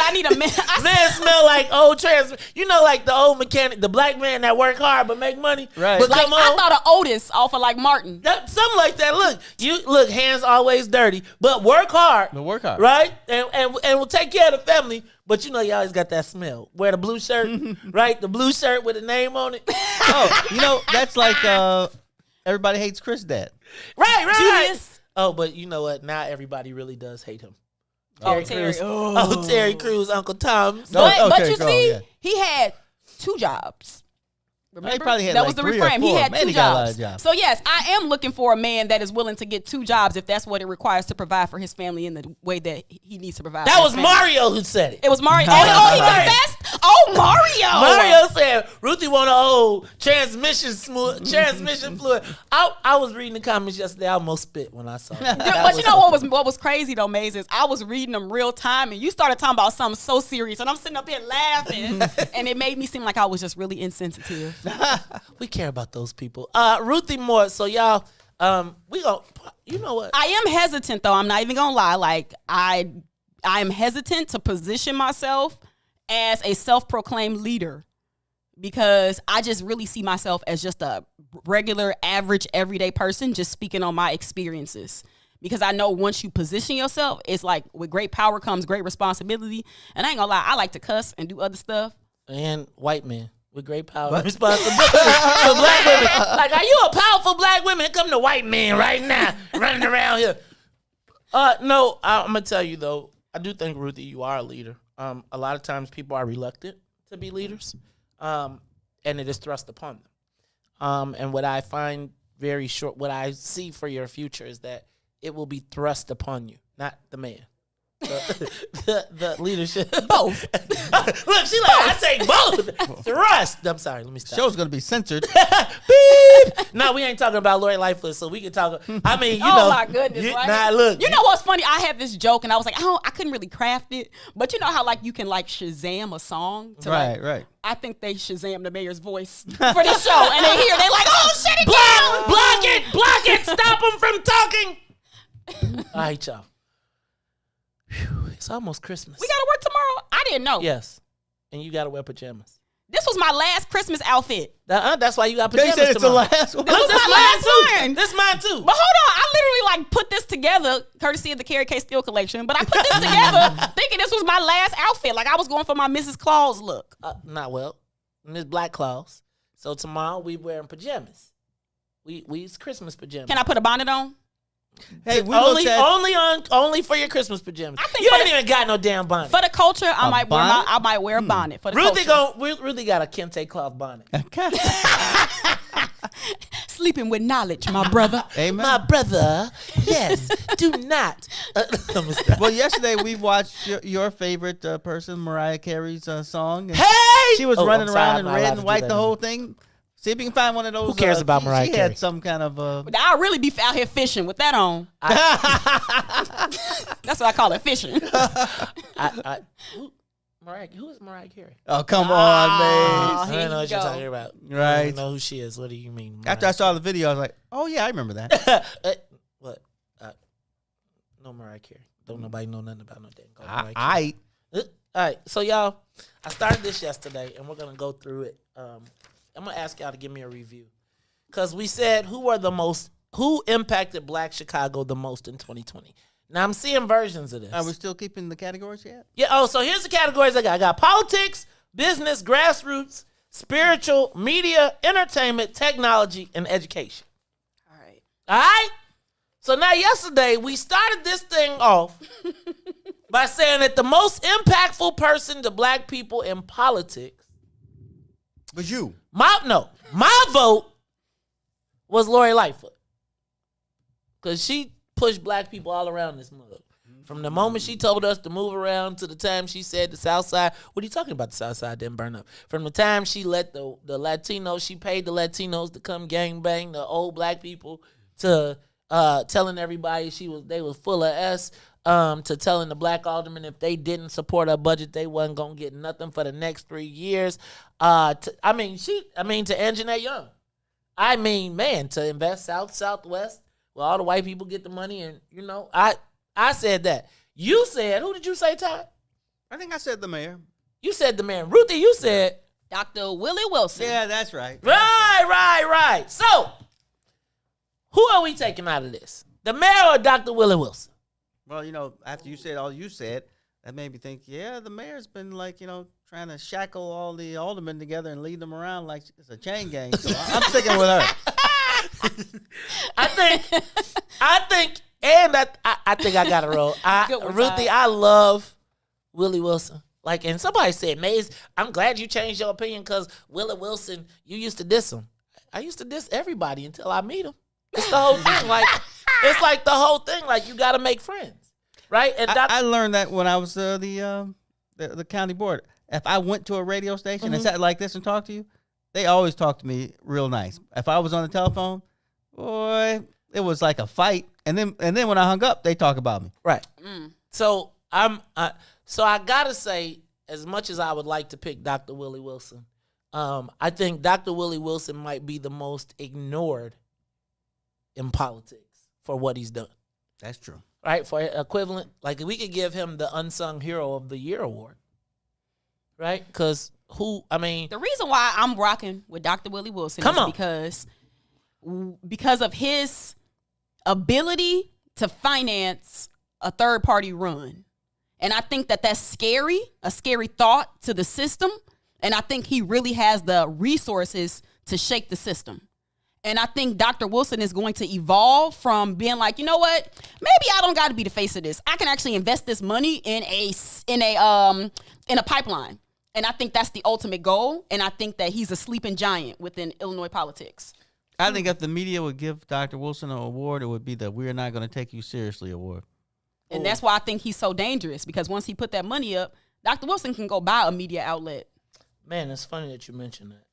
I need a man. Man smell like old like the old mechanic, the black man that work hard but make money. Right. But like I thought of Otis off of like Martin. Something like that. Look, hands always dirty, but work hard. Right? And we'll take care of the family. But you always got that smell. Wear the blue shirt, right? The blue shirt with a name on it. That's like Everybody Hates Chris Dad. Right. Julius. Oh, but you know what? Now everybody really does hate him. Terry. Terry Crews, Uncle Tom. But you see, he had 2 jobs. Remember? He probably had that like was the 3 refrain. or 4. He had Man, 2 he got a lot jobs. of jobs. So yes, I am looking for a man that is willing to get 2 jobs if that's what it requires to provide for his family in the way that he needs to provide. That was Mario who said it. It was Mario. He confessed. Oh, Mario. Mario said Ruthie want an old transmission fluid. I was reading the comments yesterday. I almost spit when I saw it. But you know what was crazy though, Maze, is I was reading them real time and you started talking about something so serious and I'm sitting up here laughing and it made me seem like I was just really insensitive. We care about those people. Ruthie Moore. So y'all, we go. You know what? I am hesitant though. I'm not even gonna lie. Like I am hesitant to position myself as a self-proclaimed leader because I just really see myself as just a regular, average, everyday person, just speaking on my experiences. Because I know once you position yourself, it's like with great power comes great responsibility. And I ain't gonna lie, I like to cuss and do other stuff. And white men. with great power and responsibility for black women. Like, are you a powerful black woman? Here come the white man right now running around here. No, I'm going to tell you, though, I do think, Ruthie, you are a leader. A lot of times people are reluctant to be leaders, and it is thrust upon them. And what I find what I see for your future is that it will be thrust upon you, not the man. The leadership. Both. Look, she like, I say both. Thrust. I'm sorry, let me stop. Show's gonna be censored. Beep. No, we ain't talking about Lori Lightfoot, so we can talk. I mean, you know. Oh my goodness, right? Nah, look. You know what's funny? I had this joke and I was like, I couldn't really craft it. But you know how like you can like Shazam a song? Right. I think they Shazam the mayor's voice for this show. And they hear, they like, oh, shut it down. Block it. Stop them from talking. All right, y'all. Whew, it's almost Christmas. We got to work tomorrow? I didn't know. Yes. And you got to wear pajamas. This was my last Christmas outfit. That's why you got pajamas They said it's tomorrow. the last one. This was my last one. This is mine too. But hold on. I literally like put this together, courtesy of the Carrie K. Steele collection. But I put this together thinking this was my last outfit. Like I was going for my Mrs. Claus look. Not well. Miss Black Claus. So tomorrow we wearing pajamas. We's Christmas pajamas. Can I put a bonnet on? Hey, we only for your Christmas pajamas. You ain't even got no damn bonnet. For the culture, I might wear a bonnet. For the Ruthie got a kente cloth bonnet. Okay. Sleeping with knowledge, my brother. Amen. My brother, yes, do not. Well, yesterday we watched your favorite person, Mariah Carey's song. Hey! She was running around in red and white the whole thing. See if you can find one of those. Who cares about Mariah Carey? She had some kind of. I'll really be out here fishing with that on. That's what I call it, fishing. Who is Mariah Carey? Oh, come on, man. I don't know what you're talking about. Right. I don't know who she is. What do you mean? After I saw the video, I was like, oh, yeah, I remember that. What? No Mariah Carey. Don't nobody know nothing about no damn Mariah Carey. All right. So, y'all, I started this yesterday, and we're going to go through it. I'm going to ask y'all to give me a review. Because we said who impacted Black Chicago the most in 2020. Now, I'm seeing versions of this. Are we still keeping the categories yet? Yeah. So here's the categories I got. I got politics, business, grassroots, spiritual, media, entertainment, technology, and education. All right? So now yesterday, we started this thing off by saying that the most impactful person to Black people in politics was you. My vote was Lori Lightfoot. Because she pushed Black people all around this mug. From the moment she told us to move around to the time she said the South Side. What are you talking about? The South Side didn't burn up. From the time she let the Latinos, she paid the Latinos to come gangbang the old Black people, to telling everybody they was full of S, to telling the Black aldermen if they didn't support her budget, they wasn't gonna get nothing for the next 3 years. To Anjanette Young. I mean, man, to invest Southwest, where all the white people get the money, and I said that. You said, who did you say, Todd? I think I said the mayor. You said the mayor. Ruthie, you said Dr. Willie Wilson. Yeah, that's right. Right. So, who are we taking out of this? The mayor or Dr. Willie Wilson? Well, after you said all you said, that made me think, yeah, the mayor's been trying to shackle all the aldermen together and lead them around like it's a chain gang. So I'm sticking with her. I think I got to roll. Ruthie, I love Willie Wilson. And somebody said, Maze, I'm glad you changed your opinion because Willie Wilson, you used to diss him. I used to diss everybody until I meet him. It's the whole thing. It's like the whole thing. You got to make friends, right? And I learned that when I was the county board. If I went to a radio station and sat like this and talked to you, they always talked to me real nice. If I was on the telephone, boy, it was like a fight. And then when I hung up, they talk about me. Right. So I gotta say, as much as I would like to pick Dr. Willie Wilson, I think Dr. Willie Wilson might be the most ignored in politics for what he's done. That's true. Right? For equivalent, we could give him the Unsung Hero of the Year award. Right? Because the reason why I'm rocking with Dr. Willie Wilson is because of his ability to finance a third-party run. And I think that's scary, a scary thought to the system. And I think he really has the resources to shake the system. And I think Dr. Wilson is going to evolve from being like, you know what? Maybe I don't got to be the face of this. I can actually invest this money in a pipeline. And I think that's the ultimate goal. And I think that he's a sleeping giant within Illinois politics. I think if the media would give Dr. Wilson an award, it would be the "We're Not Going to Take You Seriously" award. And that's why I think he's so dangerous, because once he put that money up, Dr. Wilson can go buy a media outlet. Man, it's funny that you mentioned that.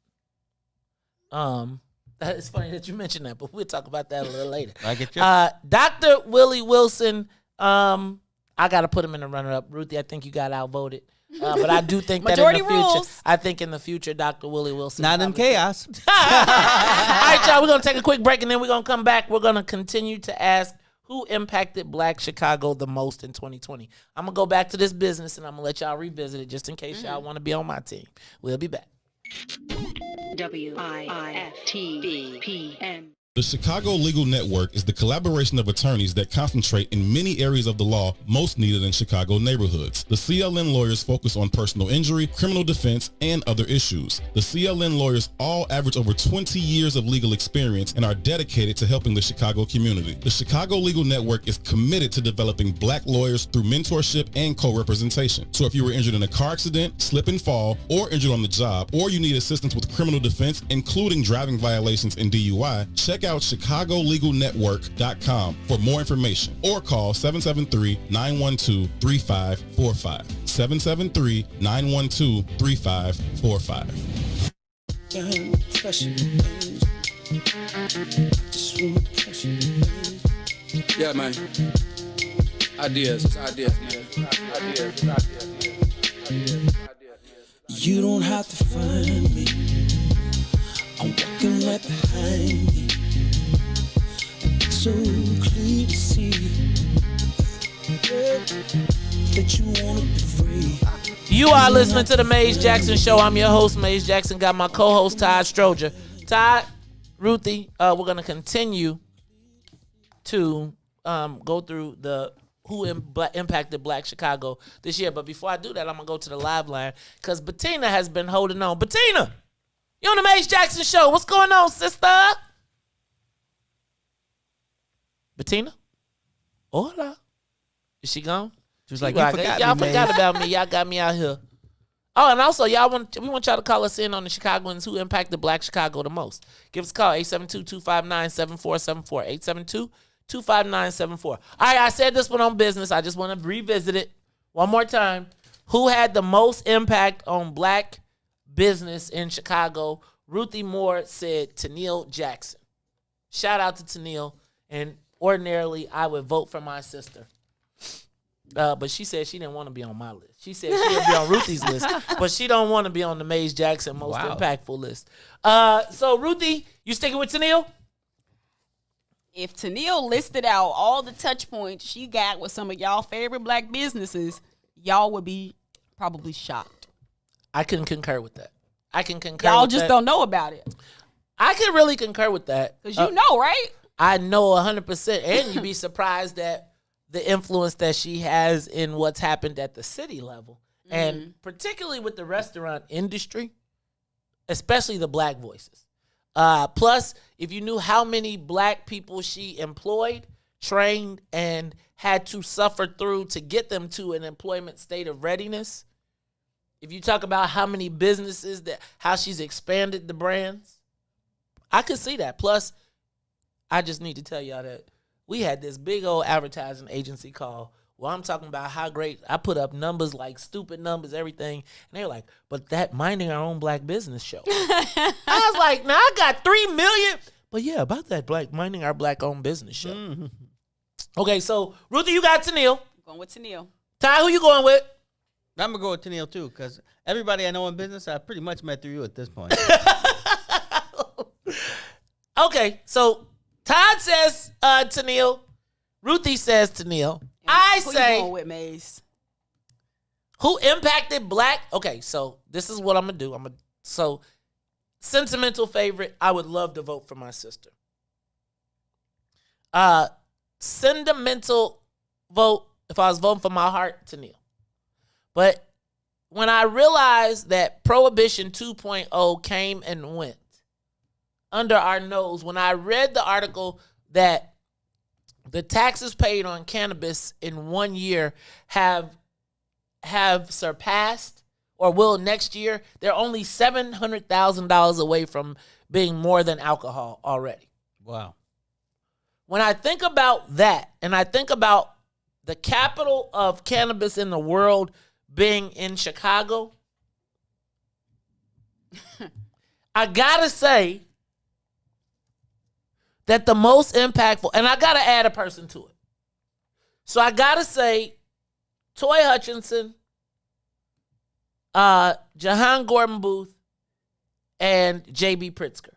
It's funny that you mentioned that, but we'll talk about that a little later. I get you. Dr. Willie Wilson, I got to put him in the runner-up. Ruthie, I think you got outvoted. But I do think that in the future, I think in the future, Dr. Willie Wilson. Not in chaos. All right, y'all, we're going to take a quick break, and then we're going to come back. We're going to continue to ask who impacted Black Chicago the most in 2020. I'm going to go back to this business, and I'm going to let y'all revisit it just in case y'all want to be on my team. We'll be back. WIFTBPN. The Chicago Legal Network is the collaboration of attorneys that concentrate in many areas of the law most needed in Chicago neighborhoods. The CLN lawyers focus on personal injury, criminal defense, and other issues. The CLN lawyers all average over 20 years of legal experience and are dedicated to helping the Chicago community. The Chicago Legal Network is committed to developing Black lawyers through mentorship and co-representation. So if you were injured in a car accident, slip and fall, or injured on the job, or you need assistance with criminal defense, including driving violations and DUI, check out ChicagoLegalNetwork.com for more information, or call 773-912-3545. 773-912-3545. Yeah, man. Ideas, man. You don't have to find me. I'm walking right behind you. It's so clear to see that you want to be free. You are listening to the Maze Jackson Show. I'm your host, Maze Jackson. Got my co-host, Todd Stroger. Todd, Ruthie, we're going to continue to go through the who impacted Black Chicago this year. But before I do that, I'm going to go to the live line because Bettina has been holding on. Bettina, you on the Maze Jackson Show. What's going on, sister? Bettina? Hola. Is she gone? She was like, y'all forgot about me. Y'all got me out here. Oh, and also, we want y'all to call us in on the Chicagoans who impacted Black Chicago the most. Give us a call, 872-259-7474, 872-259-74. All right, I said this one on business. I just want to revisit it one more time. Who had the most impact on Black business in Chicago? Ruthie Moore said Tennille Jackson. Shout out to Tennille. And ordinarily, I would vote for my sister. But she said she didn't want to be on my list. She said she would be on Ruthie's list, but she don't want to be on the Maze Jackson most impactful list. So, Ruthie, you sticking with Tennille? If Tennille listed out all the touch points she got with some of y'all favorite Black businesses, y'all would be probably shocked. I can concur with that. Y'all just don't know about it. I can really concur with that. Because you know, right? I know 100%. And you'd be surprised at the influence that she has in what's happened at the city level. Mm-hmm. And particularly with the restaurant industry, especially the Black voices. Plus, if you knew how many Black people she employed, trained, and had to suffer through to get them to an employment state of readiness, if you talk about how many businesses, how she's expanded the brands, I could see that. Plus, I just need to tell y'all that we had this big old advertising agency call where I'm talking about how great I put up numbers, like stupid numbers, everything. And they were like, but that minding our own Black business show. I was like, now I got 3 million. But yeah, about that minding our Black owned business show. Mm-hmm. Okay, so Ruthie, you got Tennille. Going with Tennille. Ty, who you going with? I'm going to go with Tennille too, because everybody I know in business, I pretty much met through you at this point. Okay, so Todd says Tennille. Ruthie says Tennille. I who say you going with, Maze? Who impacted Black? Okay, so this is what I'm gonna do. So sentimental favorite. I would love to vote for my sister. Sentimental vote. If I was voting for my heart, Tennille. But when I realized that Prohibition 2.0 came and went under our nose, when I read the article that the taxes paid on cannabis in 1 year have surpassed or will next year, they're only $700,000 away from being more than alcohol already. Wow. When I think about that, and I think about the capital of cannabis in the world being in Chicago, I gotta say that the most impactful, and I gotta add a person to it. So I gotta say Toy Hutchinson, Jahan Gordon Booth, and J.B. Pritzker.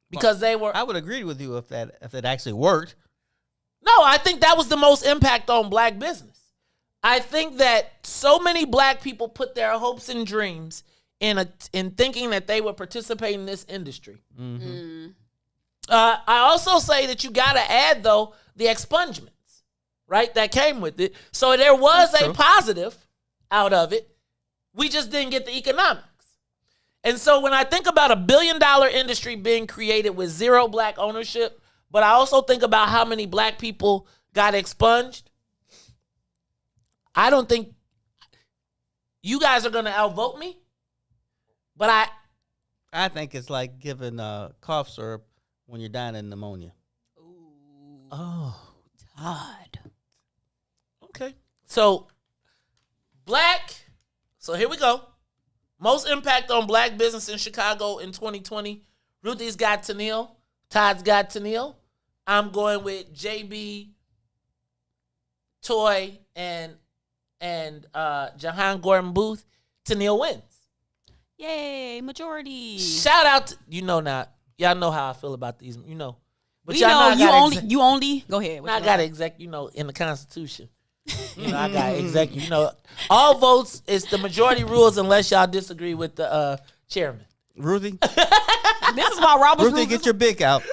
Because they were... I would agree with you if it actually worked. No, I think that was the most impact on black business. I think that so many black people put their hopes and dreams in thinking that they would participate in this industry. Mm-hmm. I also say that you got to add, though, the expungements, right, that came with it. So there was a positive out of it. We just didn't get the economics. And so when I think about $1 billion industry being created with zero black ownership, but I also think about how many black people got expunged, I don't think you guys are going to outvote me, but I think it's like giving cough syrup when you're dying of pneumonia. Oh, Todd. Okay. So here we go. Most impact on black business in Chicago in 2020. Ruthie's got Tennille. Todd's got Tennille. I'm going with JB, Toy, and Jahan Gordon Booth. Tennille wins. Yay, majority. Shout out to, y'all know how I feel about these, But we know you only go ahead. I got to exec, in the Constitution. I got exec, all votes is the majority rules unless y'all disagree with the chairman. Ruthie? This is why Robert's Ruthie, get your big out.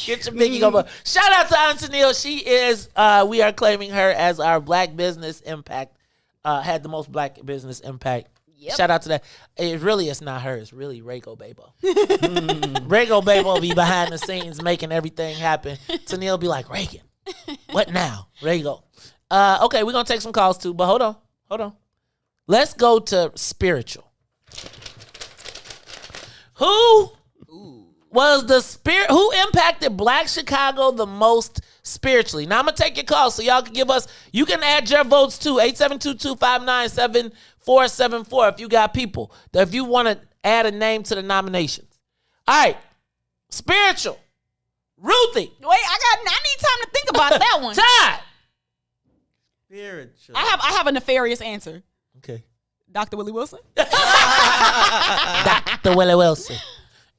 Get your biggie over. Shout out to Aunt Tennille. She is, we are claiming her as our black business impact, had the most black business impact. Yep. Shout out to that. It's not her. It's really Rego Babo. Rego Babo be behind the scenes making everything happen. Tennille be like, Reagan, what now? Rego. Okay, we're going to take some calls too, but hold on. Let's go to spiritual. Who impacted Black Chicago the most spiritually? Now I'm gonna take your calls so y'all can give us. You can add your votes too. 872-259-7474 if you got people. If you want to add a name to the nominations. All right, spiritual. Ruthie. Wait, I need time to think about that one. Todd. Spiritual. I have a nefarious answer. Okay. Dr. Willie Wilson. Dr. Willie Wilson.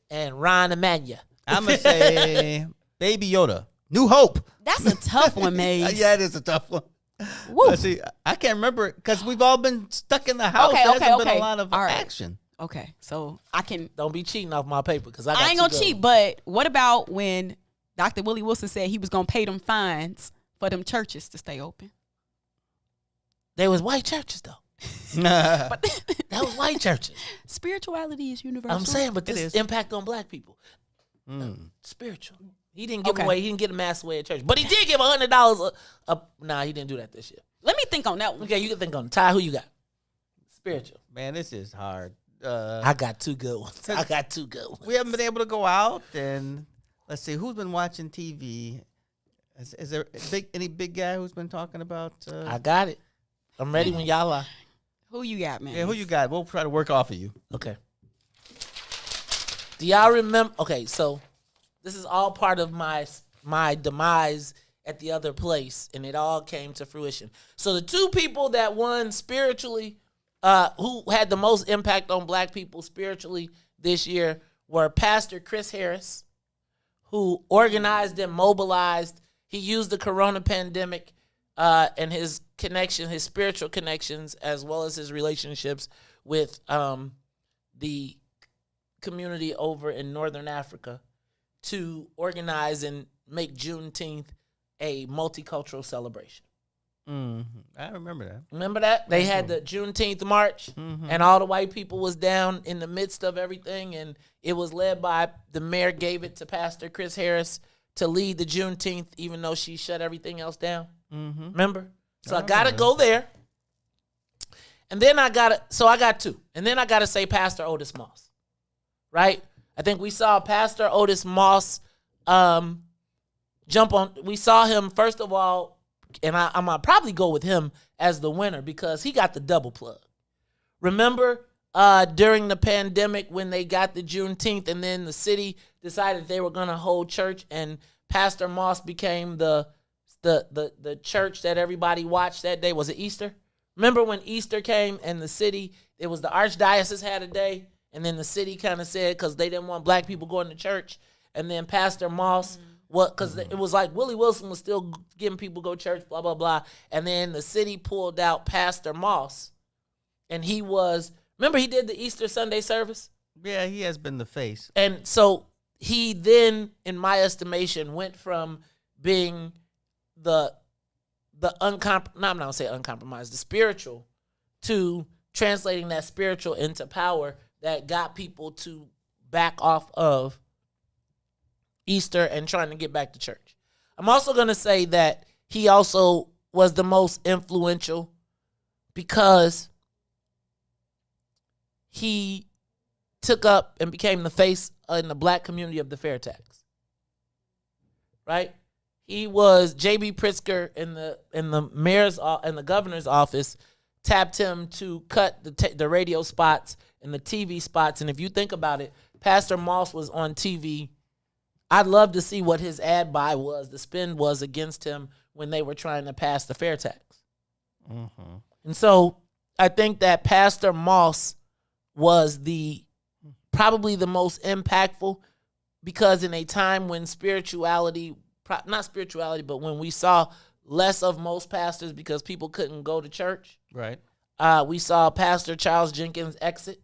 And Ron Emmanuel. I'm going to say Baby Yoda. New Hope. That's a tough one, Maze. Yeah, it is a tough one. See, I can't remember it because we've all been stuck in the house. There hasn't been a lot of action. Okay, so I can... Don't be cheating off my paper because I ain't going to cheat, but what about when Dr. Willie Wilson said he was going to pay them fines for them churches to stay open? They was white churches, though. But that was white churches. Spirituality is universal. I'm saying, but this is impact on black people. Spiritual. He didn't give away. He didn't get a mass away at church, but he did give $100. Nah, he didn't do that this year. Let me think on that one. Okay, you can think on it. Ty, who you got? Spiritual. Man, this is hard. I got two good ones. We haven't been able to go out, and let's see who's been watching TV. Is there any big guy who's been talking about? I got it. I'm ready when y'all are. Who you got, man? Yeah, who you got? We'll try to work off of you. Okay. Do y'all remember? Okay, so this is all part of my demise at the other place, and it all came to fruition. So the two people that won spiritually, who had the most impact on black people spiritually this year were Pastor Chris Harris, who organized and mobilized. He used the corona pandemic and his spiritual connections, as well as his relationships with the community over in Northern Africa to organize and make Juneteenth a multicultural celebration. I remember that. Remember that? They had the Juneteenth march, and all the white people was down in the midst of everything, and it was led by, the mayor gave it to Pastor Chris Harris to lead the Juneteenth, even though she shut everything else down. Remember? So I got to go there. And then I got two. And then I got to say Pastor Otis Moss, right? I think we saw Pastor Otis Moss jump on. We saw him, first of all, and I'm going to probably go with him as the winner because he got the double plug. Remember during the pandemic when they got the Juneteenth and then the city decided they were going to hold church and Pastor Moss became the church that everybody watched that day? Was it Easter? Remember when Easter came and the city, it was the archdiocese had a day, and then the city kind of said, because they didn't want black people going to church, and then Pastor Moss, because it was like Willie Wilson was still getting people to go to church, blah, blah, blah, and then the city pulled out Pastor Moss, and he was, remember he did the Easter Sunday service? Yeah, he has been the face. And so he then, in my estimation, went from being the spiritual, to translating that spiritual into power that got people to back off of Easter and trying to get back to church. I'm also going to say that he also was the most influential because he took up and became the face in the black community of the fair tax. Right? He was J.B. Pritzker in the mayor's and the governor's office tapped him to cut the radio spots and the TV spots. And if you think about it, Pastor Moss was on TV. I'd love to see what his ad buy was, the spin was against him when they were trying to pass the fair tax. And so I think that Pastor Moss was probably the most impactful, because in a time when not spirituality, but when we saw less of most pastors because people couldn't go to church. Right. We saw Pastor Charles Jenkins exit,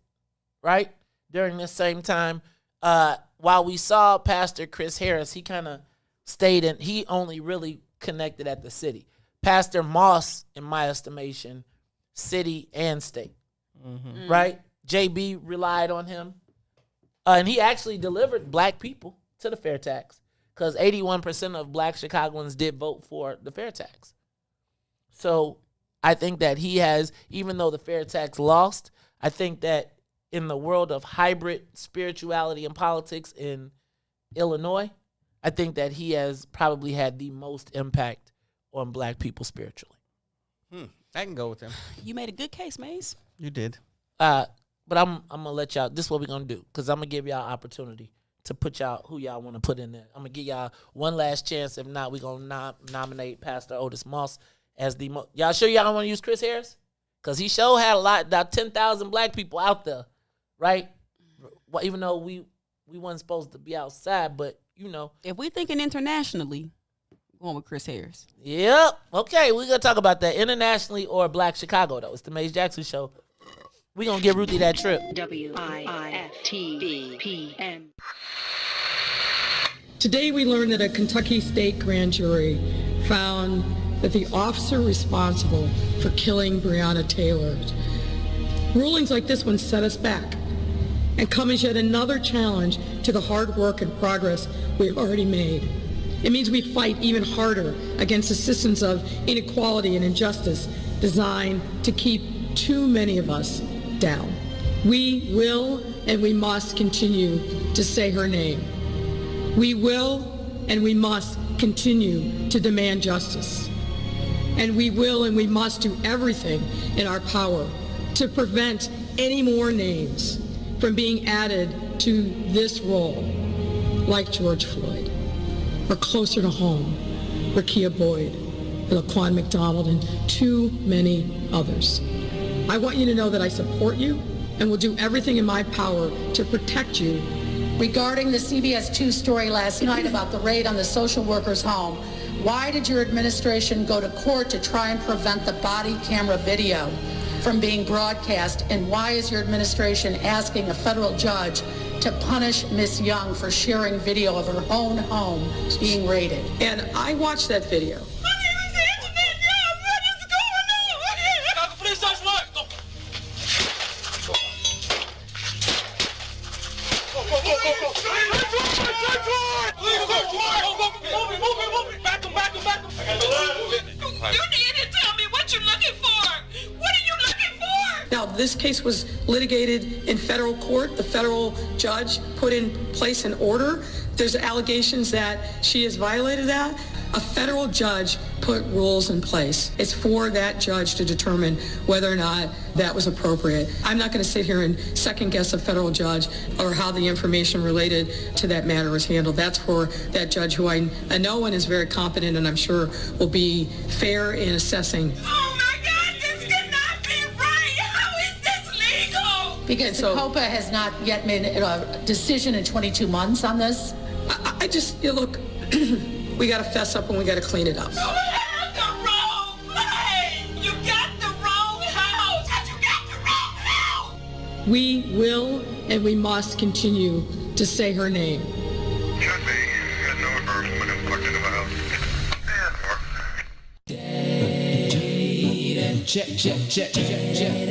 right? During this same time. While we saw Pastor Chris Harris, he kind of stayed in, he only really connected at the city. Pastor Moss, in my estimation, city and state, right? JB relied on him. And he actually delivered black people to the fair tax, because 81% of black Chicagoans did vote for the fair tax. So I think that he has, even though the fair tax lost, I think that in the world of hybrid spirituality and politics in Illinois, I think that he has probably had the most impact on black people spiritually. I can go with him. You made a good case, Maze. You did. But I'm going to let y'all, this is what we're going to do, because I'm going to give y'all opportunity to put y'all, who y'all want to put in there. I'm going to give y'all one last chance. If not, we're going to nominate Pastor Otis Moss as the y'all sure y'all don't want to use Chris Harris? Because he sure had about 10,000 black people out there, right? Well, even though we weren't supposed to be outside, but, you know. If we thinking internationally, going with Chris Harris. Yep. Okay, we're going to talk about that internationally or Black Chicago, though. It's the Maze Jackson Show. We're going to give Ruthie that trip. WIFTBPM. Today we learned that a Kentucky state grand jury found that the officer responsible for killing Breonna Taylor. Rulings like this one set us back and come as yet another challenge to the hard work and progress we've already made. It means we fight even harder against the systems of inequality and injustice designed to keep too many of us down. We will and we must continue to say her name. We will and we must continue to demand justice. And we will and we must do everything in our power to prevent any more names from being added to this roll, like George Floyd, or closer to home, Rekia Boyd, and Laquan McDonald, and too many others. I want you to know that I support you and will do everything in my power to protect you. Regarding the CBS 2 story last night about the raid on the social worker's home, why did your administration go to court to try and prevent the body camera video from being broadcast? And why is your administration asking a federal judge to punish Miss Young for sharing video of her own home being raided? And I watched that video. This case was litigated in federal court. The federal judge put in place an order. There's allegations that she has violated that. A federal judge put rules in place. It's for that judge to determine whether or not that was appropriate. I'm not going to sit here and second guess a federal judge or how the information related to that matter is handled. That's for that judge who I know and is very competent and I'm sure will be fair in assessing. Because COPA has not yet made a decision in 22 months on this. I just, look, we got to fess up and we got to clean it up. You have the wrong place! You got the wrong house! You got the wrong house! We will and we must continue to say her name. Check, check, check, check, check.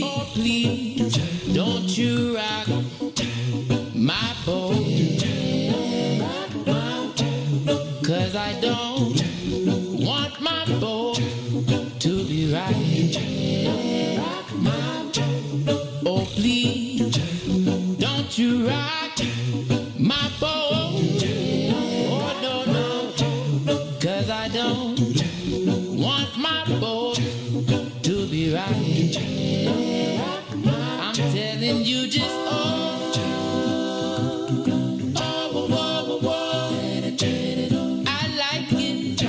Oh, please, don't you rock my boat, 'cause I don't want my boat to be right. Oh, please, don't you rock my boat. Oh, no, no, 'cause I don't want my boat to be right. I'm telling you just, oh, whoa, whoa, whoa. I like it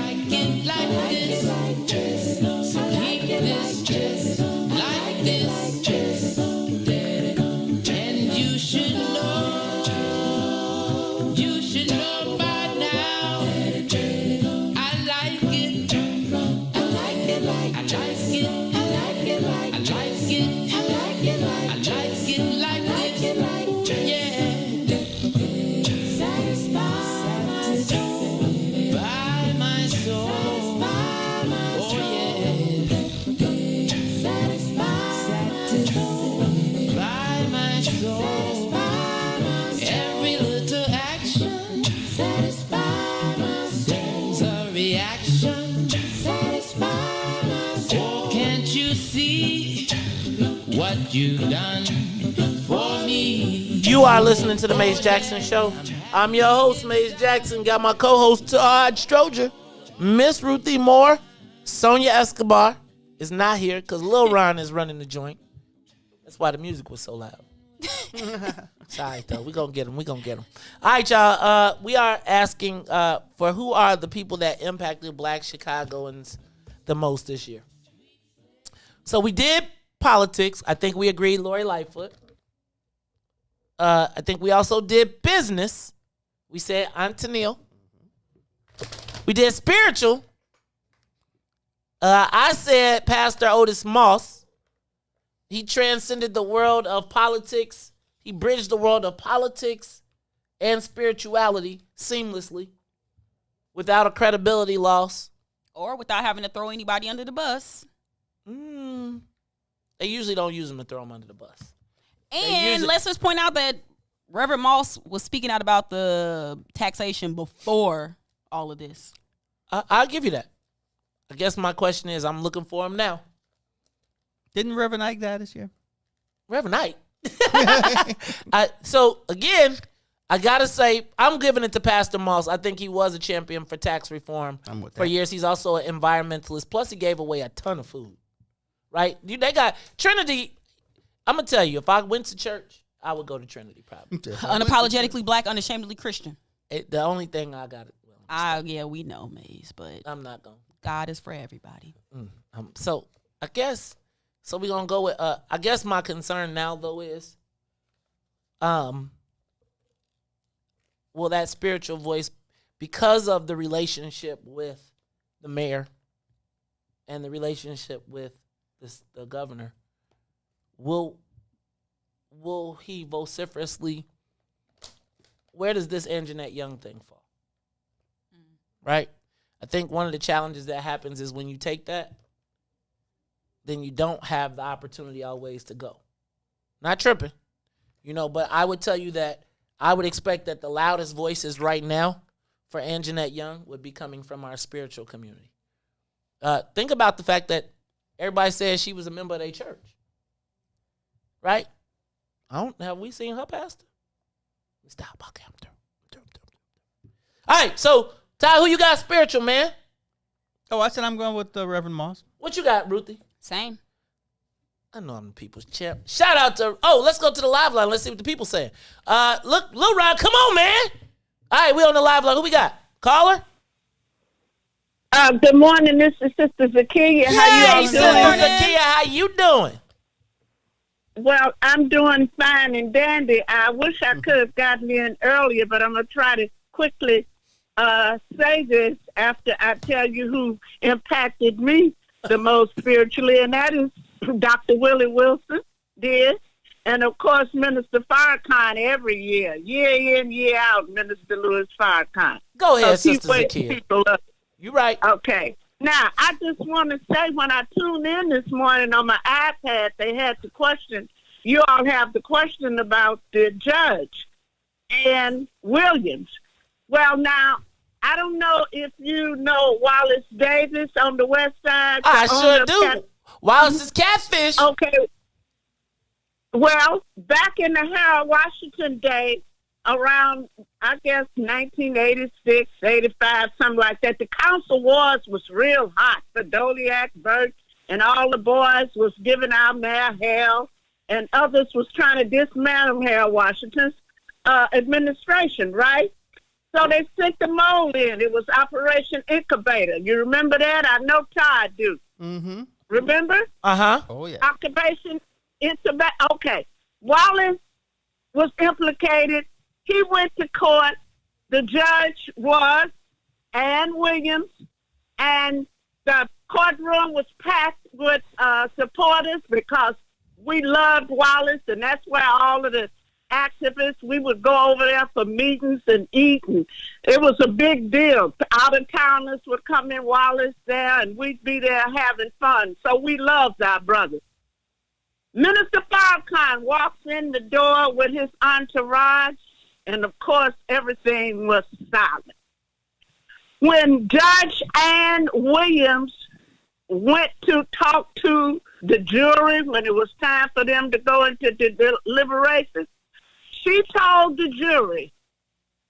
like this. So keep this just like this. And you should know by now. I like it. I like it like this. Yeah. By my soul. Oh yeah. By my soul. Every little action there's a reaction. Oh, can't you see what you've done for me? You are listening to the Maze Jackson Show. I'm your host, Maze Jackson. Got my co-host, Todd Stroger. Miss Ruthie Moore. Sonia Escobar is not here because Lil Ron is running the joint. That's why the music was so loud. It's all right, though. We're going to get him. All right, y'all. We are asking for who are the people that impacted Black Chicagoans the most this year. So we did politics. I think we agreed Lori Lightfoot. I think we also did business. We said Aunt Tennille. We did spiritual. I said Pastor Otis Moss. He transcended the world of politics. He bridged the world of politics and spirituality seamlessly without a credibility loss. Or without having to throw anybody under the bus. They usually don't use them to throw them under the bus. And let's just point out that Reverend Moss was speaking out about the taxation before all of this. I'll give you that. I guess my question is, I'm looking for him now. Didn't Reverend Ike die this year? Reverend Ike? So, again, I got to say, I'm giving it to Pastor Moss. I think he was a champion for tax reform for years. He's also an environmentalist. Plus, he gave away a ton of food. Right? They got Trinity. I'm going to tell you, if I went to church, I would go to Trinity probably. Unapologetically Black, unashamedly Christian. The only thing I got. Yeah, we know, Maze, but I'm not going. God is for everybody. So, I guess, so we're going to go with, I guess my concern now, though, is, will that spiritual voice, because of the relationship with the mayor and the relationship with the governor, will he vociferously, where does this Anjanette Young thing fall? Right? I think one of the challenges that happens is when you take that, then you don't have the opportunity always to go. Not tripping. But I would tell you that I would expect that the loudest voices right now for Anjanette Young would be coming from our spiritual community. Think about the fact that everybody says she was a member of their church, right? Have we seen her pastor? Stop. Okay, I'm through. All right, so Ty, who you got spiritual, man? Oh, I said I'm going with Reverend Moss. What you got, Ruthie? Same. I know I'm the people's champ. Shout out to, let's go to the live line. Let's see what the people saying. Look, Lil Rod, come on, man. All right, we on the live line. Who we got? Caller? Good morning. This is Sister Zakia. How you all doing? Sister Zakia, how you doing? Well, I'm doing fine and dandy. I wish I could have gotten in earlier, but I'm going to try to quickly say this after I tell you who impacted me the most spiritually, and that is Dr. Willie Wilson did. And, of course, Minister Farrakhan every year in, year out, Minister Louis Farrakhan. Go ahead, Sister Zakia. You right. Okay. Now, I just want to say when I tuned in this morning on my iPad, they had the question. You all have the question about the judge and Williams. Well, now, I don't know if you know Wallace Davis on the west side. I sure do. Wallace is catfish. Okay. Well, back in the Harold Washington day, around, I guess, 1986, 85, something like that, the council wars was real hot. The Doliak, Burt, and all the boys was giving out Mayor hell, and others was trying to dismantle Harold Washington's administration, right? So they sent the mole in. It was Operation Incubator. You remember that? I know Todd do. Mm-hmm. Remember? Uh-huh. Oh, yeah. Occupation Incubator. Okay. Wallace was implicated. He went to court. The judge was Ann Williams, and the courtroom was packed with supporters because we loved Wallace, and that's where all of the activists, we would go over there for meetings and eat, and it was a big deal. Out-of-towners would come in Wallace there, and we'd be there having fun. So we loved our brothers. Minister Farrakhan walks in the door with his entourage, and, of course, everything was silent. When Judge Ann Williams went to talk to the jury when it was time for them to go into the deliberations, she told the jury,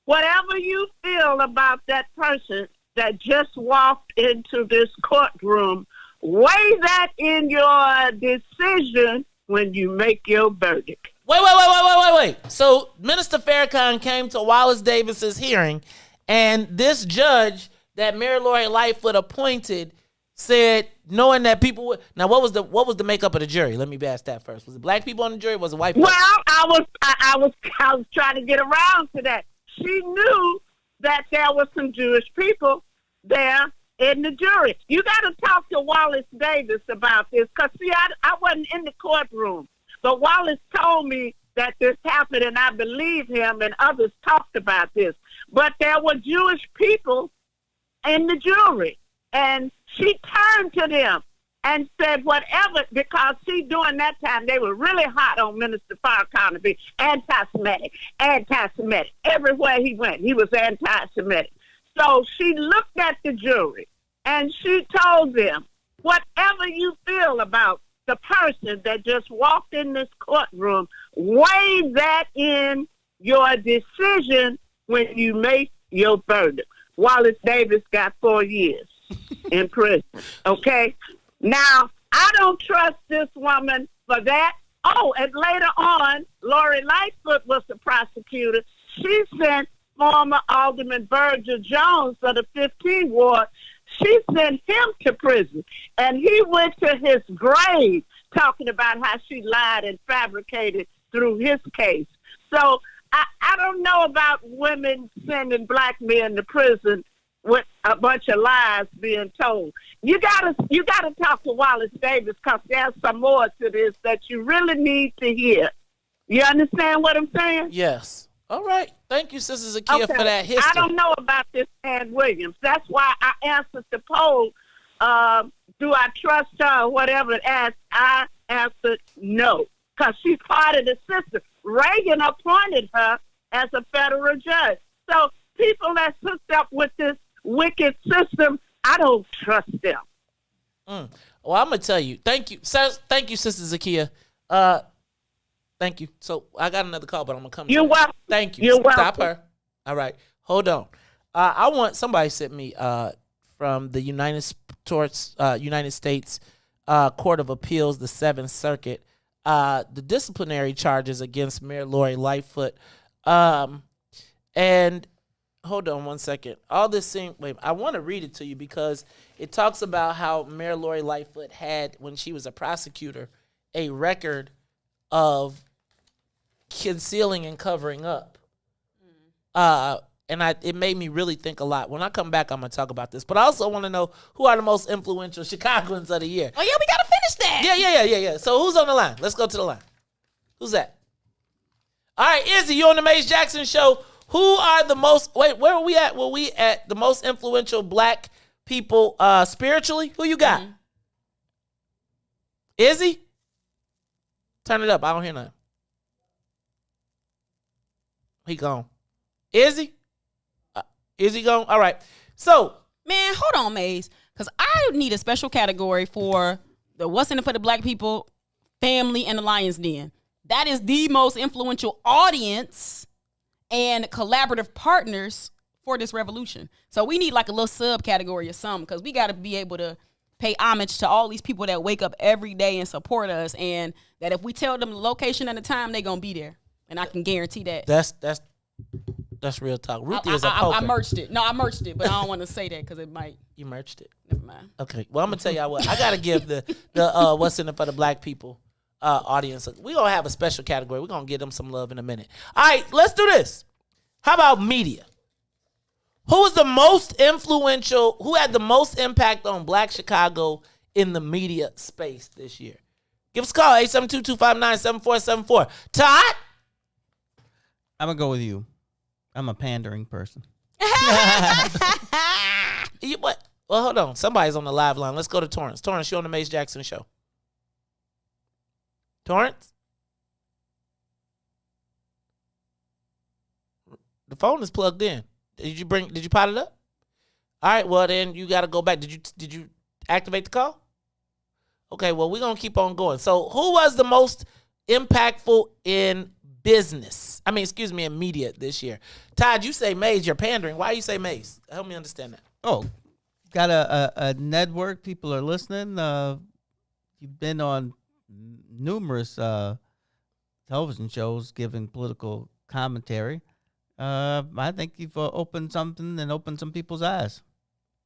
whatever you feel about that person that just walked into this courtroom, weigh that in your decision when you make your verdict. Wait. So Minister Farrakhan came to Wallace Davis's hearing, and this judge that Mary Lori Lightfoot appointed said, knowing that people would. Now, what was the makeup of the jury? Let me ask that first. Was it black people on the jury? Or was it white people? Well, I was trying to get around to that. She knew that there were some Jewish people there in the jury. You got to talk to Wallace Davis about this, because, see, I wasn't in the courtroom. But Wallace told me that this happened, and I believe him, and others talked about this. But there were Jewish people in the jury, and she turned to them and said whatever, because see, during that time, they were really hot on Minister Farrakhan to be anti-Semitic. Everywhere he went, he was anti-Semitic. So she looked at the jury, and she told them, whatever you feel about the person that just walked in this courtroom, weigh that in your decision when you make your verdict. Wallace Davis got 4 years in prison, okay? Now, I don't trust this woman for that. Oh, and later on, Lori Lightfoot was the prosecutor. She sent former Alderman Virgil Jones of the 15th Ward. She sent him to prison, and he went to his grave talking about how she lied and fabricated through his case. So I don't know about women sending black men to prison with a bunch of lies being told. You gotta talk to Wallace Davis, because there's some more to this that you really need to hear. You understand what I'm saying? Yes. All right. Thank you, Sister Zakia, for that history. I don't know about this Ann Williams. That's why I answered the poll, do I trust her or whatever, as I answered no, because she's part of the system. Reagan appointed her as a federal judge. So people that's hooked up with this wicked system, I don't trust them. Well, I'm gonna tell you. Thank you, thank you, Sister Zakia. Thank you. So I got another call, but I'm gonna come. You're welcome. Thank you. You're Stop welcome. her. All right, hold on. I want somebody sent me from the United States Court of Appeals, the Seventh Circuit, the disciplinary charges against Mayor Lori Lightfoot. And hold on one second. All this thing. Wait, I want to read it to you because it talks about how Mayor Lori Lightfoot had, when she was a prosecutor, a record of concealing and covering up. And it made me really think a lot. When I come back, I'm going to talk about this. But I also want to know who are the most influential Chicagoans of the year. Oh, yeah, we got to finish that. Yeah. So who's on the line? Let's go to the line. Who's that? All right, Izzy, you on the Maze Jackson Show. Who are the most, where are we at? Were we at the most influential black people spiritually? Who you got? Izzy? Turn it up. I don't hear nothing. He gone. Izzy? Is he gone? All right. So, man, hold on, Maze, because I need a special category for the What's in it for the Black People family and the Lion's Den. That is the most influential audience and collaborative partners for this revolution. So we need like a little subcategory or something, because we got to be able to pay homage to all these people that wake up every day and support us, and that if we tell them the location and the time, they're going to be there. And I can guarantee that. That's real talk. Ruthie is a poker. I merged it. No, I merged it, but I don't want to say that because it might. You merged it. Never mind. Okay. Well, I'm gonna tell y'all what. I gotta give the What's in it for the Black People audience. We gonna have a special category. We're gonna give them some love in a minute. All right, let's do this. How about media? Who was the most influential? Who had the most impact on Black Chicago in the media space this year? Give us a call, 872-259-7474. Todd? I'm going to go with you. I'm a pandering person. What? Well, hold on. Somebody's on the live line. Let's go to Torrance. Torrance, you're on the Maze Jackson Show. Torrance? The phone is plugged in. Did you pot it up? All right, well then you got to go back. Did you activate the call? Okay, well we're going to keep on going. So, who was the most impactful in business? In media this year? Todd, you say Maze, you're pandering. Why you say Maze? Help me understand that. Oh, got a network. People are listening. You've been on numerous television shows giving political commentary. I think you've opened something and opened some people's eyes.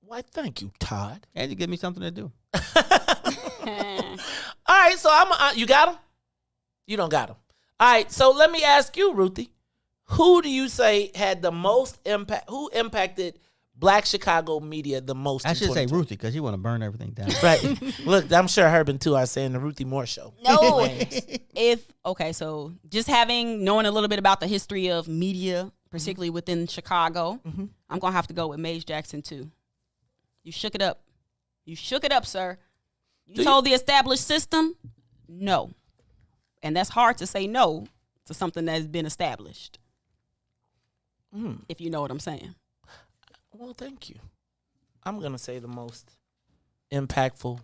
Why, thank you, Todd. And you give me something to do. All right, so you got him? You don't got him. All right, so let me ask you, Ruthie. Who do you say had the most impact? Who impacted Black Chicago media the most? I should say Ruthie, because you want to burn everything down. Right. Look, I'm sure Herb and two are saying the Ruthie Moore Show. No. So just knowing a little bit about the history of media, particularly within Chicago, I'm going to have to go with Maze Jackson too. You shook it up. You shook it up, sir. You told the established system, no. And that's hard to say no to something that's been established. If you know what I'm saying. Well, thank you. I'm going to say the most impactful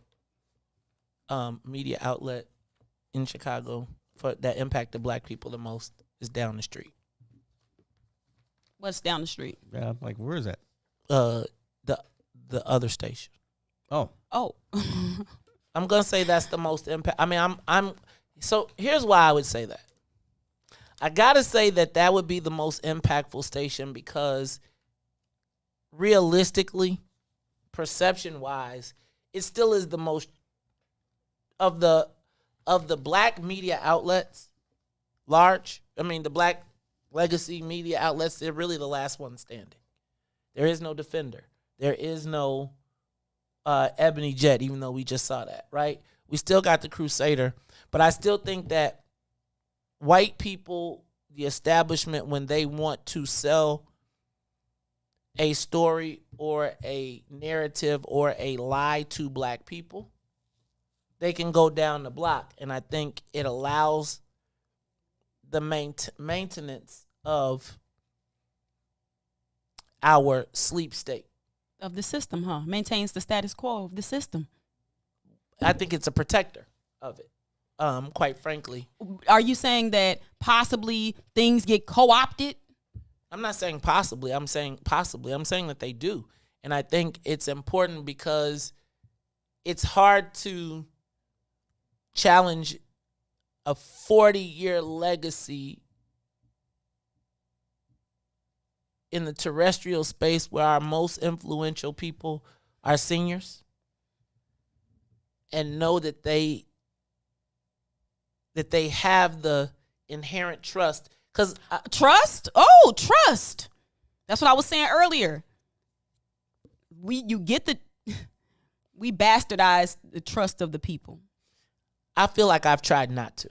media outlet in Chicago that impacted Black people the most is down the street. What's down the street? Yeah, like where is that? The other station. Oh. I'm going to say that's the most impact. So here's why I would say that. I got to say that would be the most impactful station because realistically, perception-wise, it still is the most of the Black media outlets, the Black legacy media outlets, they're really the last one standing. There is no Defender. There is no Ebony Jet, even though we just saw that, right? We still got the Crusader, but I still think that white people, the establishment, when they want to sell a story or a narrative or a lie to Black people, they can go down the block. And I think it allows the maintenance of our sleep state. Of the system, huh? Maintains the status quo of the system. I think it's a protector of it, quite frankly. Are you saying that possibly things get co-opted? I'm not saying possibly. I'm saying possibly. I'm saying that they do. And I think it's important because it's hard to challenge a 40-year legacy in the terrestrial space where our most influential people are seniors, and know that they have the inherent trust. Because trust? Oh, trust. That's what I was saying earlier. We bastardize the trust of the people. I feel like I've tried not to.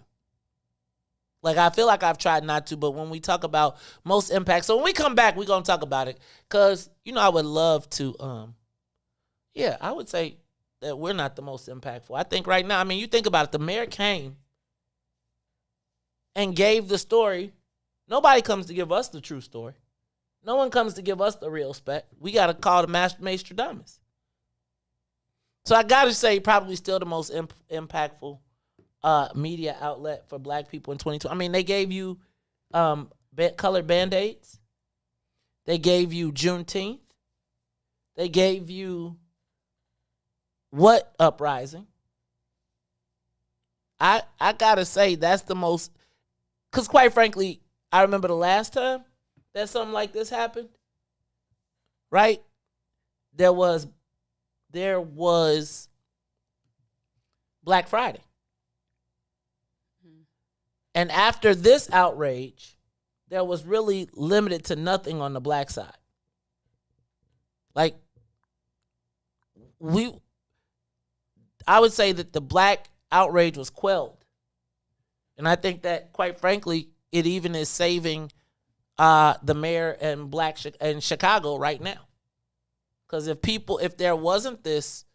But when we talk about most impact, so when we come back, we're going to talk about it. Because, I would love to, I would say that we're not the most impactful. I think right now, you think about it, the mayor came and gave the story. Nobody comes to give us the true story. No one comes to give us the real spec. We got to call the Mazestradamus. So I got to say, probably still the most impactful media outlet for black people in 2020. They gave you colored Band-Aids. They gave you Juneteenth. They gave you what uprising? I got to say, that's the most, because quite frankly, I remember the last time that something like this happened, right? There was Black Friday. And after this outrage, there was really limited to nothing on the black side. I would say that the black outrage was quelled. And I think that, quite frankly, it even is saving the mayor and in Chicago right now. Because if there wasn't this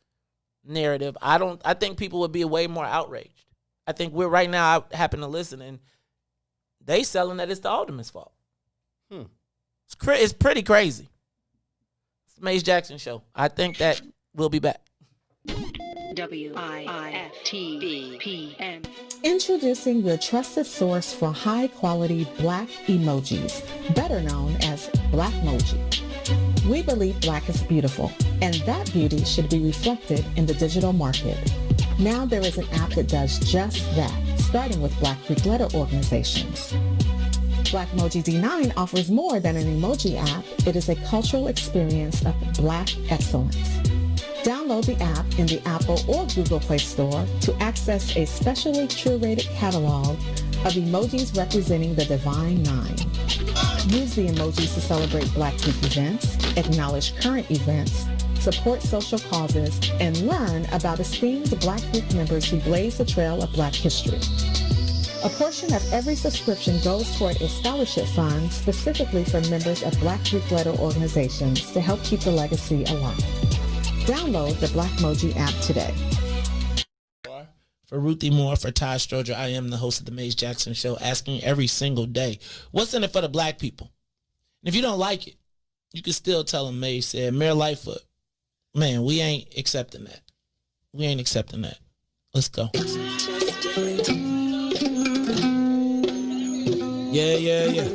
narrative, I think people would be way more outraged. I think we're right now, I happen to listen, and they selling that it's the alderman's fault. It's pretty crazy. It's the Maze Jackson Show. I think that we'll be back. WIFTBPM. Introducing your trusted source for high-quality black emojis, better known as Blackmoji. We believe black is beautiful, and that beauty should be reflected in the digital market. Now there is an app that does just that, starting with Black Greek letter organizations. Blackmoji D9 offers more than an emoji app. It is a cultural experience of black excellence. Download the app in the Apple or Google Play Store to access a specially curated catalog of emojis representing the Divine Nine. Use the emojis to celebrate Black Greek events, acknowledge current events, support social causes, and learn about esteemed Black Greek members who blaze the trail of Black history. A portion of every subscription goes toward a scholarship fund specifically for members of Black Greek letter organizations to help keep the legacy alive. Download the Blackmoji app today. For Ruthie Moore, for Todd Stroger, I am the host of the Maze Jackson Show, asking every single day, what's in it for the black people? And if you don't like it, you can still tell them Maze said, Mayor Lightfoot, man, we ain't accepting that. We ain't accepting that. Let's go. Yeah.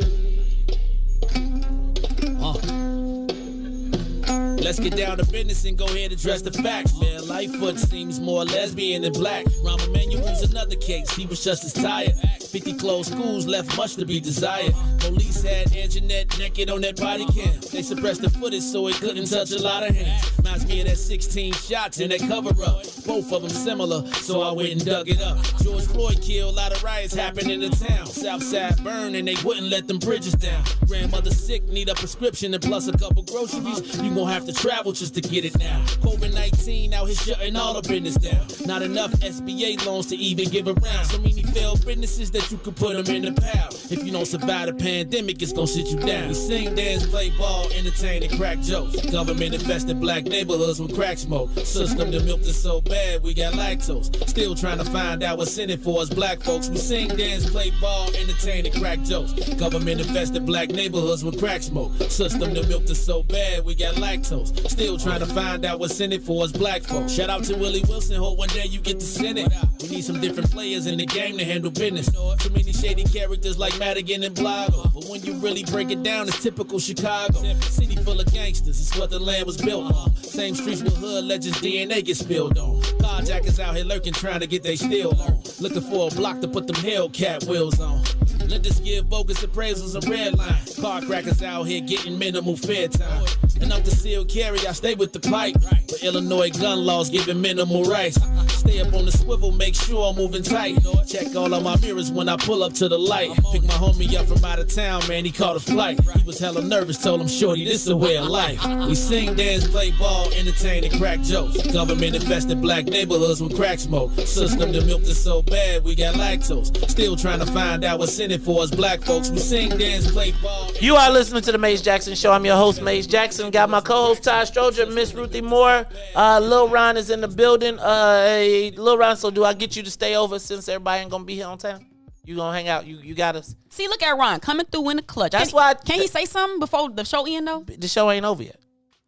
Let's get down to business and go ahead and address the facts, man. Lightfoot seems more lesbian than black. Rahm Emanuel's another case. He was just as tired. 50 closed schools left much to be desired. Police had Anjanette naked on that body cam. They suppressed the footage so it couldn't touch a lot of hands. Reminds me of that 16 shots in that cover-up. Both of them similar, so I went and dug it up. George Floyd killed, a lot of riots happened in the town. Southside burned and they wouldn't let them bridges down. Grandmother sick, need a prescription and plus a couple groceries. You gon' have to travel just to get it now. COVID-19 out here shutting all the business down. Not enough SBA loans to even give around. So many failed businesses that you could put them in the pile. If you don't survive the pandemic, it's gonna sit you down. We sing, dance, play ball, entertain, and crack jokes. Government infested black neighborhoods with crack smoke. System that milked us so bad, we got lactose. Still trying to find out what's in it for us black folks. We sing, dance, play ball, entertain, and crack jokes. Government infested black neighborhoods with crack smoke. System that milked us so bad, we got lactose. Still trying to find out what's in it for us black folks. Shout out to Willie Wilson, hope one day you get to send it. We need some different players in the game to handle business. Too many shady characters like Madigan and Blago. But when you really break it down, it's typical Chicago. City full of gangsters, it's what the land was built on. Same streets with hood legends, DNA get spilled on. Carjackers out here lurking, trying to get they steal on. Looking for a block to put them Hellcat wheels on. Lenders give bogus appraisals a red line. Car crackers out here getting minimal fair time. And I'm concealed carry, I stay with the pipe. But Illinois gun laws giving minimal rights. Stay up on the swivel, make sure I'm moving tight. Check all of my mirrors when I pull up to the light. Pick my homie up from out of town, man, he caught a flight. He was hella nervous, told him, shorty, this is a way of life. We sing, dance, play ball, entertain, and crack jokes. Government infested black neighborhoods with crack smoke. System that milked us so bad, we got lactose. Still trying to find out what's in it for us black folks. We sing, dance, play ball. You are listening to the Maze Jackson Show. I'm your host, Maze Jackson. Got my co-host, Todd Stroger, Miss Ruthie Moore. Lil Ron is in the building. Lil Ron, so do I get you to stay over since everybody ain't gonna be here on time? You gonna hang out? You got us? See, look at Ron coming through in the clutch. That's why. Can he say something before the show end though? The show ain't over yet.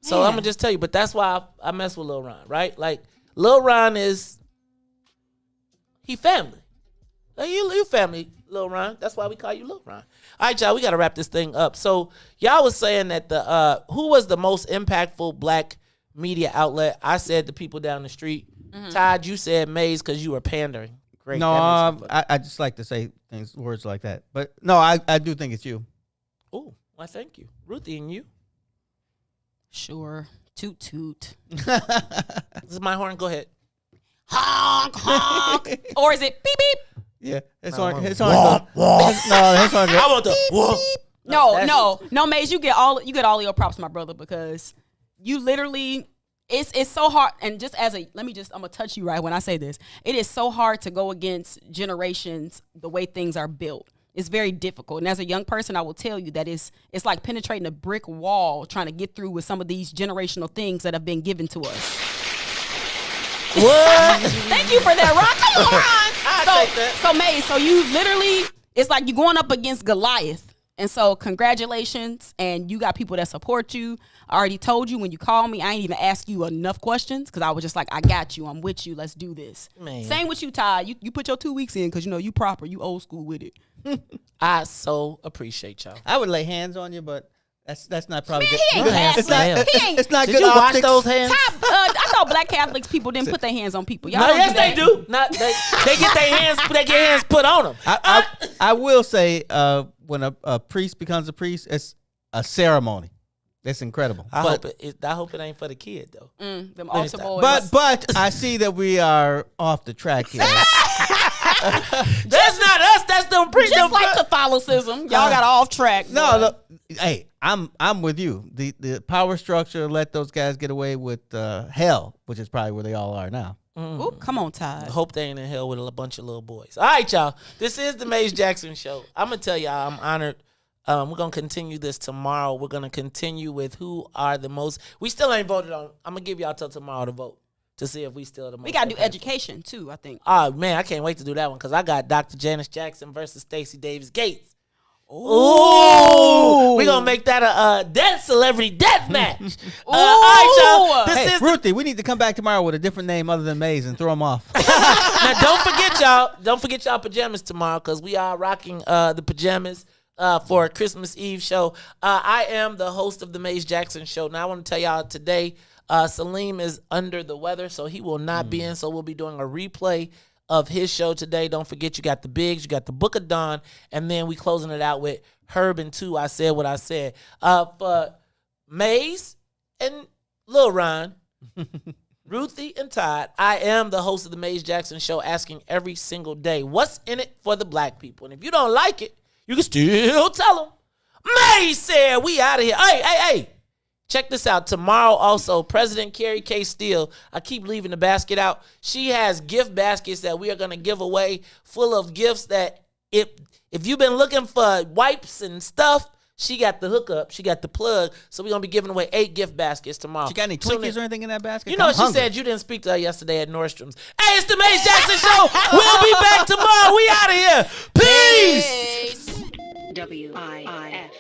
So I'm gonna just tell you, but that's why I mess with Lil Ron, right? Like Lil Ron he family. Like, you family, Lil Ron. That's why we call you Lil Ron. All right, y'all, we gotta wrap this thing up. So y'all was saying that who was the most impactful black media outlet? I said the people down the street. Mm-hmm. Todd, you said Maze because you were pandering. Great. No, I just like to say words like that. But no, I do think it's you. Oh, well, thank you. Ruthie, and you? Sure. Toot toot. This is my horn. Go ahead. Honk, honk. Or is it beep, beep? Yeah. His horn. His horn. No, his horn. I want the whoop. No, Maze, you get all of your props, my brother, because you literally... It's so hard, and just I'm gonna touch you right when I say this. It is so hard to go against generations the way things are built. It's very difficult, and as a young person, I will tell you that it's like penetrating a brick wall trying to get through with some of these generational things that have been given to us. What? Thank you for that, Ron. Come on, Ron. Take that. So May, so you literally, it's like you're going up against Goliath. And so congratulations, and you got people that support you. I already told you when you called me, I ain't even ask you enough questions because I was just like, I got you. I'm with you. Let's do this. Man. Same with you, Todd. You put your 2 weeks in because, you proper. You old school with it. I so appreciate y'all. I would lay hands on you, but that's not probably good. He ain't Catholic. It's not Did good you wash optics. those hands? Todd, I thought black Catholics people didn't put their hands on people. Y'all no, don't yes, do that. they do. Not they get their hands. They get hands put on them. I will say, when a priest becomes a priest, it's a ceremony. It's incredible. I hope it ain't for the kid though. Them altar boys. But I see that we are off the track here. That's not us. That's them priests. Just like Catholicism, y'all got off track. No, look, hey, I'm with you. The power structure let those guys get away with hell, which is probably where they all are now. Ooh, come on, Todd. I hope they ain't in hell with a bunch of little boys. All right, y'all. This is the Maze Jackson Show. I'm going to tell y'all I'm honored. We're going to continue this tomorrow. We're going to continue with who are the most. We still ain't voted on. I'm going to give y'all till tomorrow to vote to see if we still the most. We got to do education, too, I think. Oh, man, I can't wait to do that one because I got Dr. Janice Jackson versus Stacey Davis Gates. Ooh, we're going to make that a celebrity death match. All right, y'all. Hey, Ruthie, we need to come back tomorrow with a different name other than Maze and throw them off. Now, don't forget y'all pajamas tomorrow because we are rocking the pajamas for a Christmas Eve show. I am the host of the Maze Jackson Show. Now, I want to tell y'all today, Salim is under the weather, so he will not be in. So we'll be doing a replay of his show today. Don't forget, you got the Bigs, you got the Book of Dawn, and then we closing it out with Herb and 2. I said what I said. For Maze and Lil Ron, Ruthie and Todd, I am the host of the Maze Jackson Show, asking every single day, what's in it for the black people? And if you don't like it, you can still tell them. Maze said, we out of here. Hey. Check this out. Tomorrow also, President Carrie K. Steele, I keep leaving the basket out. She has gift baskets that we are going to give away full of gifts that if you've been looking for wipes and stuff, she got the hookup. She got the plug. So we're going to be giving away 8 gift baskets tomorrow. She got any Twinkies or anything in that basket? You know, she said you didn't speak to her yesterday at Nordstrom's. Hey, it's the Maze Jackson Show. We'll be back tomorrow. We out of here. Peace. WIIFTBPM.